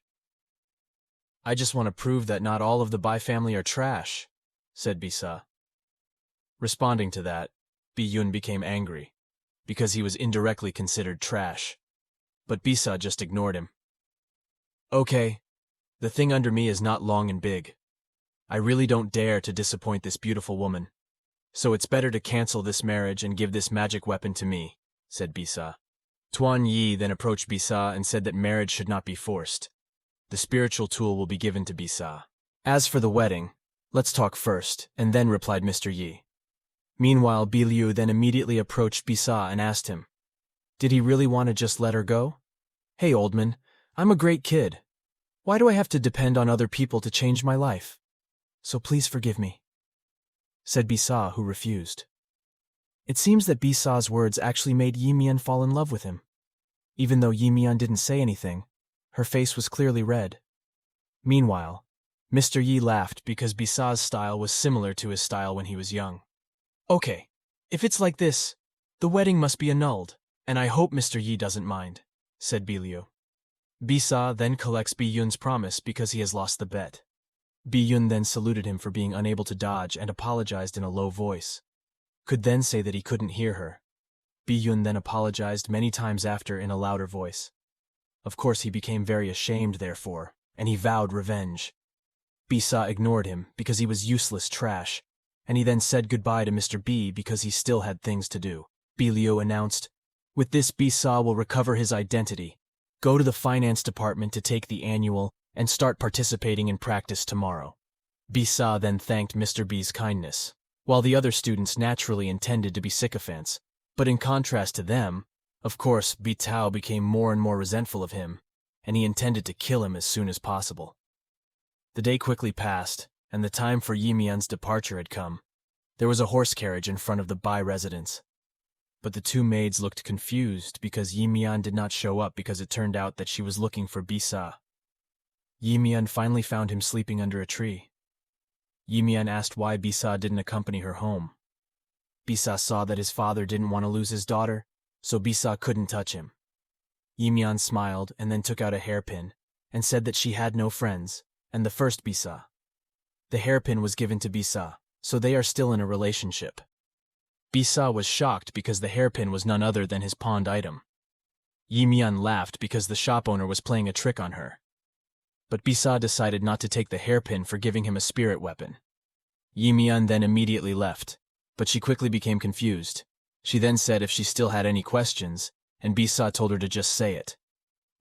I just want to prove that not all of the Bai family are trash, said Bisa. Responding to that, Bi Yun became angry, because he was indirectly considered trash. But Bisa just ignored him. Okay, the thing under me is not long and big. I really don't dare to disappoint this beautiful woman. So it's better to cancel this marriage and give this magic weapon to me, said Bisa. Tuan Yi then approached Bisa and said that marriage should not be forced. The spiritual tool will be given to Bisa. As for the wedding, let's talk first, and then replied Mr. Yi. Meanwhile, Bi Liu then immediately approached Bisa and asked him, did he really want to just let her go? Hey, old man, I'm a great kid. Why do I have to depend on other people to change my life? So please forgive me, said Bisa, who refused. It seems that Bisa's words actually made Yi Mian fall in love with him. Even though Yi Mian didn't say anything, her face was clearly red. Meanwhile, Mr. Yi laughed because Bisa's style was similar to his style when he was young. Okay, if it's like this, the wedding must be annulled, and I hope Mr. Yi doesn't mind, said Bi Liu. Bisa then collects Bi-yun's promise because he has lost the bet. Bi-yun then saluted him for being unable to dodge and apologized in a low voice. Could then say that he couldn't hear her. Bi-yun then apologized many times after in a louder voice. Of course he became very ashamed therefore, and he vowed revenge. Bisa ignored him because he was useless trash, and he then said goodbye to Mr. B because he still had things to do. Bi-liu announced, "With this Bisa will recover his identity, go to the finance department to take the annual, and start participating in practice tomorrow." Bisa then thanked Mr. B's kindness, while the other students naturally intended to be sycophants, but in contrast to them, of course, Bi-tao became more and more resentful of him, and he intended to kill him as soon as possible. The day quickly passed, and the time for Yimian's departure had come. There was a horse carriage in front of the Bai residence. But the two maids looked confused because Yimian did not show up because it turned out that she was looking for Bisa. Yimian finally found him sleeping under a tree. Yimian asked why Bisa didn't accompany her home. Bisa saw that his father didn't want to lose his daughter, so Bisa couldn't touch him. Yimian smiled and then took out a hairpin and said that she had no friends, and the first Bisa. The hairpin was given to Bisa, so they are still in a relationship. Bisa was shocked because the hairpin was none other than his pawned item. Yimian laughed because the shop owner was playing a trick on her. But Bisa decided not to take the hairpin for giving him a spirit weapon. Yimian then immediately left, but she quickly became confused. She then said if she still had any questions, and Bisa told her to just say it.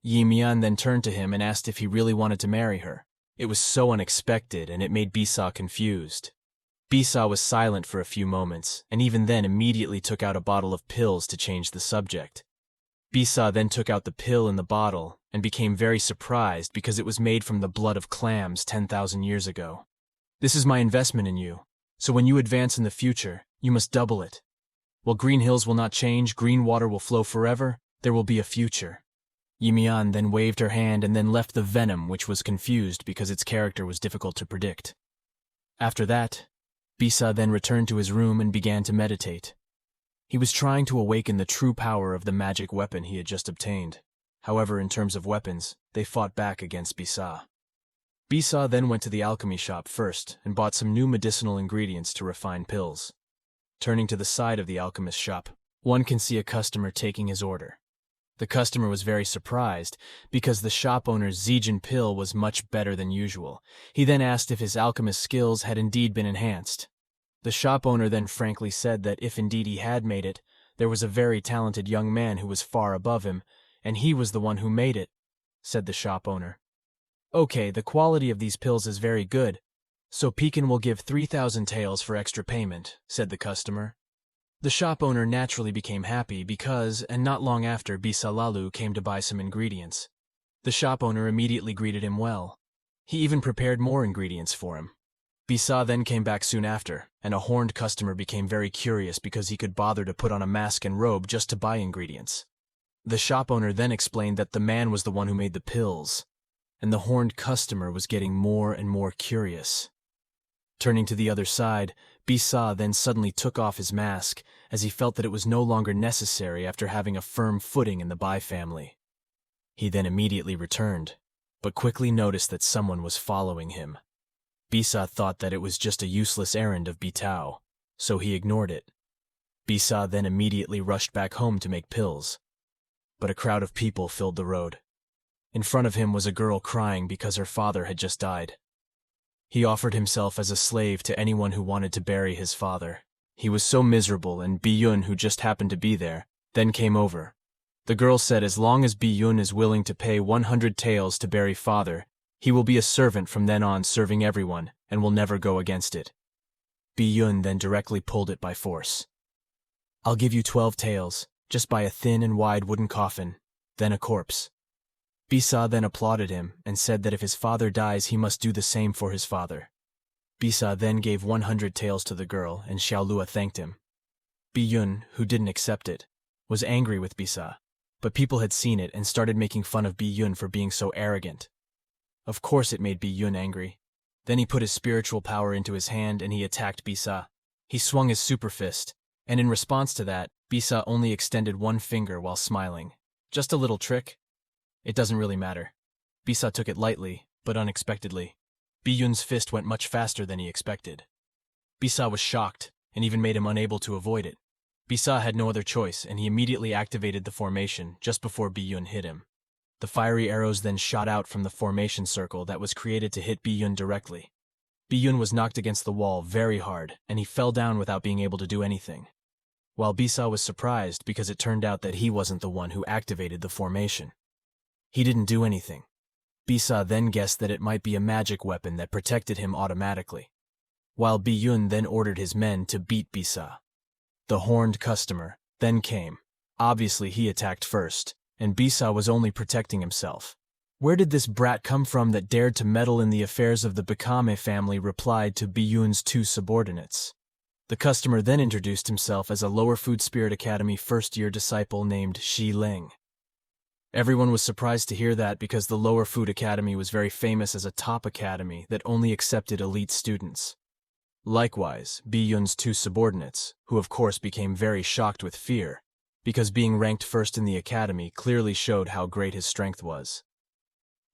Yimian then turned to him and asked if he really wanted to marry her. It was so unexpected and it made Bisa confused. Bisa was silent for a few moments, and even then immediately took out a bottle of pills to change the subject. Bisa then took out the pill in the bottle and became very surprised because it was made from the blood of clams 10,000 years ago. "This is my investment in you, so when you advance in the future, you must double it. While green hills will not change, green water will flow forever, there will be a future." Yimian then waved her hand and then left the venom, which was confused because its character was difficult to predict. After that, Bisa then returned to his room and began to meditate. He was trying to awaken the true power of the magic weapon he had just obtained. However, in terms of weapons, they fought back against Bisa. Bisa then went to the alchemy shop first and bought some new medicinal ingredients to refine pills. Turning to the side of the alchemist shop, one can see a customer taking his order. The customer was very surprised because the shop owner's Zhejian pill was much better than usual. He then asked if his alchemist skills had indeed been enhanced. The shop owner then frankly said that if indeed he had made it, there was a very talented young man who was far above him, and he was the one who made it, said the shop owner. "Okay, the quality of these pills is very good, so Pekin will give 3,000 taels for extra payment," said the customer. The shop owner naturally became happy because, and not long after, Bisalalu came to buy some ingredients. The shop owner immediately greeted him well. He even prepared more ingredients for him. Bisa then came back soon after, and a horned customer became very curious because he could bother to put on a mask and robe just to buy ingredients. The shop owner then explained that the man was the one who made the pills, and the horned customer was getting more and more curious. Turning to the other side, Bisa then suddenly took off his mask as he felt that it was no longer necessary after having a firm footing in the Bai family. He then immediately returned, but quickly noticed that someone was following him. Bisa thought that it was just a useless errand of Bi-tao, so he ignored it. Bisa then immediately rushed back home to make pills. But a crowd of people filled the road. In front of him was a girl crying because her father had just died. He offered himself as a slave to anyone who wanted to bury his father. He was so miserable, and Bi-yun, who just happened to be there, then came over. The girl said as long as Bi-yun is willing to pay 100 taels to bury father, he will be a servant from then on, serving everyone, and will never go against it. Bi-yun then directly pulled it by force. "I'll give you 12 taels, just buy a thin and wide wooden coffin, then a corpse." Bisa then applauded him and said that if his father dies he must do the same for his father. Bisa then gave 100 taels to the girl, and Xiaolua thanked him. Bi-yun, who didn't accept it, was angry with Bisa, but people had seen it and started making fun of Bi-yun for being so arrogant. Of course it made Bi-yun angry. Then he put his spiritual power into his hand and he attacked Bisa. He swung his super fist, and in response to that, Bisa only extended one finger while smiling. Just a little trick. It doesn't really matter. Bisa took it lightly, but unexpectedly. Biyun's fist went much faster than he expected. Bisa was shocked, and even made him unable to avoid it. Bisa had no other choice, and he immediately activated the formation just before Biyun hit him. The fiery arrows then shot out from the formation circle that was created to hit Biyun directly. Biyun was knocked against the wall very hard, and he fell down without being able to do anything. While Bisa was surprised because it turned out that he wasn't the one who activated the formation. He didn't do anything. Bisa then guessed that it might be a magic weapon that protected him automatically. While Biyun then ordered his men to beat Bisa. The horned customer then came. Obviously he attacked first, and Bisa was only protecting himself. Where did this brat come from that dared to meddle in the affairs of the Bakame family, replied to Biyun's two subordinates. The customer then introduced himself as a Lower Food Spirit Academy first-year disciple named Shi Ling. Everyone was surprised to hear that because the Lower Food Academy was very famous as a top academy that only accepted elite students. Likewise, Biyun's two subordinates, who of course became very shocked with fear, because being ranked first in the academy clearly showed how great his strength was.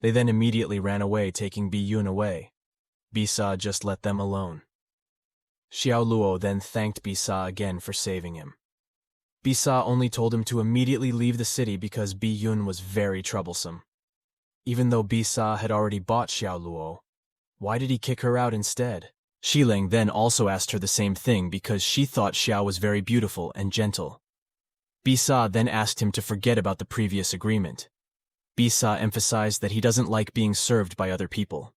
They then immediately ran away, taking Biyun away. Bisa just let them alone. Xiao Luo then thanked Bisa again for saving him. Bisa only told him to immediately leave the city because Biyun was very troublesome. Even though Bisa had already bought Xiao Luo, why did he kick her out instead? Xiling then also asked her the same thing because she thought Xiao was very beautiful and gentle. Bisa then asked him to forget about the previous agreement. Bisa emphasized that he doesn't like being served by other people.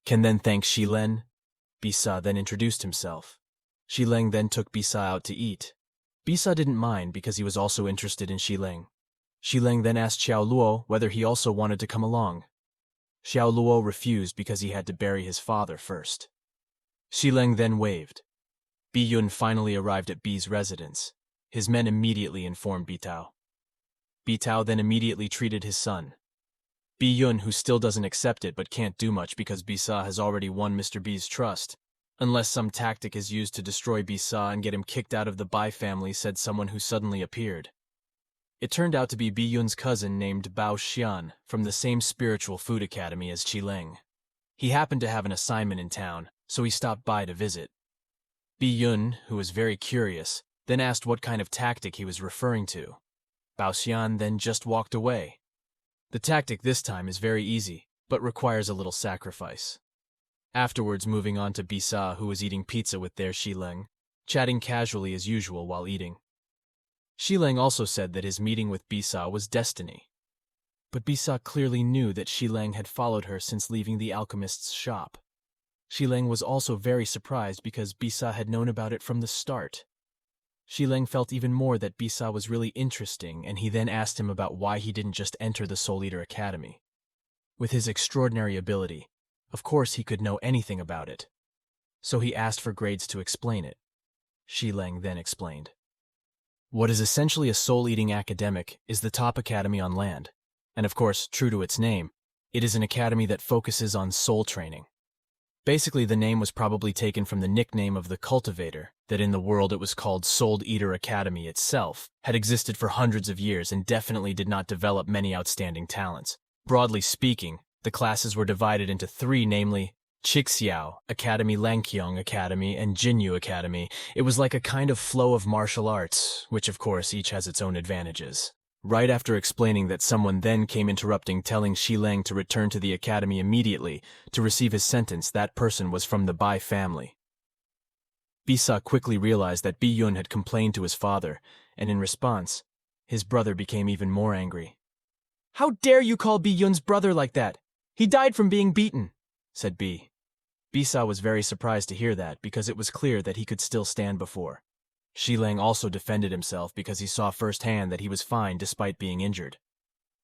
Can then thank Xilen. Bisa then introduced himself. Xiling then took Bisa out to eat. Bisa didn't mind because he was also interested in Xiling. Xiling then asked Xiao Luo whether he also wanted to come along. Xiao Luo refused because he had to bury his father first. Xiling then waved. Biyun finally arrived at B's residence. His men immediately informed Bitao. Bitao then immediately treated his son. Biyun, who still doesn't accept it but can't do much because Bisa has already won Mr. B's trust, unless some tactic is used to destroy Bisa and get him kicked out of the Bai family, said someone who suddenly appeared. It turned out to be Biyun's cousin named Bao Xian from the same spiritual food academy as Qiling. He happened to have an assignment in town, so he stopped by to visit. Biyun, who was very curious, then asked what kind of tactic he was referring to. Bao Xian then just walked away. The tactic this time is very easy, but requires a little sacrifice. Afterwards, moving on to Bisa, who was eating pizza with their Xiling, chatting casually as usual while eating. Xiling also said that his meeting with Bisa was destiny. But Bisa clearly knew that Xiling had followed her since leaving the alchemist's shop. Xiling was also very surprised because Bisa had known about it from the start. Xiling felt even more that Bisa was really interesting, and he then asked him about why he didn't just enter the Soul Eater Academy. With his extraordinary ability, of course he could know anything about it. So he asked for grades to explain it. Xiling then explained. What is essentially a soul-eating academic is the top academy on land. And of course, true to its name, it is an academy that focuses on soul training. Basically, the name was probably taken from the nickname of the cultivator, that in the world it was called Soul Eater Academy itself, had existed for hundreds of years and definitely did not develop many outstanding talents. Broadly speaking, the classes were divided into three, namely, Chixiao Academy, Langqiong Academy, and Jinyu Academy. It was like a kind of flow of martial arts, which of course each has its own advantages. Right after explaining that, someone then came interrupting, telling Xiling to return to the academy immediately to receive his sentence. That person was from the Bai family. Bisa quickly realized that Biyun had complained to his father, and in response, his brother became even more angry. "How dare you call Biyun's brother like that? He died from being beaten," said B. Bisa was very surprised to hear that because it was clear that he could still stand before. Xiling also defended himself because he saw firsthand that he was fine despite being injured.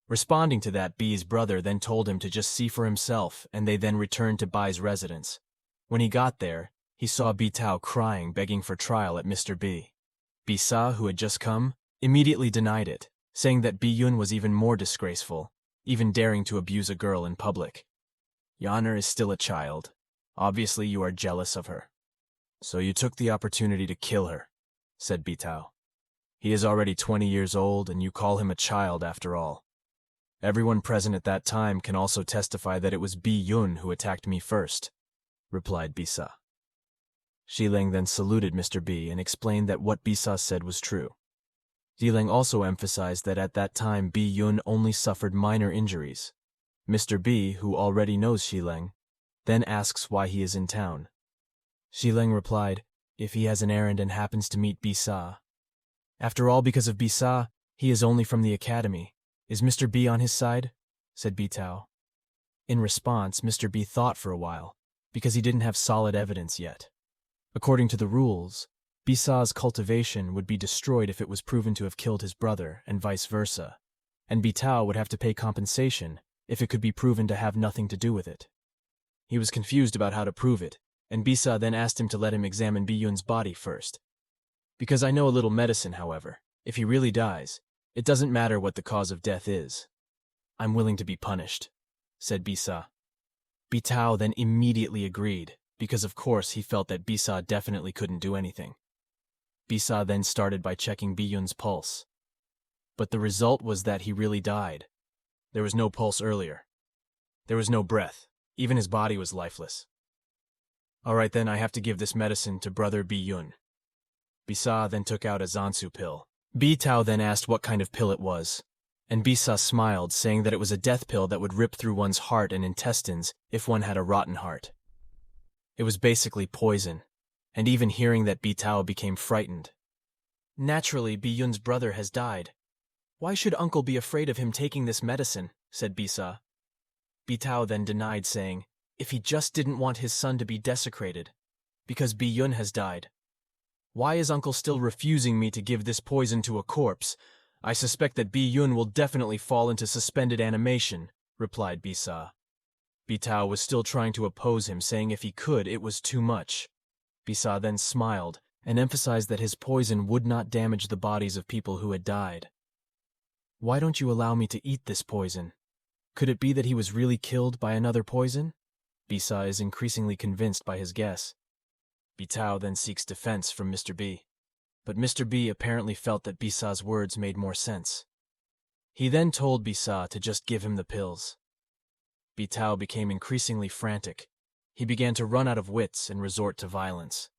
Responding to that, B's brother then told him to just see for himself, and they then returned to Bai's residence. When he got there, he saw Bitao crying, begging for trial at Mr. B. Bisa, who had just come, immediately denied it, saying that Biyun was even more disgraceful, even daring to abuse a girl in public. "Yaner is still a child. Obviously you are jealous of her. So you took the opportunity to kill her," said Bitao. "He is already 20 years old, and you call him a child after all." Everyone present at that time can also testify that it was Bi Yun who attacked me first, replied Bisa. Shileng then saluted Mr. B and explained that what Bisa said was true. Shileng also emphasized that at that time Bi Yun only suffered minor injuries. Mr. B, who already knows Shileng, then asks why he is in town. Shileng replied, if he has an errand and happens to meet Bisa. After all, because of Bisa, he is only from the academy. Is Mr. B on his side? Said Bitao. In response, Mr. B thought for a while, because he didn't have solid evidence yet. According to the rules, Bisa's cultivation would be destroyed if it was proven to have killed his brother, and vice versa, and Bitao would have to pay compensation if it could be proven to have nothing to do with it. He was confused about how to prove it, and Bisa then asked him to let him examine Bi Yun's body first. Because I know a little medicine, however, if he really dies, it doesn't matter what the cause of death is. I'm willing to be punished, said Bisa. Bitao then immediately agreed, because of course he felt that Bisa definitely couldn't do anything. Bisa then started by checking Bi Yun's pulse. But the result was that he really died. There was no pulse earlier. There was no breath. Even his body was lifeless. All right, then I have to give this medicine to brother Bi Yun. Bisa then took out a Zansu pill. Bitao then asked what kind of pill it was, and Bisa smiled, saying that it was a death pill that would rip through one's heart and intestines if one had a rotten heart. It was basically poison, and even hearing that Bitao became frightened. Naturally, Bi Yun's brother has died. Why should uncle be afraid of him taking this medicine? Said Bisa. Bitao then denied, saying, if he just didn't want his son to be desecrated, because Bi Yun has died. Why is uncle still refusing me to give this poison to a corpse? I suspect that Bi Yun will definitely fall into suspended animation, replied Bisa. Bitao was still trying to oppose him, saying if he could, it was too much. Bisa then smiled and emphasized that his poison would not damage the bodies of people who had died. Why don't you allow me to eat this poison? Could it be that he was really killed by another poison? Bisa is increasingly convinced by his guess. Bitao then seeks defense from Mr. B. But Mr. B apparently felt that Bisa's words made more sense. He then told Bisa to just give him the pills. Bitao became increasingly frantic. He began to run out of wits and resort to violence.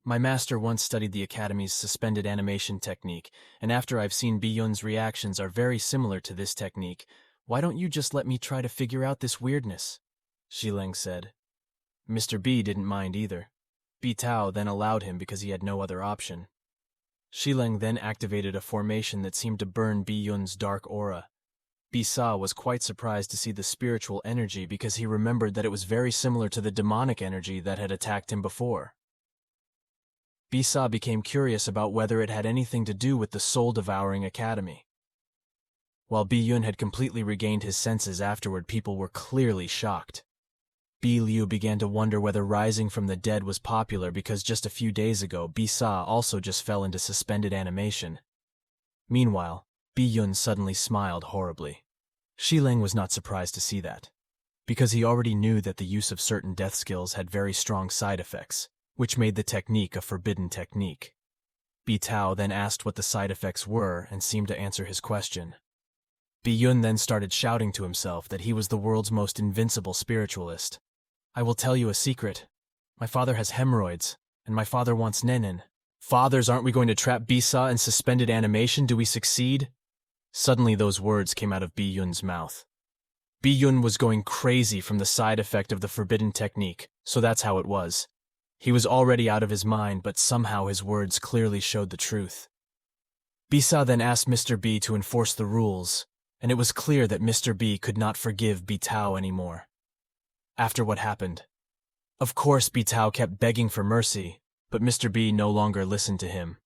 My master once studied the Academy's suspended animation technique, and after I've seen Bi Yun's reactions are very similar to this technique, why don't you just let me try to figure out this weirdness? Shileng said. Mr. B didn't mind either. Bitao then allowed him because he had no other option. Shileng then activated a formation that seemed to burn Bi Yun's dark aura. Bisa was quite surprised to see the spiritual energy because he remembered that it was very similar to the demonic energy that had attacked him before. Bisa became curious about whether it had anything to do with the soul-devouring academy. While Bi Yun had completely regained his senses afterward, people were clearly shocked. Bi Liu began to wonder whether rising from the dead was popular because just a few days ago, Bisa also just fell into suspended animation. Meanwhile, Bi Yun suddenly smiled horribly. Shileng was not surprised to see that, because he already knew that the use of certain death skills had very strong side effects, which made the technique a forbidden technique. Bitao then asked what the side effects were and seemed to answer his question. Bi Yun then started shouting to himself that he was the world's most invincible spiritualist. I will tell you a secret. My father has hemorrhoids, and my father wants Nenin. Fathers, aren't we going to trap Bisa in suspended animation? Do we succeed? Suddenly those words came out of Bi Yun's mouth. Bi Yun was going crazy from the side effect of the forbidden technique, so that's how it was. He was already out of his mind, but somehow his words clearly showed the truth. Bisa then asked Mr. B to enforce the rules, and it was clear that Mr. B could not forgive Bitao anymore. After what happened, of course Bitao kept begging for mercy, but Mr. B no longer listened to him.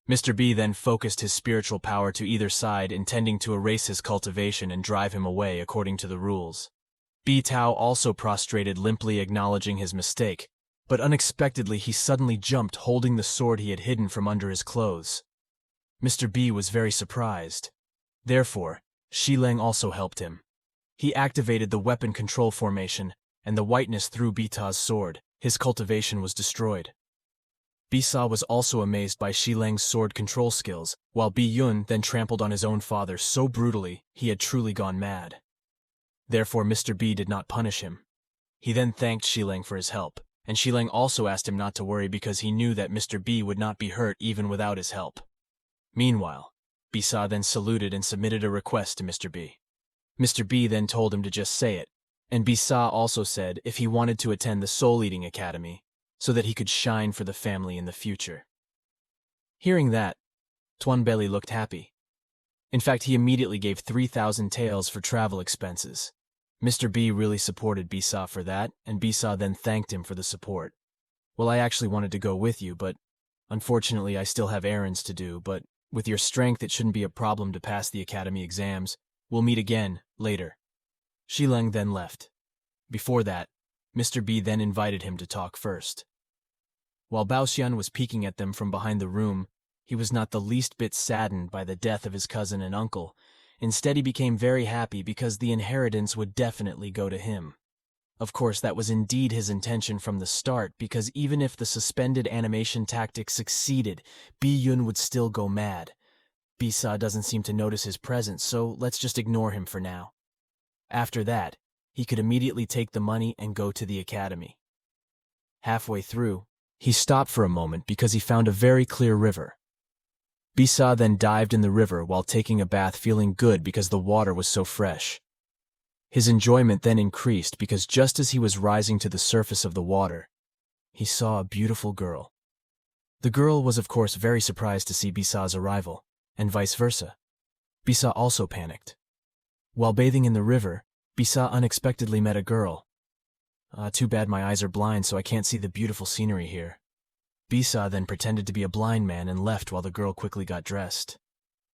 Mr. B then focused his spiritual power to either side, intending to erase his cultivation and drive him away according to the rules. Bitao also prostrated, limply acknowledging his mistake, but unexpectedly he suddenly jumped, holding the sword he had hidden from under his clothes. Mr. B was very surprised. Therefore, Shileng also helped him. He activated the weapon control formation, and the whiteness through Bita's sword. His cultivation was destroyed. Bisa was also amazed by Shilang's sword control skills, while Bi-yun then trampled on his own father so brutally he had truly gone mad. Therefore Mr. B did not punish him. He then thanked Shilang for his help, and Shilang also asked him not to worry because he knew that Mr. B would not be hurt even without his help. Meanwhile, Bisa then saluted and submitted a request to Mr. B. Mr. B then told him to just say it, and Bisa also said if he wanted to attend the Soul Eating Academy, so that he could shine for the family in the future. Hearing that, Tuanbeli looked happy. In fact, he immediately gave 3,000 taels for travel expenses. Mr. B really supported Bisa for that, and Bisa then thanked him for the support. Well, I actually wanted to go with you, but unfortunately I still have errands to do, but with your strength it shouldn't be a problem to pass the academy exams. We'll meet again, later. Shilang then left. Before that, Mr. B then invited him to talk first. While Baoxian was peeking at them from behind the room, he was not the least bit saddened by the death of his cousin and uncle. Instead, he became very happy because the inheritance would definitely go to him. Of course, that was indeed his intention from the start, because even if the suspended animation tactic succeeded, Bi-yun would still go mad. Bisa doesn't seem to notice his presence, so let's just ignore him for now. After that, he could immediately take the money and go to the academy. Halfway through, he stopped for a moment because he found a very clear river. Bisa then dived in the river while taking a bath, feeling good because the water was so fresh. His enjoyment then increased because just as he was rising to the surface of the water, he saw a beautiful girl. The girl was of course very surprised to see Bisa's arrival, and vice versa. Bisa also panicked. While bathing in the river, Bisa unexpectedly met a girl. Too bad my eyes are blind, so I can't see the beautiful scenery here. Bisa then pretended to be a blind man and left while the girl quickly got dressed.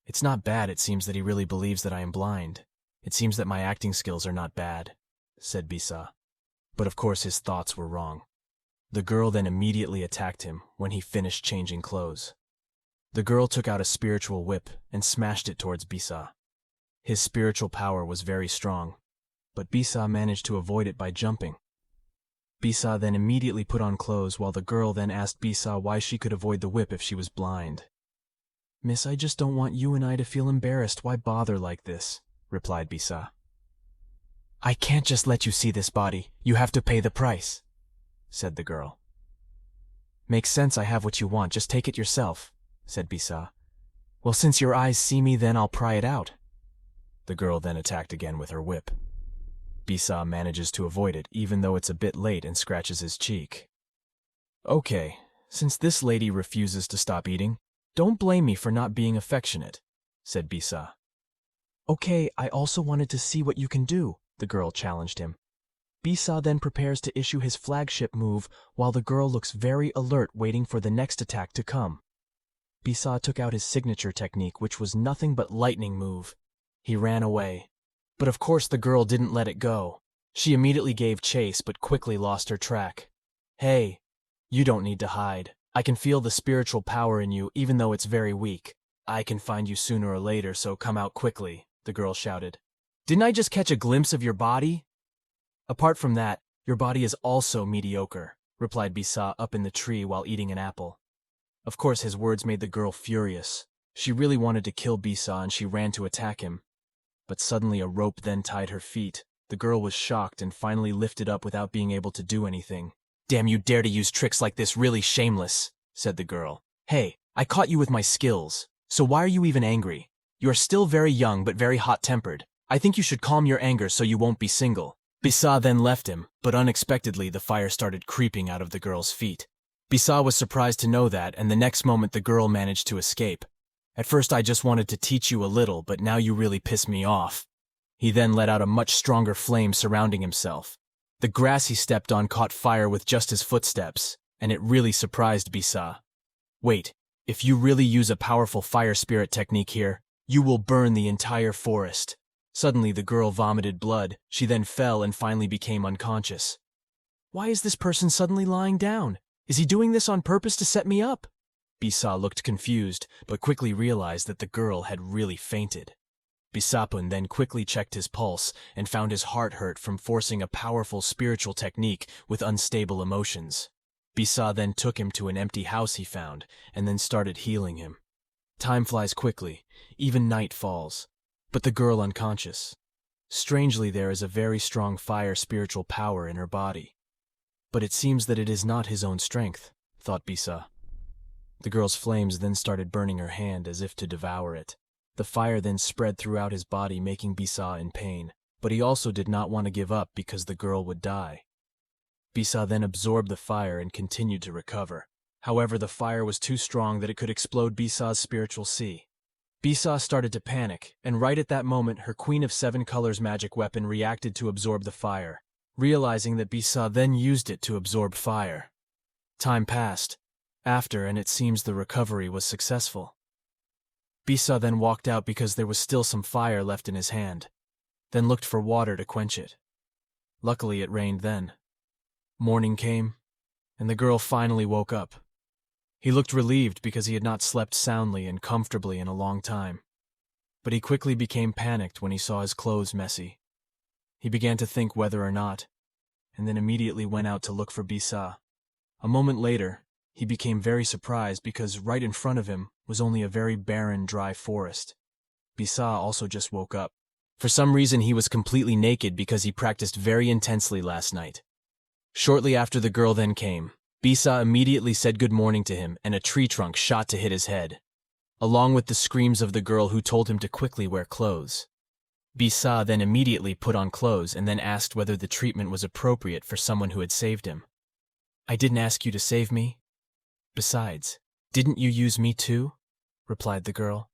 It's not bad, it seems that he really believes that I am blind. It seems that my acting skills are not bad, said Bisa. But of course his thoughts were wrong. The girl then immediately attacked him when he finished changing clothes. The girl took out a spiritual whip and smashed it towards Bisa. His spiritual power was very strong, but Bisa managed to avoid it by jumping. Bisa then immediately put on clothes while the girl then asked Bisa why she could avoid the whip if she was blind. Miss, I just don't want you and I to feel embarrassed. Why bother like this? Replied Bisa. I can't just let you see this body. You have to pay the price, said the girl. Makes sense, I have what you want. Just take it yourself, said Bisa. Well, since your eyes see me, then I'll pry it out. The girl then attacked again with her whip. Bisa manages to avoid it, even though it's a bit late, and scratches his cheek. Okay, since this lady refuses to stop eating, don't blame me for not being affectionate, said Bisa. Okay, I also wanted to see what you can do, the girl challenged him. Bisa then prepares to issue his flagship move while the girl looks very alert, waiting for the next attack to come. Bisa took out his signature technique, which was nothing but lightning move. He ran away. But of course the girl didn't let it go. She immediately gave chase but quickly lost her track. Hey, you don't need to hide. I can feel the spiritual power in you even though it's very weak. I can find you sooner or later, so come out quickly, the girl shouted. Didn't I just catch a glimpse of your body? Apart from that, your body is also mediocre, replied Bisa up in the tree while eating an apple. Of course his words made the girl furious. She really wanted to kill Bisa and she ran to attack him. But suddenly a rope then tied her feet. The girl was shocked and finally lifted up without being able to do anything. Damn, you dare to use tricks like this, really shameless, said the girl. Hey, I caught you with my skills, so why are you even angry? You are still very young but very hot-tempered. I think you should calm your anger so you won't be single. Bisa then left him, but unexpectedly the fire started creeping out of the girl's feet. Bisa was surprised to know that, and the next moment the girl managed to escape. At first I just wanted to teach you a little, but now you really piss me off. He then let out a much stronger flame surrounding himself. The grass he stepped on caught fire with just his footsteps, and it really surprised Bisa. Wait, if you really use a powerful fire spirit technique here, you will burn the entire forest. Suddenly the girl vomited blood. She then fell and finally became unconscious. Why is this person suddenly lying down? Is he doing this on purpose to set me up? Bisa looked confused, but quickly realized that the girl had really fainted. Bisapun then quickly checked his pulse and found his heart hurt from forcing a powerful spiritual technique with unstable emotions. Bisa then took him to an empty house he found, and then started healing him. Time flies quickly, even night falls, but the girl unconscious. Strangely, there is a very strong fire spiritual power in her body. But it seems that it is not his own strength, thought Bisa. The girl's flames then started burning her hand as if to devour it. The fire then spread throughout his body, making Bisa in pain, but he also did not want to give up because the girl would die. Bisa then absorbed the fire and continued to recover. However, the fire was too strong that it could explode Bisa's spiritual sea. Bisa started to panic, and right at that moment her Queen of Seven Colors magic weapon reacted to absorb the fire, realizing that Bisa then used it to absorb fire. Time passed, and it seems the recovery was successful. Bisa then walked out because there was still some fire left in his hand, then looked for water to quench it. Luckily it rained then. Morning came, and the girl finally woke up. He looked relieved because he had not slept soundly and comfortably in a long time. But he quickly became panicked when he saw his clothes messy. He began to think whether or not, and then immediately went out to look for Bisa. A moment later, he became very surprised because right in front of him was only a very barren, dry forest. Bisa also just woke up. For some reason he was completely naked because he practiced very intensely last night. Shortly after the girl then came, Bisa immediately said good morning to him, and a tree trunk shot to hit his head, along with the screams of the girl who told him to quickly wear clothes. Bisa then immediately put on clothes and then asked whether the treatment was appropriate for someone who had saved him. "I didn't ask you to save me. Besides, didn't you use me too?" replied the girl.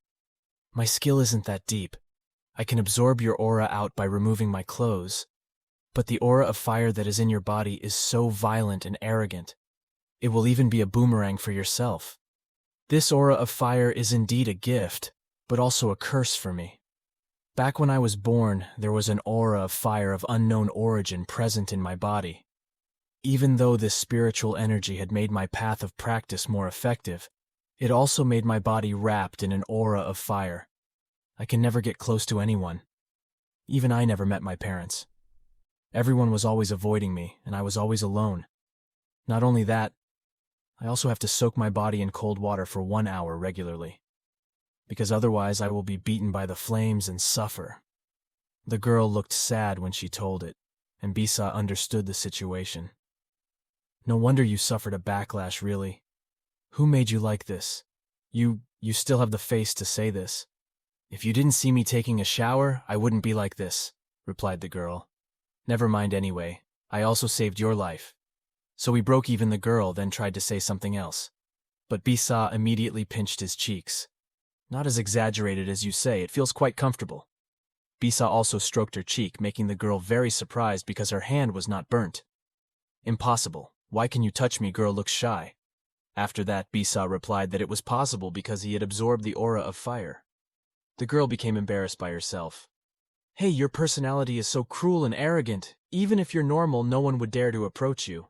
"My skill isn't that deep. I can absorb your aura out by removing my clothes. But the aura of fire that is in your body is so violent and arrogant. It will even be a boomerang for yourself. This aura of fire is indeed a gift, but also a curse for me. Back when I was born, there was an aura of fire of unknown origin present in my body. Even though this spiritual energy had made my path of practice more effective, it also made my body wrapped in an aura of fire. I can never get close to anyone. Even I never met my parents. Everyone was always avoiding me, and I was always alone. Not only that, I also have to soak my body in cold water for 1 hour regularly, because otherwise I will be beaten by the flames and suffer." The girl looked sad when she told it, and Bisa understood the situation. "No wonder you suffered a backlash, really. Who made you like this? You still have the face to say this." "If you didn't see me taking a shower, I wouldn't be like this," replied the girl. "Never mind anyway, I also saved your life." So he broke even the girl, then tried to say something else. But Bisa immediately pinched his cheeks. "Not as exaggerated as you say, it feels quite comfortable." Bisa also stroked her cheek, making the girl very surprised because her hand was not burnt. "Impossible. Why can you touch me?" Girl looked shy. After that, Bisa replied that it was possible because he had absorbed the aura of fire. The girl became embarrassed by herself. "Hey, your personality is so cruel and arrogant. Even if you're normal, no one would dare to approach you.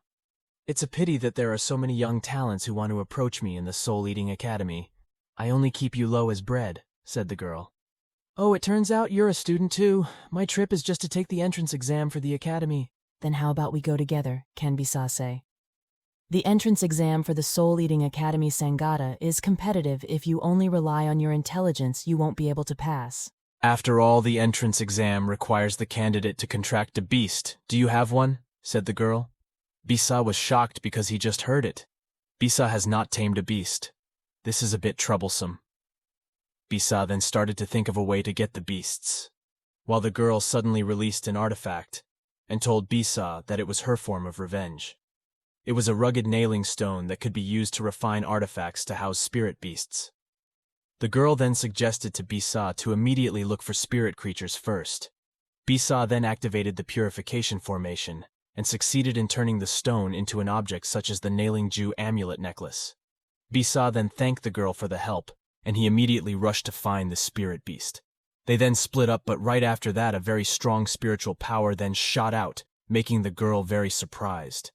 It's a pity that there are so many young talents who want to approach me in the Soul Eating Academy. I only keep you low as bread," said the girl. "Oh, it turns out you're a student too. My trip is just to take the entrance exam for the academy." "Then how about we go together?" Can Bisa say. "The entrance exam for the Soul Eating Academy Sangata is competitive. If you only rely on your intelligence, you won't be able to pass." "After all, the entrance exam requires the candidate to contract a beast. Do you have one?" said the girl. Bisa was shocked because he just heard it. Bisa has not tamed a beast. This is a bit troublesome. Bisa then started to think of a way to get the beasts, while the girl suddenly released an artifact and told Bisa that it was her form of revenge. It was a rugged nailing stone that could be used to refine artifacts to house spirit beasts. The girl then suggested to Bisa to immediately look for spirit creatures first. Bisa then activated the purification formation and succeeded in turning the stone into an object such as the Nailing Jew amulet necklace. Bisa then thanked the girl for the help, and he immediately rushed to find the spirit beast. They then split up, but right after that a very strong spiritual power then shot out, making the girl very surprised.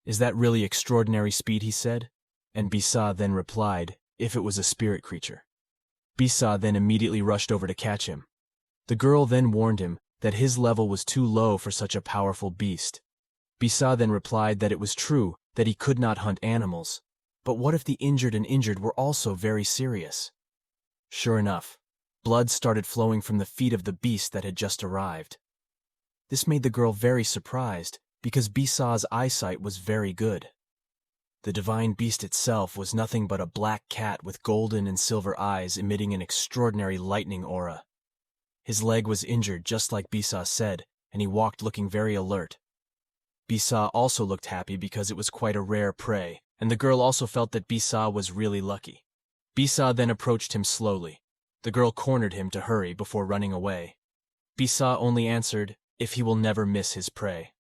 "Is that really extraordinary speed?" he said, and Bisa then replied, "If it was a spirit creature." Bisa then immediately rushed over to catch him. The girl then warned him that his level was too low for such a powerful beast. Bisa then replied that it was true, that he could not hunt animals. But what if the injured were also very serious? Sure enough, blood started flowing from the feet of the beast that had just arrived. This made the girl very surprised, because Bisa's eyesight was very good. The divine beast itself was nothing but a black cat with golden and silver eyes emitting an extraordinary lightning aura. His leg was injured just like Bisa said, and he walked looking very alert. Bisa also looked happy because it was quite a rare prey, and the girl also felt that Bisa was really lucky. Bisa then approached him slowly. The girl cornered him to hurry before running away. Bisa only answered, if he will never miss his prey.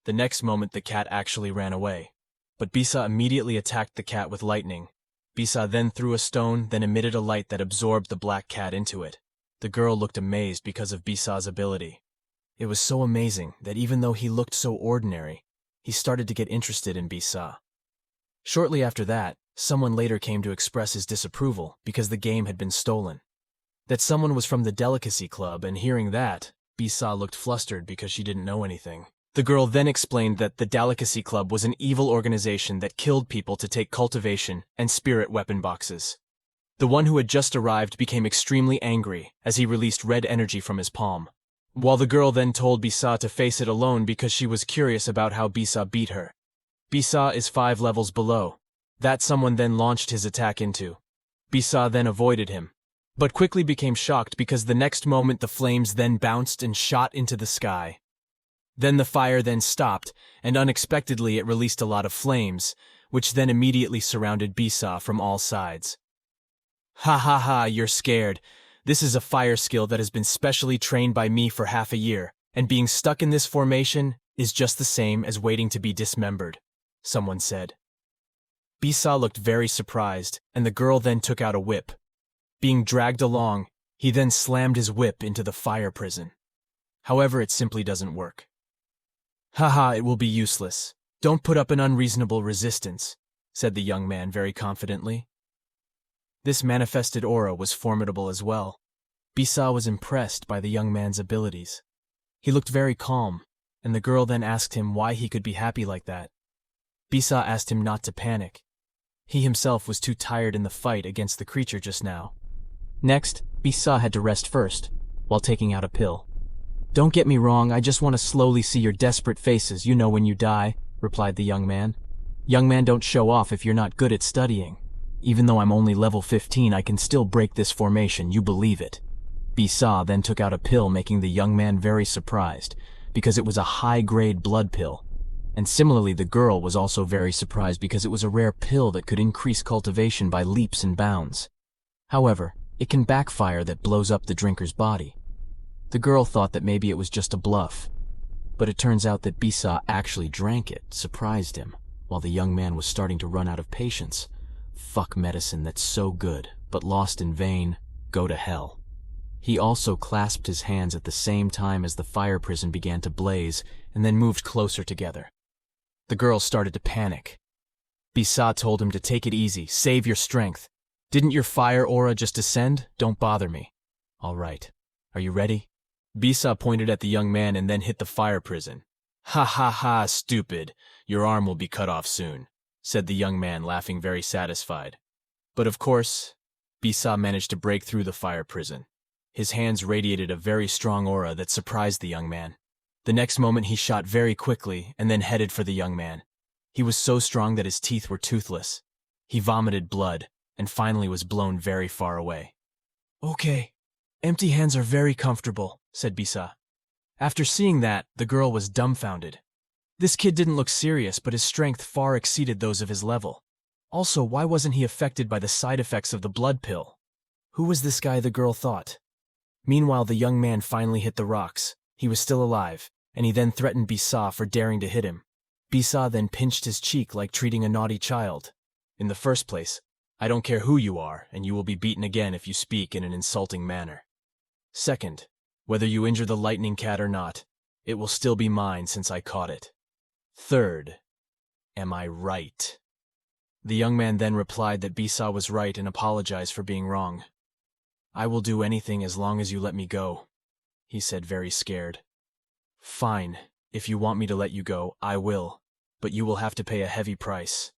The next moment the cat actually ran away. But Bisa immediately attacked the cat with lightning. Bisa then threw a stone, then emitted a light that absorbed the black cat into it. The girl looked amazed because of Bisa's ability. It was so amazing that even though he looked so ordinary, he started to get interested in Bisa. Shortly after that, someone later came to express his disapproval because the game had been stolen. That someone was from the Delicacy Club, and hearing that, Bisa looked flustered because she didn't know anything. The girl then explained that the Delicacy Club was an evil organization that killed people to take cultivation and spirit weapon boxes. The one who had just arrived became extremely angry as he released red energy from his palm. While the girl then told Bisa to face it alone because she was curious about how Bisa beat her. Bisa is 5 levels below. That someone then launched his attack into. Bisa then avoided him, but quickly became shocked because the next moment the flames then bounced and shot into the sky. Then the fire then stopped, and unexpectedly it released a lot of flames, which then immediately surrounded Bisa from all sides. Ha ha ha, you're scared. This is a fire skill that has been specially trained by me for half a year, and being stuck in this formation is just the same as waiting to be dismembered, someone said. Bisa looked very surprised, and the girl then took out a whip. Being dragged along, he then slammed his whip into the fire prison. However, it simply doesn't work. Haha, it will be useless. Don't put up an unreasonable resistance, said the young man very confidently. This manifested aura was formidable as well. Bisa was impressed by the young man's abilities. He looked very calm, and the girl then asked him why he could be happy like that. Bisa asked him not to panic. He himself was too tired in the fight against the creature just now. Next, Bisa had to rest first, while taking out a pill. Don't get me wrong, I just want to slowly see your desperate faces, you know when you die, replied the young man. Young man, don't show off if you're not good at studying. Even though I'm only level 15, I can still break this formation, you believe it. Bisa then took out a pill, making the young man very surprised, because it was a high-grade blood pill. And similarly, the girl was also very surprised because it was a rare pill that could increase cultivation by leaps and bounds. However, it can backfire that blows up the drinker's body. The girl thought that maybe it was just a bluff, but it turns out that Bisa actually drank it, surprised him, while the young man was starting to run out of patience. Fuck medicine that's so good, but lost in vain, go to hell. He also clasped his hands at the same time as the fire prison began to blaze and then moved closer together. The girl started to panic. Bisa told him to take it easy, save your strength. Didn't your fire aura just descend? Don't bother me. All right. Are you ready? Bisa pointed at the young man and then hit the fire prison. Ha ha ha, stupid. Your arm will be cut off soon, said the young man, laughing very satisfied. But of course, Bisa managed to break through the fire prison. His hands radiated a very strong aura that surprised the young man. The next moment he shot very quickly and then headed for the young man. He was so strong that his teeth were toothless. He vomited blood and finally was blown very far away. Okay, empty hands are very comfortable, said Bisa. After seeing that, the girl was dumbfounded. This kid didn't look serious, but his strength far exceeded those of his level. Also, why wasn't he affected by the side effects of the blood pill? Who was this guy, the girl thought? Meanwhile, the young man finally hit the rocks. He was still alive, and he then threatened Bisa for daring to hit him. Bisa then pinched his cheek like treating a naughty child. In the first place, I don't care who you are, and you will be beaten again if you speak in an insulting manner. Second, whether you injure the lightning cat or not, it will still be mine since I caught it. Third, am I right? The young man then replied that Bisa was right and apologized for being wrong. I will do anything as long as you let me go, he said, very scared. Fine, if you want me to let you go, I will, but you will have to pay a heavy price."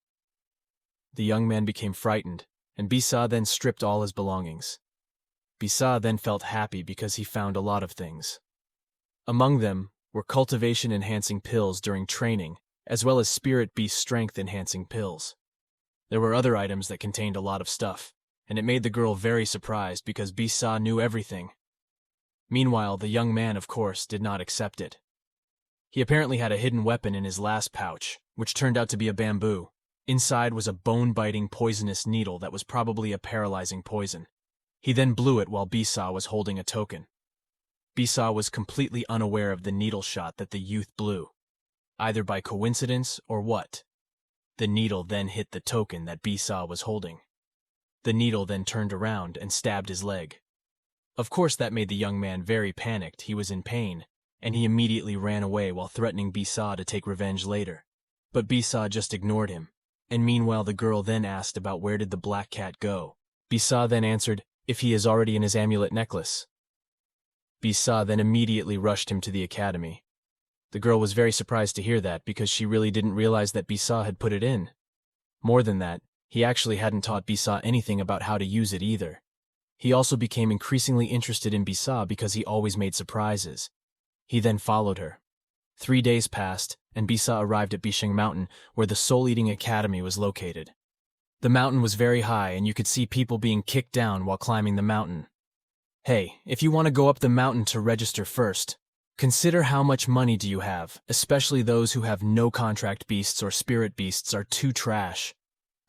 The young man became frightened, and Bisa then stripped all his belongings. Bisa then felt happy because he found a lot of things. Among them were cultivation-enhancing pills during training, as well as spirit beast strength-enhancing pills. There were other items that contained a lot of stuff, and it made the girl very surprised because Bisa knew everything. Meanwhile, the young man, of course, did not accept it. He apparently had a hidden weapon in his last pouch, which turned out to be a bamboo. Inside was a bone-biting poisonous needle that was probably a paralyzing poison. He then blew it while Bisa was holding a token. Bisa was completely unaware of the needle shot that the youth blew, either by coincidence or what. The needle then hit the token that Bisa was holding. The needle then turned around and stabbed his leg. Of course that made the young man very panicked. He was in pain, and he immediately ran away while threatening Bisa to take revenge later. But Bisa just ignored him, and meanwhile the girl then asked about where did the black cat go. Bisa then answered if he is already in his amulet necklace. Bisa then immediately rushed him to the academy. The girl was very surprised to hear that because she really didn't realize that Bisa had put it in. More than that, he actually hadn't taught Bisa anything about how to use it either. He also became increasingly interested in Bisa because he always made surprises. He then followed her. 3 days passed, and Bisa arrived at Bisheng Mountain, where the Soul-Eating Academy was located. The mountain was very high, and you could see people being kicked down while climbing the mountain. Hey, if you want to go up the mountain to register first, consider how much money do you have, especially those who have no contract beasts or spirit beasts are too trash.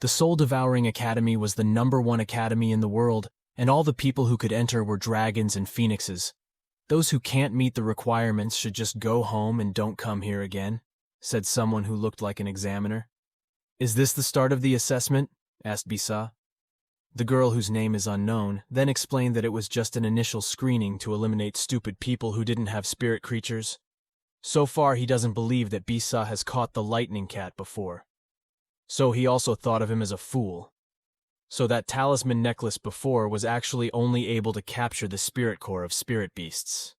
The Soul-Devouring Academy was the #1 academy in the world, and all the people who could enter were dragons and phoenixes. Those who can't meet the requirements should just go home and don't come here again, said someone who looked like an examiner. Is this the start of the assessment? Asked Bisa. The girl, whose name is unknown, then explained that it was just an initial screening to eliminate stupid people who didn't have spirit creatures. So far, he doesn't believe that Bisa has caught the lightning cat before. So he also thought of him as a fool. So that talisman necklace before was actually only able to capture the spirit core of spirit beasts.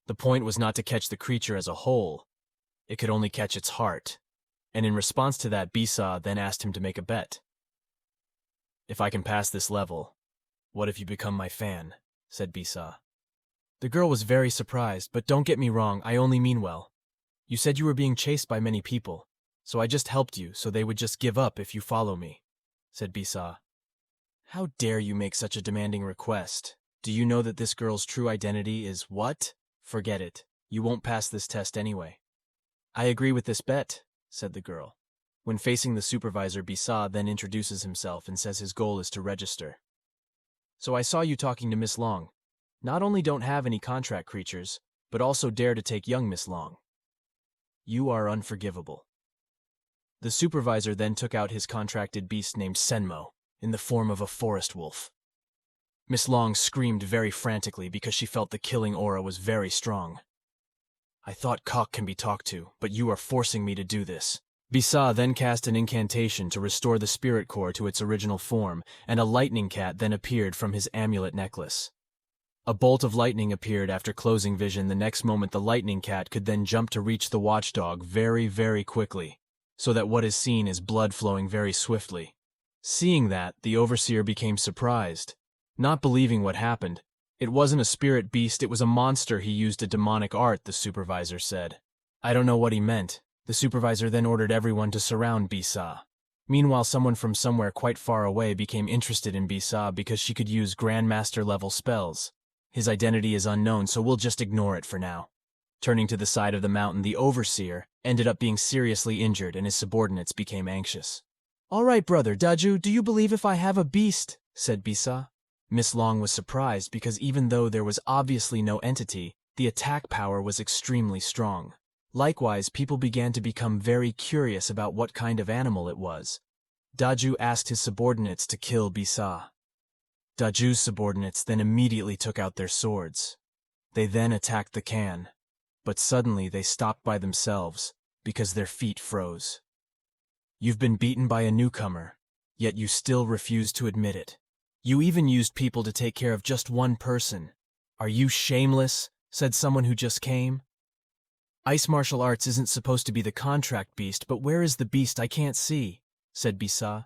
The point was not to catch the creature as a whole. It could only catch its heart. And in response to that, Bisa then asked him to make a bet. If I can pass this level, what if you become my fan? Said Bisa. The girl was very surprised, but don't get me wrong, I only mean well. You said you were being chased by many people, so I just helped you so they would just give up if you follow me, said Bisa. How dare you make such a demanding request? Do you know that this girl's true identity is what? Forget it. You won't pass this test anyway. I agree with this bet, said the girl. When facing the supervisor, Bisa then introduces himself and says his goal is to register. So I saw you talking to Miss Long. Not only don't have any contract creatures, but also dare to take young Miss Long. You are unforgivable. The supervisor then took out his contracted beast named Senmo, in the form of a forest wolf. Miss Long screamed very frantically because she felt the killing aura was very strong. I thought cock can be talked to, but you are forcing me to do this. Bisa then cast an incantation to restore the spirit core to its original form, and a lightning cat then appeared from his amulet necklace. A bolt of lightning appeared after closing vision. The next moment, the lightning cat could then jump to reach the watchdog very, very quickly, so that what is seen is blood flowing very swiftly. Seeing that, the overseer became surprised, not believing what happened. It wasn't a spirit beast, it was a monster. He used a demonic art, the supervisor said. I don't know what he meant. The supervisor then ordered everyone to surround Bisa. Meanwhile, someone from somewhere quite far away became interested in Bisa because she could use Grandmaster-level spells. His identity is unknown, so we'll just ignore it for now. Turning to the side of the mountain, the overseer ended up being seriously injured and his subordinates became anxious. All right, brother Daju, do you believe if I have a beast? Said Bisa. Miss Long was surprised because even though there was obviously no entity, the attack power was extremely strong. Likewise, people began to become very curious about what kind of animal it was. Daju asked his subordinates to kill Bisa. Daju's subordinates then immediately took out their swords. They then attacked the can, but suddenly they stopped by themselves because their feet froze. You've been beaten by a newcomer, yet you still refuse to admit it. You even used people to take care of just one person. Are you shameless? Said someone who just came. Ice martial arts isn't supposed to be the contract beast, but where is the beast I can't see? Said Bisa.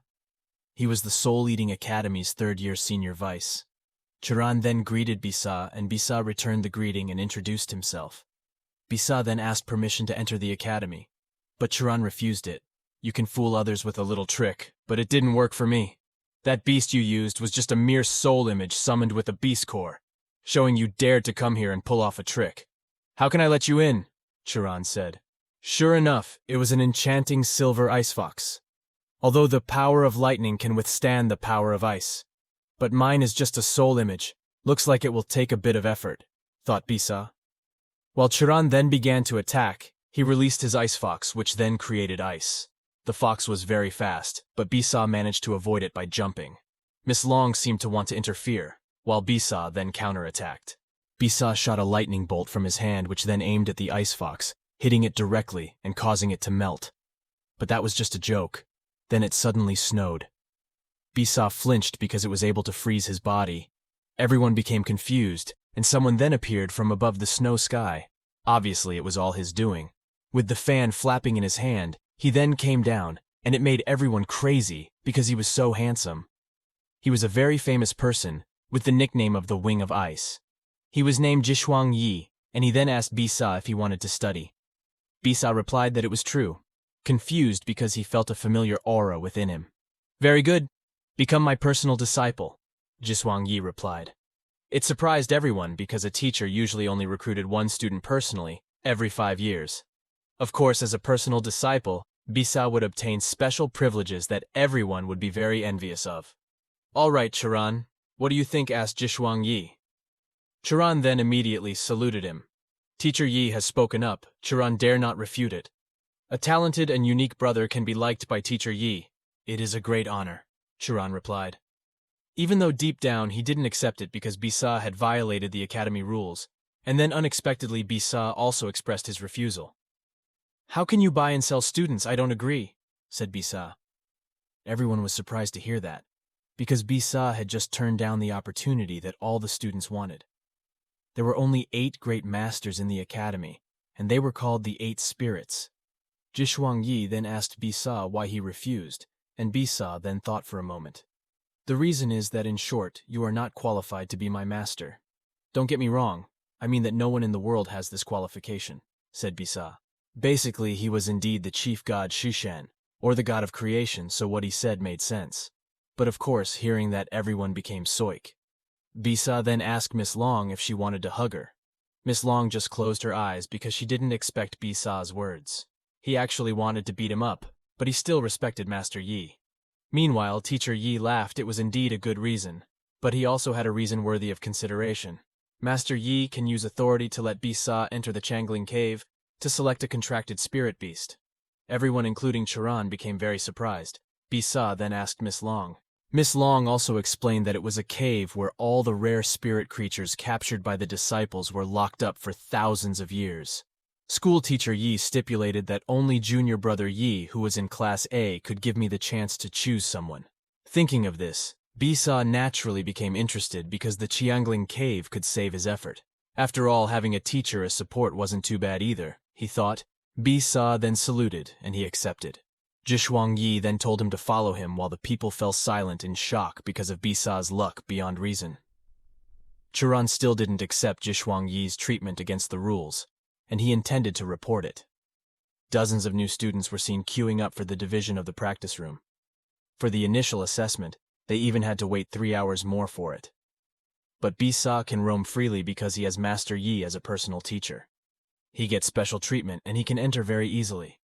He was the Soul Eating Academy's third-year senior vice. Chiron then greeted Bisa, and Bisa returned the greeting and introduced himself. Bisa then asked permission to enter the academy, but Chiron refused it. You can fool others with a little trick, but it didn't work for me. That beast you used was just a mere soul image summoned with a beast core, showing you dared to come here and pull off a trick. How can I let you in? Chiron said. Sure enough, it was an enchanting silver ice fox. Although the power of lightning can withstand the power of ice. But mine is just a soul image. Looks like it will take a bit of effort, thought Bisa. While Chiron then began to attack, he released his ice fox, which then created ice. The fox was very fast, but Bisa managed to avoid it by jumping. Miss Long seemed to want to interfere, while Bisa then counterattacked. Bisa shot a lightning bolt from his hand, which then aimed at the ice fox, hitting it directly and causing it to melt. But that was just a joke. Then it suddenly snowed. Bisa flinched because it was able to freeze his body. Everyone became confused, and someone then appeared from above the snow sky. Obviously, it was all his doing. With the fan flapping in his hand, he then came down, and it made everyone crazy because he was so handsome. He was a very famous person, with the nickname of the Wing of Ice. He was named Jishuang Yi, and he then asked Bisa if he wanted to study. Bisa replied that it was true, confused because he felt a familiar aura within him. Very good. Become my personal disciple, Jishuang Yi replied. It surprised everyone because a teacher usually only recruited one student personally every 5 years. Of course, as a personal disciple, Bisa would obtain special privileges that everyone would be very envious of. All right, Chiron, what do you think? Asked Jishuang Yi. Chiron then immediately saluted him. Teacher Yi has spoken up, Chiron dare not refute it. A talented and unique brother can be liked by Teacher Yi. It is a great honor, Chiron replied. Even though deep down he didn't accept it because Bisa had violated the academy rules, and then unexpectedly Bisa also expressed his refusal. How can you buy and sell students? I don't agree, said Bisa. Everyone was surprised to hear that, because Bisa had just turned down the opportunity that all the students wanted. There were only 8 great masters in the academy, and they were called the 8 spirits. Jishuang Yi then asked Bisa why he refused, and Bisa then thought for a moment. The reason is that, in short, you are not qualified to be my master. Don't get me wrong, I mean that no one in the world has this qualification, said Bisa. Basically, he was indeed the chief god Shushan, or the god of creation, so what he said made sense. But of course, hearing that, everyone became soik. Bisa then asked Miss Long if she wanted to hug her. Miss Long just closed her eyes because she didn't expect Bisa's words. He actually wanted to beat him up, but he still respected Master Yi. Meanwhile, Teacher Yi laughed. It was indeed a good reason, but he also had a reason worthy of consideration. Master Yi can use authority to let Bisa enter the Changling Cave to select a contracted spirit beast. Everyone, including Chiron, became very surprised. Bisa then asked Miss Long. Miss Long also explained that it was a cave where all the rare spirit creatures captured by the disciples were locked up for thousands of years. School teacher Yi stipulated that only junior brother Yi, who was in Class A, could give me the chance to choose someone. Thinking of this, Bisa naturally became interested because the Qiangling Cave could save his effort. After all, having a teacher as support wasn't too bad either, he thought. Bisa then saluted, and he accepted. Jishuang Yi then told him to follow him while the people fell silent in shock because of Bisa's luck beyond reason. Chiron still didn't accept Jishuang Yi's treatment against the rules, and he intended to report it. Dozens of new students were seen queuing up for the division of the practice room. For the initial assessment, they even had to wait 3 hours more for it. But Bisa can roam freely because he has Master Yi as a personal teacher. He gets special treatment and he can enter very easily.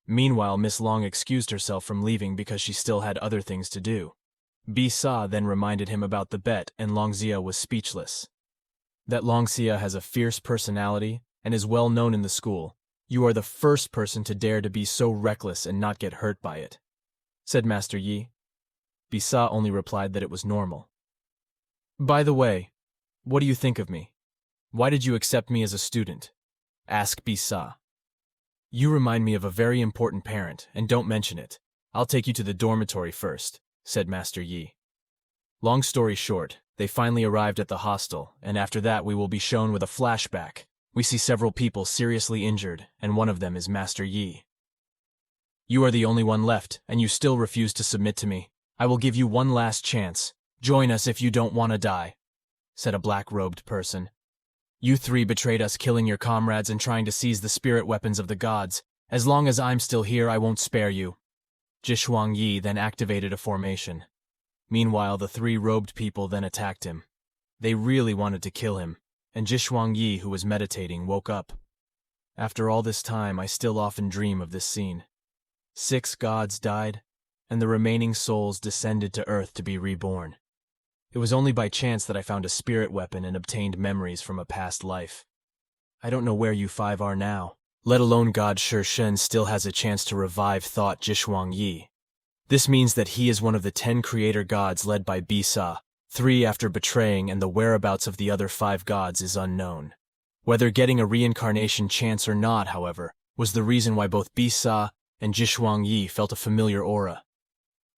Meanwhile, Miss Long excused herself from leaving because she still had other things to do. Bisa then reminded him about the bet, and Longxia was speechless. That Longxia has a fierce personality and is well known in the school. You are the first person to dare to be so reckless and not get hurt by it, said Master Yi. Bisa only replied that it was normal. By the way, what do you think of me? Why did you accept me as a student? Asked Bisa. You remind me of a very important parent, and don't mention it. I'll take you to the dormitory first, said Master Yi. Long story short, they finally arrived at the hostel, and after that we will be shown with a flashback, We see several people seriously injured, and one of them is Master Yi. You are the only one left, and you still refuse to submit to me. I will give you one last chance. Join us if you don't want to die, said a black-robed person. You three betrayed us, killing your comrades and trying to seize the spirit weapons of the gods. As long as I'm still here, I won't spare you. Jishuang Yi then activated a formation. Meanwhile, the three robed people then attacked him. They really wanted to kill him, and Jishuang Yi, who was meditating, woke up. After all this time, I still often dream of this scene. 6 gods died, and the remaining souls descended to Earth to be reborn. It was only by chance that I found a spirit weapon and obtained memories from a past life. I don't know where you 5 are now, let alone God Shi Shen still has a chance to revive thought Jishuang Yi. This means that he is one of the 10 creator gods led by Bisa, 3 after betraying, and the whereabouts of the other 5 gods is unknown. Whether getting a reincarnation chance or not, however, was the reason why both Bisa and Jishuang Yi felt a familiar aura.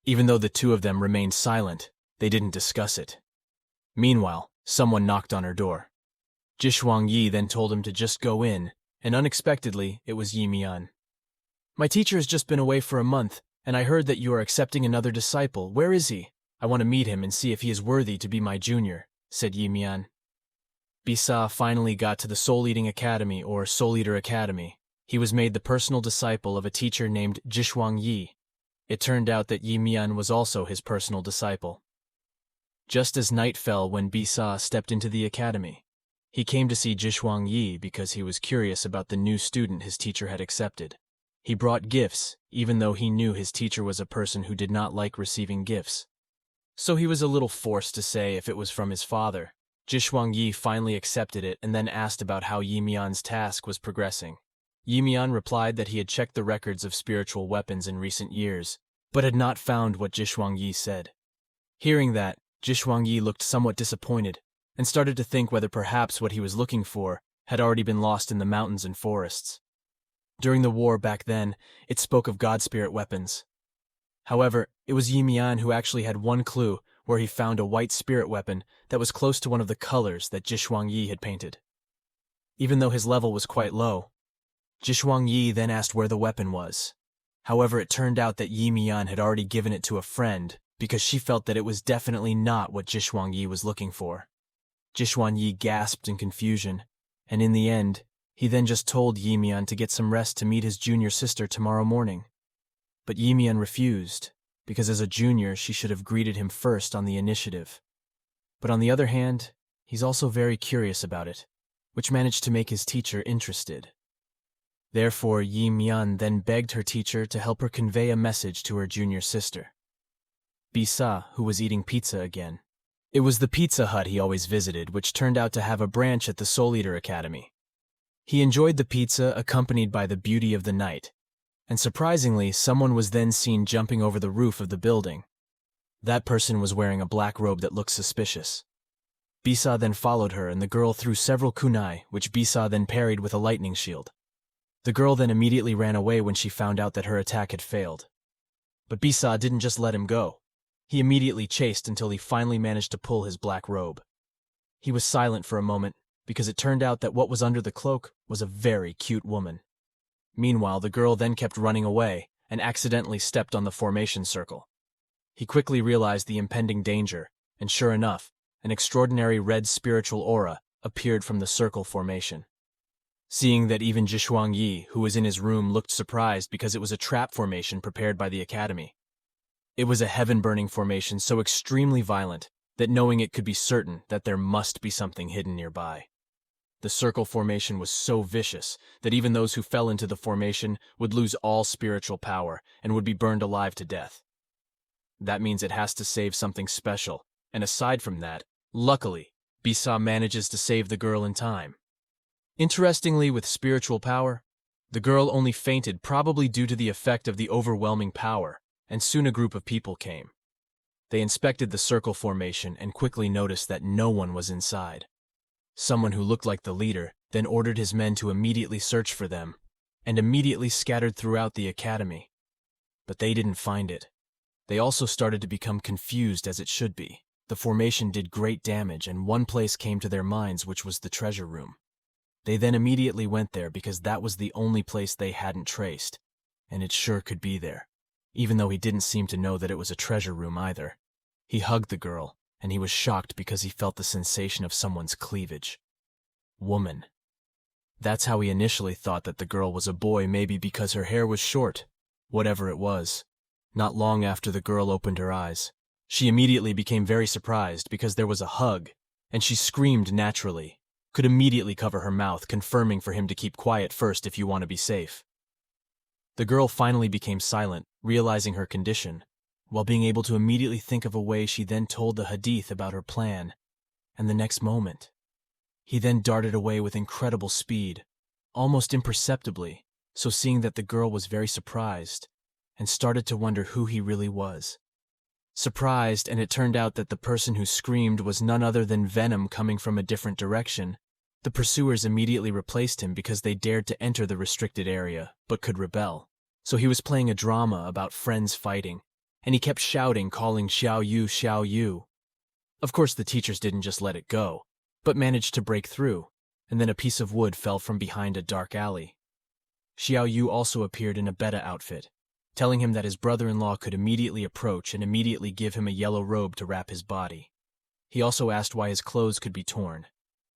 Even though the 2 of them remained silent, they didn't discuss it. Meanwhile, someone knocked on her door. Jishuang Yi then told him to just go in, and unexpectedly, it was Yi Mian. My teacher has just been away for a month, and I heard that you are accepting another disciple. Where is he? I want to meet him and see if he is worthy to be my junior, said Yi Mian. Bisa finally got to the Soul Eating Academy, or Soul Eater Academy. He was made the personal disciple of a teacher named Jishuang Yi. It turned out that Yi Mian was also his personal disciple. Just as night fell when Bisa stepped into the academy, he came to see Jishuang Yi because he was curious about the new student his teacher had accepted. He brought gifts, even though he knew his teacher was a person who did not like receiving gifts. So he was a little forced to say if it was from his father. Jishuang Yi finally accepted it and then asked about how Yi Mian's task was progressing. Yi Mian replied that he had checked the records of spiritual weapons in recent years, but had not found what Jishuang Yi said. Hearing that, Jishuang Yi looked somewhat disappointed and started to think whether perhaps what he was looking for had already been lost in the mountains and forests. During the war back then, it spoke of god spirit weapons. However, it was Yi Mian who actually had one clue where he found a white spirit weapon that was close to one of the colors that Jishuang Yi had painted. Even though his level was quite low, Jishuang Yi then asked where the weapon was. However, it turned out that Yi Mian had already given it to a friend because she felt that it was definitely not what Jishuang Yi was looking for. Jishuang Yi gasped in confusion, and in the end, he then just told Yi Mian to get some rest to meet his junior sister tomorrow morning. But Yi Mian refused, because as a junior she should have greeted him first on the initiative. But on the other hand, he's also very curious about it, which managed to make his teacher interested. Therefore, Yi Mian then begged her teacher to help her convey a message to her junior sister. Bisa, who was eating pizza again. It was the Pizza Hut he always visited, which turned out to have a branch at the Soul Eater Academy. He enjoyed the pizza accompanied by the beauty of the night, and surprisingly, someone was then seen jumping over the roof of the building. That person was wearing a black robe that looked suspicious. Bisa then followed her, and the girl threw several kunai, which Bisa then parried with a lightning shield. The girl then immediately ran away when she found out that her attack had failed. But Bisa didn't just let him go. He immediately chased until he finally managed to pull his black robe. He was silent for a moment, because it turned out that what was under the cloak was a very cute woman. Meanwhile, the girl then kept running away and accidentally stepped on the formation circle. He quickly realized the impending danger, and sure enough, an extraordinary red spiritual aura appeared from the circle formation. Seeing that even Jishuang Yi, who was in his room, looked surprised because it was a trap formation prepared by the academy. It was a heaven-burning formation so extremely violent that knowing it could be certain that there must be something hidden nearby. The circle formation was so vicious that even those who fell into the formation would lose all spiritual power and would be burned alive to death. That means it has to save something special, and aside from that, luckily, Bisa manages to save the girl in time. Interestingly, with spiritual power, the girl only fainted probably due to the effect of the overwhelming power, and soon a group of people came. They inspected the circle formation and quickly noticed that no one was inside. Someone who looked like the leader then ordered his men to immediately search for them, and immediately scattered throughout the academy. But they didn't find it. They also started to become confused, as it should be. The formation did great damage, and one place came to their minds, which was the treasure room. They then immediately went there because that was the only place they hadn't traced, and it sure could be there, even though he didn't seem to know that it was a treasure room either. He hugged the girl, and he was shocked because he felt the sensation of someone's cleavage. Woman. That's how he initially thought that the girl was a boy, maybe because her hair was short. Whatever it was. Not long after the girl opened her eyes, she immediately became very surprised because there was a hug, and she screamed naturally, could immediately cover her mouth, confirming for him to keep quiet first if you want to be safe. The girl finally became silent, realizing her condition, while being able to immediately think of a way. She then told the hadith about her plan, and the next moment, he then darted away with incredible speed, almost imperceptibly, so seeing that the girl was very surprised, and started to wonder who he really was. Surprised, and it turned out that the person who screamed was none other than Venom coming from a different direction. The pursuers immediately replaced him because they dared to enter the restricted area, but could rebel. So he was playing a drama about friends fighting, and he kept shouting, calling Xiao Yu, Xiao Yu. Of course, the teachers didn't just let it go, but managed to break through, and then a piece of wood fell from behind a dark alley. Xiao Yu also appeared in a beta outfit, telling him that his brother-in-law could immediately approach and immediately give him a yellow robe to wrap his body. He also asked why his clothes could be torn,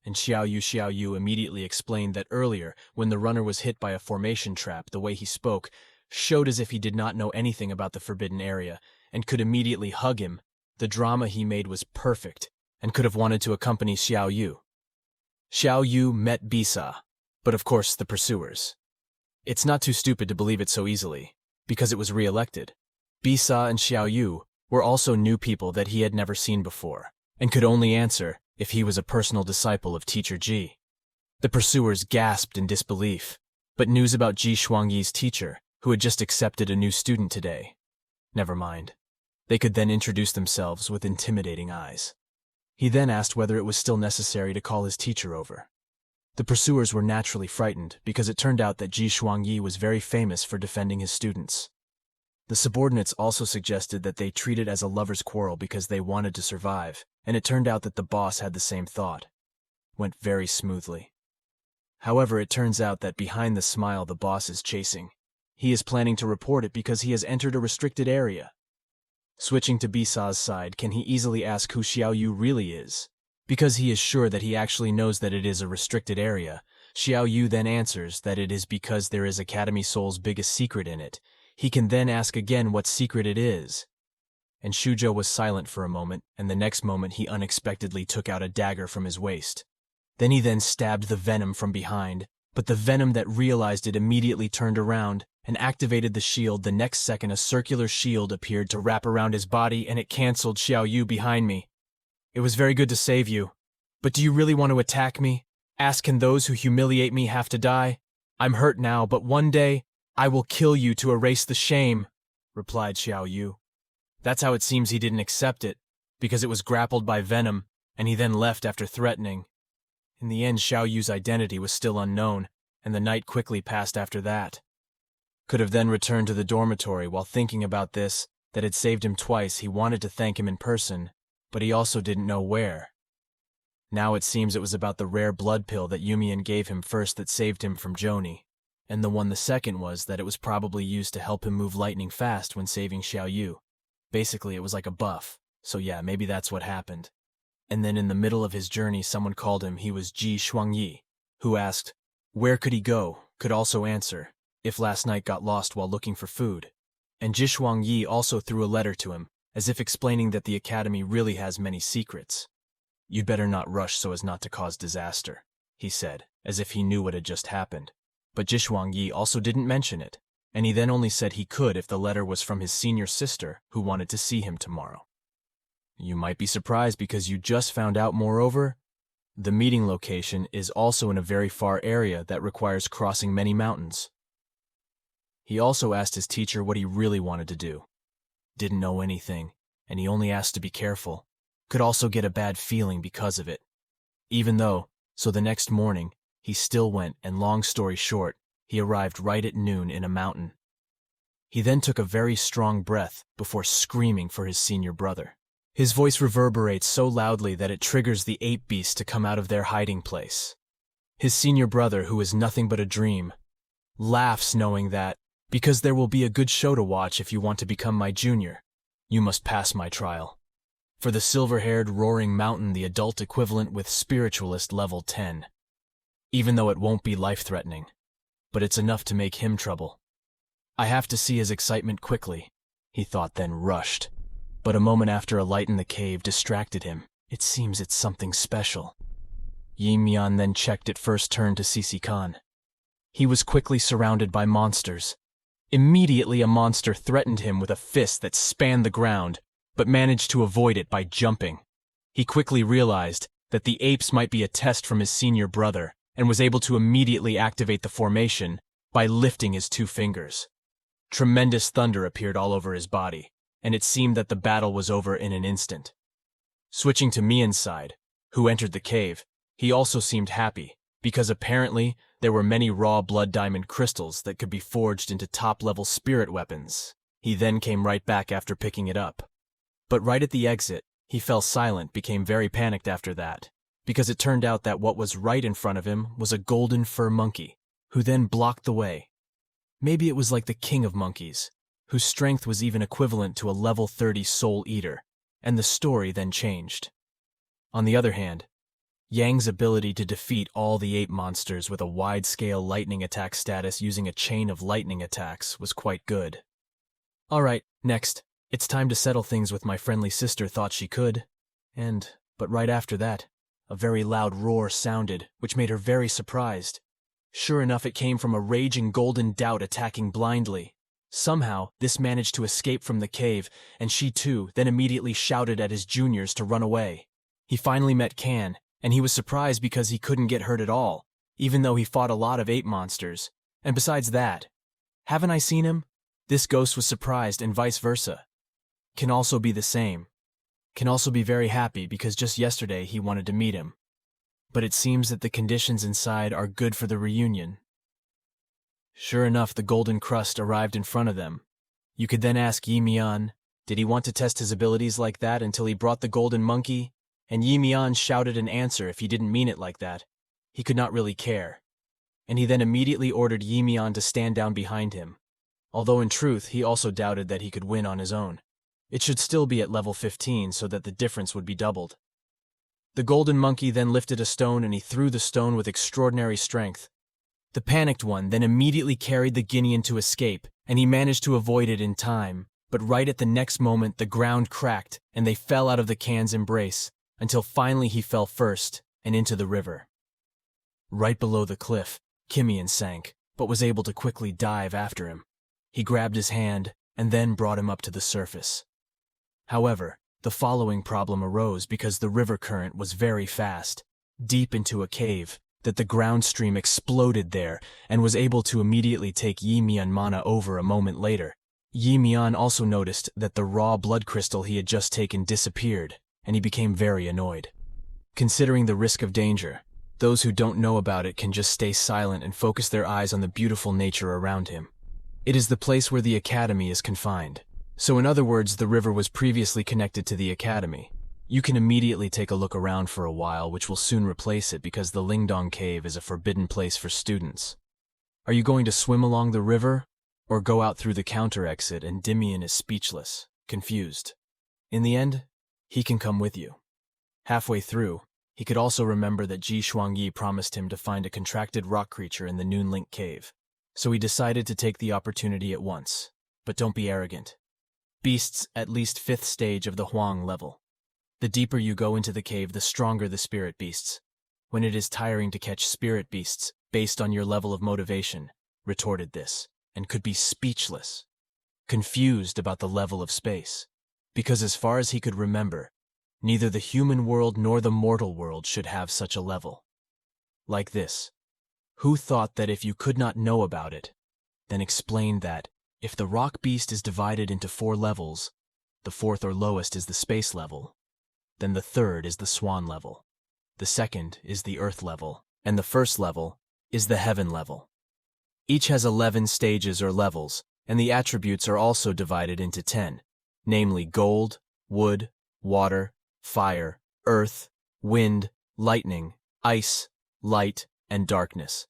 and Xiao Yu immediately explained that earlier, when the runner was hit by a formation trap, the way he spoke showed as if he did not know anything about the forbidden area, and could immediately hug him. The drama he made was perfect, and could have wanted to accompany Xiao Yu. Xiao Yu met Bisa, but of course the pursuers. It's not too stupid to believe it so easily, because it was re-elected. Bisa and Xiao Yu were also new people that he had never seen before, and could only answer if he was a personal disciple of Teacher Ji. The pursuers gasped in disbelief, but news about Ji Shuangyi's teacher, who had just accepted a new student today. Never mind. They could then introduce themselves with intimidating eyes. He then asked whether it was still necessary to call his teacher over. The pursuers were naturally frightened because it turned out that Ji Shuangyi was very famous for defending his students. The subordinates also suggested that they treat it as a lover's quarrel because they wanted to survive, and it turned out that the boss had the same thought. Went very smoothly. However, it turns out that behind the smile the boss is chasing. He is planning to report it because he has entered a restricted area. Switching to Bisa's side, can he easily ask who Xiao Yu really is? Because he is sure that he actually knows that it is a restricted area, Xiao Yu then answers that it is because there is Academy Soul's biggest secret in it. He can then ask again what secret it is. And Shujo was silent for a moment, and the next moment he unexpectedly took out a dagger from his waist. Then he stabbed the Venom from behind, but the Venom that realized it immediately turned around and activated the shield. The next second a circular shield appeared to wrap around his body, and it cancelled Xiao Yu behind me. It was very good to save you. But do you really want to attack me? Ask, can those who humiliate me have to die? I'm hurt now, but one day I will kill you to erase the shame, replied Xiao Yu. That's how it seems he didn't accept it, because it was grappled by Venom, and he then left after threatening. In the end, Xiao Yu's identity was still unknown, and the night quickly passed after that. Could have then returned to the dormitory while thinking about this, that had saved him twice. He wanted to thank him in person, but he also didn't know where. Now it seems it was about the rare blood pill that Yumian gave him first that saved him from Joni, and the second was that it was probably used to help him move lightning fast when saving Xiao Yu. Basically, it was like a buff, so yeah, maybe that's what happened. And then in the middle of his journey, someone called him. He was Ji Shuangyi, who asked, where could he go? Could also answer, if last night got lost while looking for food. And Ji Shuangyi also threw a letter to him, as if explaining that the academy really has many secrets. You'd better not rush so as not to cause disaster, he said, as if he knew what had just happened. But Ji Shuangyi also didn't mention it, and he then only said he could if the letter was from his senior sister, who wanted to see him tomorrow. You might be surprised because you just found out, moreover, the meeting location is also in a very far area that requires crossing many mountains. He also asked his teacher what he really wanted to do. Didn't know anything, and he only asked to be careful. Could also get a bad feeling because of it. Even though, so the next morning, he still went, and long story short, he arrived right at noon in a mountain. He then took a very strong breath before screaming for his senior brother. His voice reverberates so loudly that it triggers the ape beasts to come out of their hiding place. His senior brother, who is nothing but a dream, laughs knowing that, because there will be a good show to watch if you want to become my junior, you must pass my trial. For the silver-haired roaring mountain, the adult equivalent with spiritualist level 10. Even though it won't be life-threatening, but it's enough to make him trouble. I have to see his excitement quickly, he thought, then rushed. But a moment after, a light in the cave distracted him. It seems it's something special. Yi Mian then checked it, first turned to Cici Khan. He was quickly surrounded by monsters. Immediately a monster threatened him with a fist that spanned the ground, but managed to avoid it by jumping. He quickly realized that the apes might be a test from his senior brother, and was able to immediately activate the formation by lifting his 2 fingers. Tremendous thunder appeared all over his body, and it seemed that the battle was over in an instant. Switching to Mian's side, who entered the cave, he also seemed happy, because apparently there were many raw blood diamond crystals that could be forged into top-level spirit weapons. He then came right back after picking it up. But right at the exit, he fell silent, became very panicked after that, because it turned out that what was right in front of him was a golden fur monkey, who then blocked the way. Maybe it was like the king of monkeys, whose strength was even equivalent to a level 30 soul eater, and the story then changed. On the other hand, Yang's ability to defeat all the ape monsters with a wide-scale lightning attack status using a chain of lightning attacks was quite good. Alright, next, it's time to settle things with my friendly sister, thought she could. But right after that, a very loud roar sounded, which made her very surprised. Sure enough, it came from a raging golden doubt attacking blindly. Somehow, this managed to escape from the cave, and she too then immediately shouted at his juniors to run away. He finally met Kan, and he was surprised because he couldn't get hurt at all, even though he fought a lot of ape monsters. And besides that, haven't I seen him? This ghost was surprised, and vice versa. Can also be the same. Can also be very happy because just yesterday he wanted to meet him. But it seems that the conditions inside are good for the reunion. Sure enough, the golden crust arrived in front of them. You could then ask Yi Mian, did he want to test his abilities like that until he brought the golden monkey? And Yi Mian shouted an answer if he didn't mean it like that. He could not really care. And he then immediately ordered Yi Mian to stand down behind him. Although in truth, he also doubted that he could win on his own. It should still be at level 15 so that the difference would be doubled. The golden monkey then lifted a stone and he threw the stone with extraordinary strength. The panicked one then immediately carried the Guinean to escape, and he managed to avoid it in time. But right at the next moment, the ground cracked and they fell out of the Kan's embrace, until finally he fell first and into the river. Right below the cliff, Kimian sank, but was able to quickly dive after him. He grabbed his hand and then brought him up to the surface. However, the following problem arose because the river current was very fast, deep into a cave, that the ground stream exploded there and was able to immediately take Yi Mian mana over a moment later. Yi Mian also noticed that the raw blood crystal he had just taken disappeared, and he became very annoyed. Considering the risk of danger, those who don't know about it can just stay silent and focus their eyes on the beautiful nature around him. It is the place where the academy is confined. So in other words, the river was previously connected to the academy. You can immediately take a look around for a while, which will soon replace it because the Lingdong Cave is a forbidden place for students. Are you going to swim along the river, or go out through the counter exit? And Dimian is speechless, confused. In the end, he can come with you. Halfway through, he could also remember that Ji Shuangyi promised him to find a contracted rock creature in the Noonlink Cave. So he decided to take the opportunity at once. But don't be arrogant. Beasts at least 5th stage of the Huang level. The deeper you go into the cave, the stronger the spirit beasts. When it is tiring to catch spirit beasts based on your level of motivation, retorted this, and could be speechless, confused about the level of space. Because as far as he could remember, neither the human world nor the mortal world should have such a level. Like this. Who thought that if you could not know about it, then explained that if the rock beast is divided into 4 levels, the 4th or lowest is the space level, then the 3rd is the swan level, the 2nd is the earth level, and the 1st level is the heaven level. Each has 11 stages or levels, and the attributes are also divided into 10, namely gold, wood, water, fire, earth, wind, lightning, ice, light, and darkness.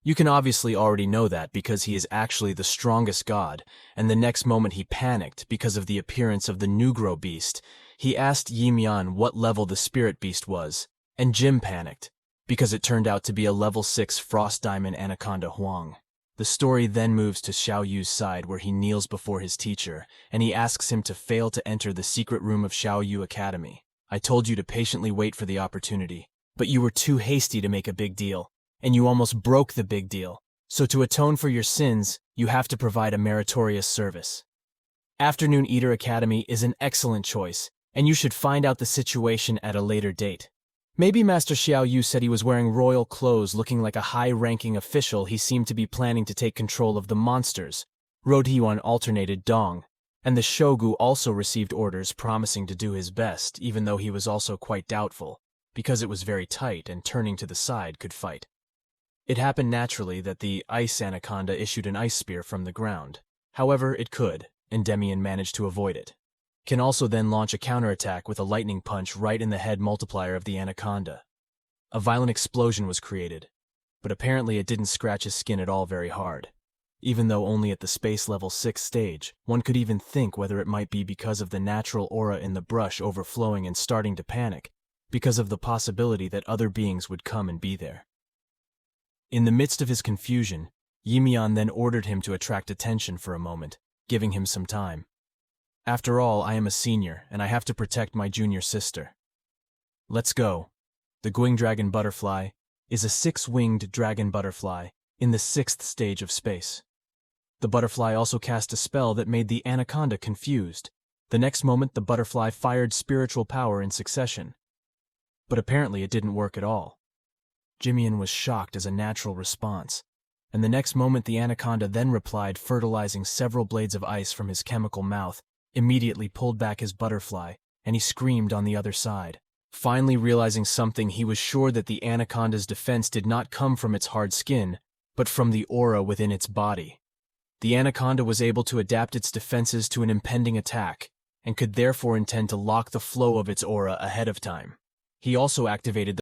You can obviously already know that because he is actually the strongest god, and the next moment he panicked because of the appearance of the Negro beast. He asked Yimian what level the spirit beast was, and Jim panicked, because it turned out to be a level 6 frost diamond anaconda Huang. The story then moves to Xiao Yu's side where he kneels before his teacher, and he asks him to fail to enter the secret room of Xiao Yu Academy. I told you to patiently wait for the opportunity, but you were too hasty to make a big deal, and you almost broke the big deal. So to atone for your sins, you have to provide a meritorious service. Afternoon Eater Academy is an excellent choice, and you should find out the situation at a later date. Maybe Master Xiao Yu said he was wearing royal clothes looking like a high-ranking official. He seemed to be planning to take control of the monsters. Rodhyuan alternated Dong, and the Shogu also received orders promising to do his best, even though he was also quite doubtful, because it was very tight and turning to the side could fight. It happened naturally that the ice anaconda issued an ice spear from the ground. However, it could, and Demian managed to avoid it. Can also then launch a counterattack with a lightning punch right in the head multiplier of the anaconda. A violent explosion was created, but apparently it didn't scratch his skin at all very hard. Even though only at the space level 6 stage, one could even think whether it might be because of the natural aura in the brush overflowing and starting to panic, because of the possibility that other beings would come and be there. In the midst of his confusion, Yimian then ordered him to attract attention for a moment, giving him some time. After all, I am a senior, and I have to protect my junior sister. Let's go. The Guing Dragon Butterfly is a 6-winged dragon butterfly in the 6th stage of space. The butterfly also cast a spell that made the anaconda confused. The next moment, the butterfly fired spiritual power in succession. But apparently it didn't work at all. Jimian was shocked as a natural response, and the next moment the anaconda then replied, fertilizing several blades of ice from his chemical mouth, immediately pulled back his butterfly, and he screamed on the other side. Finally realizing something, he was sure that the anaconda's defense did not come from its hard skin, but from the aura within its body. The anaconda was able to adapt its defenses to an impending attack, and could therefore intend to lock the flow of its aura ahead of time. He also activated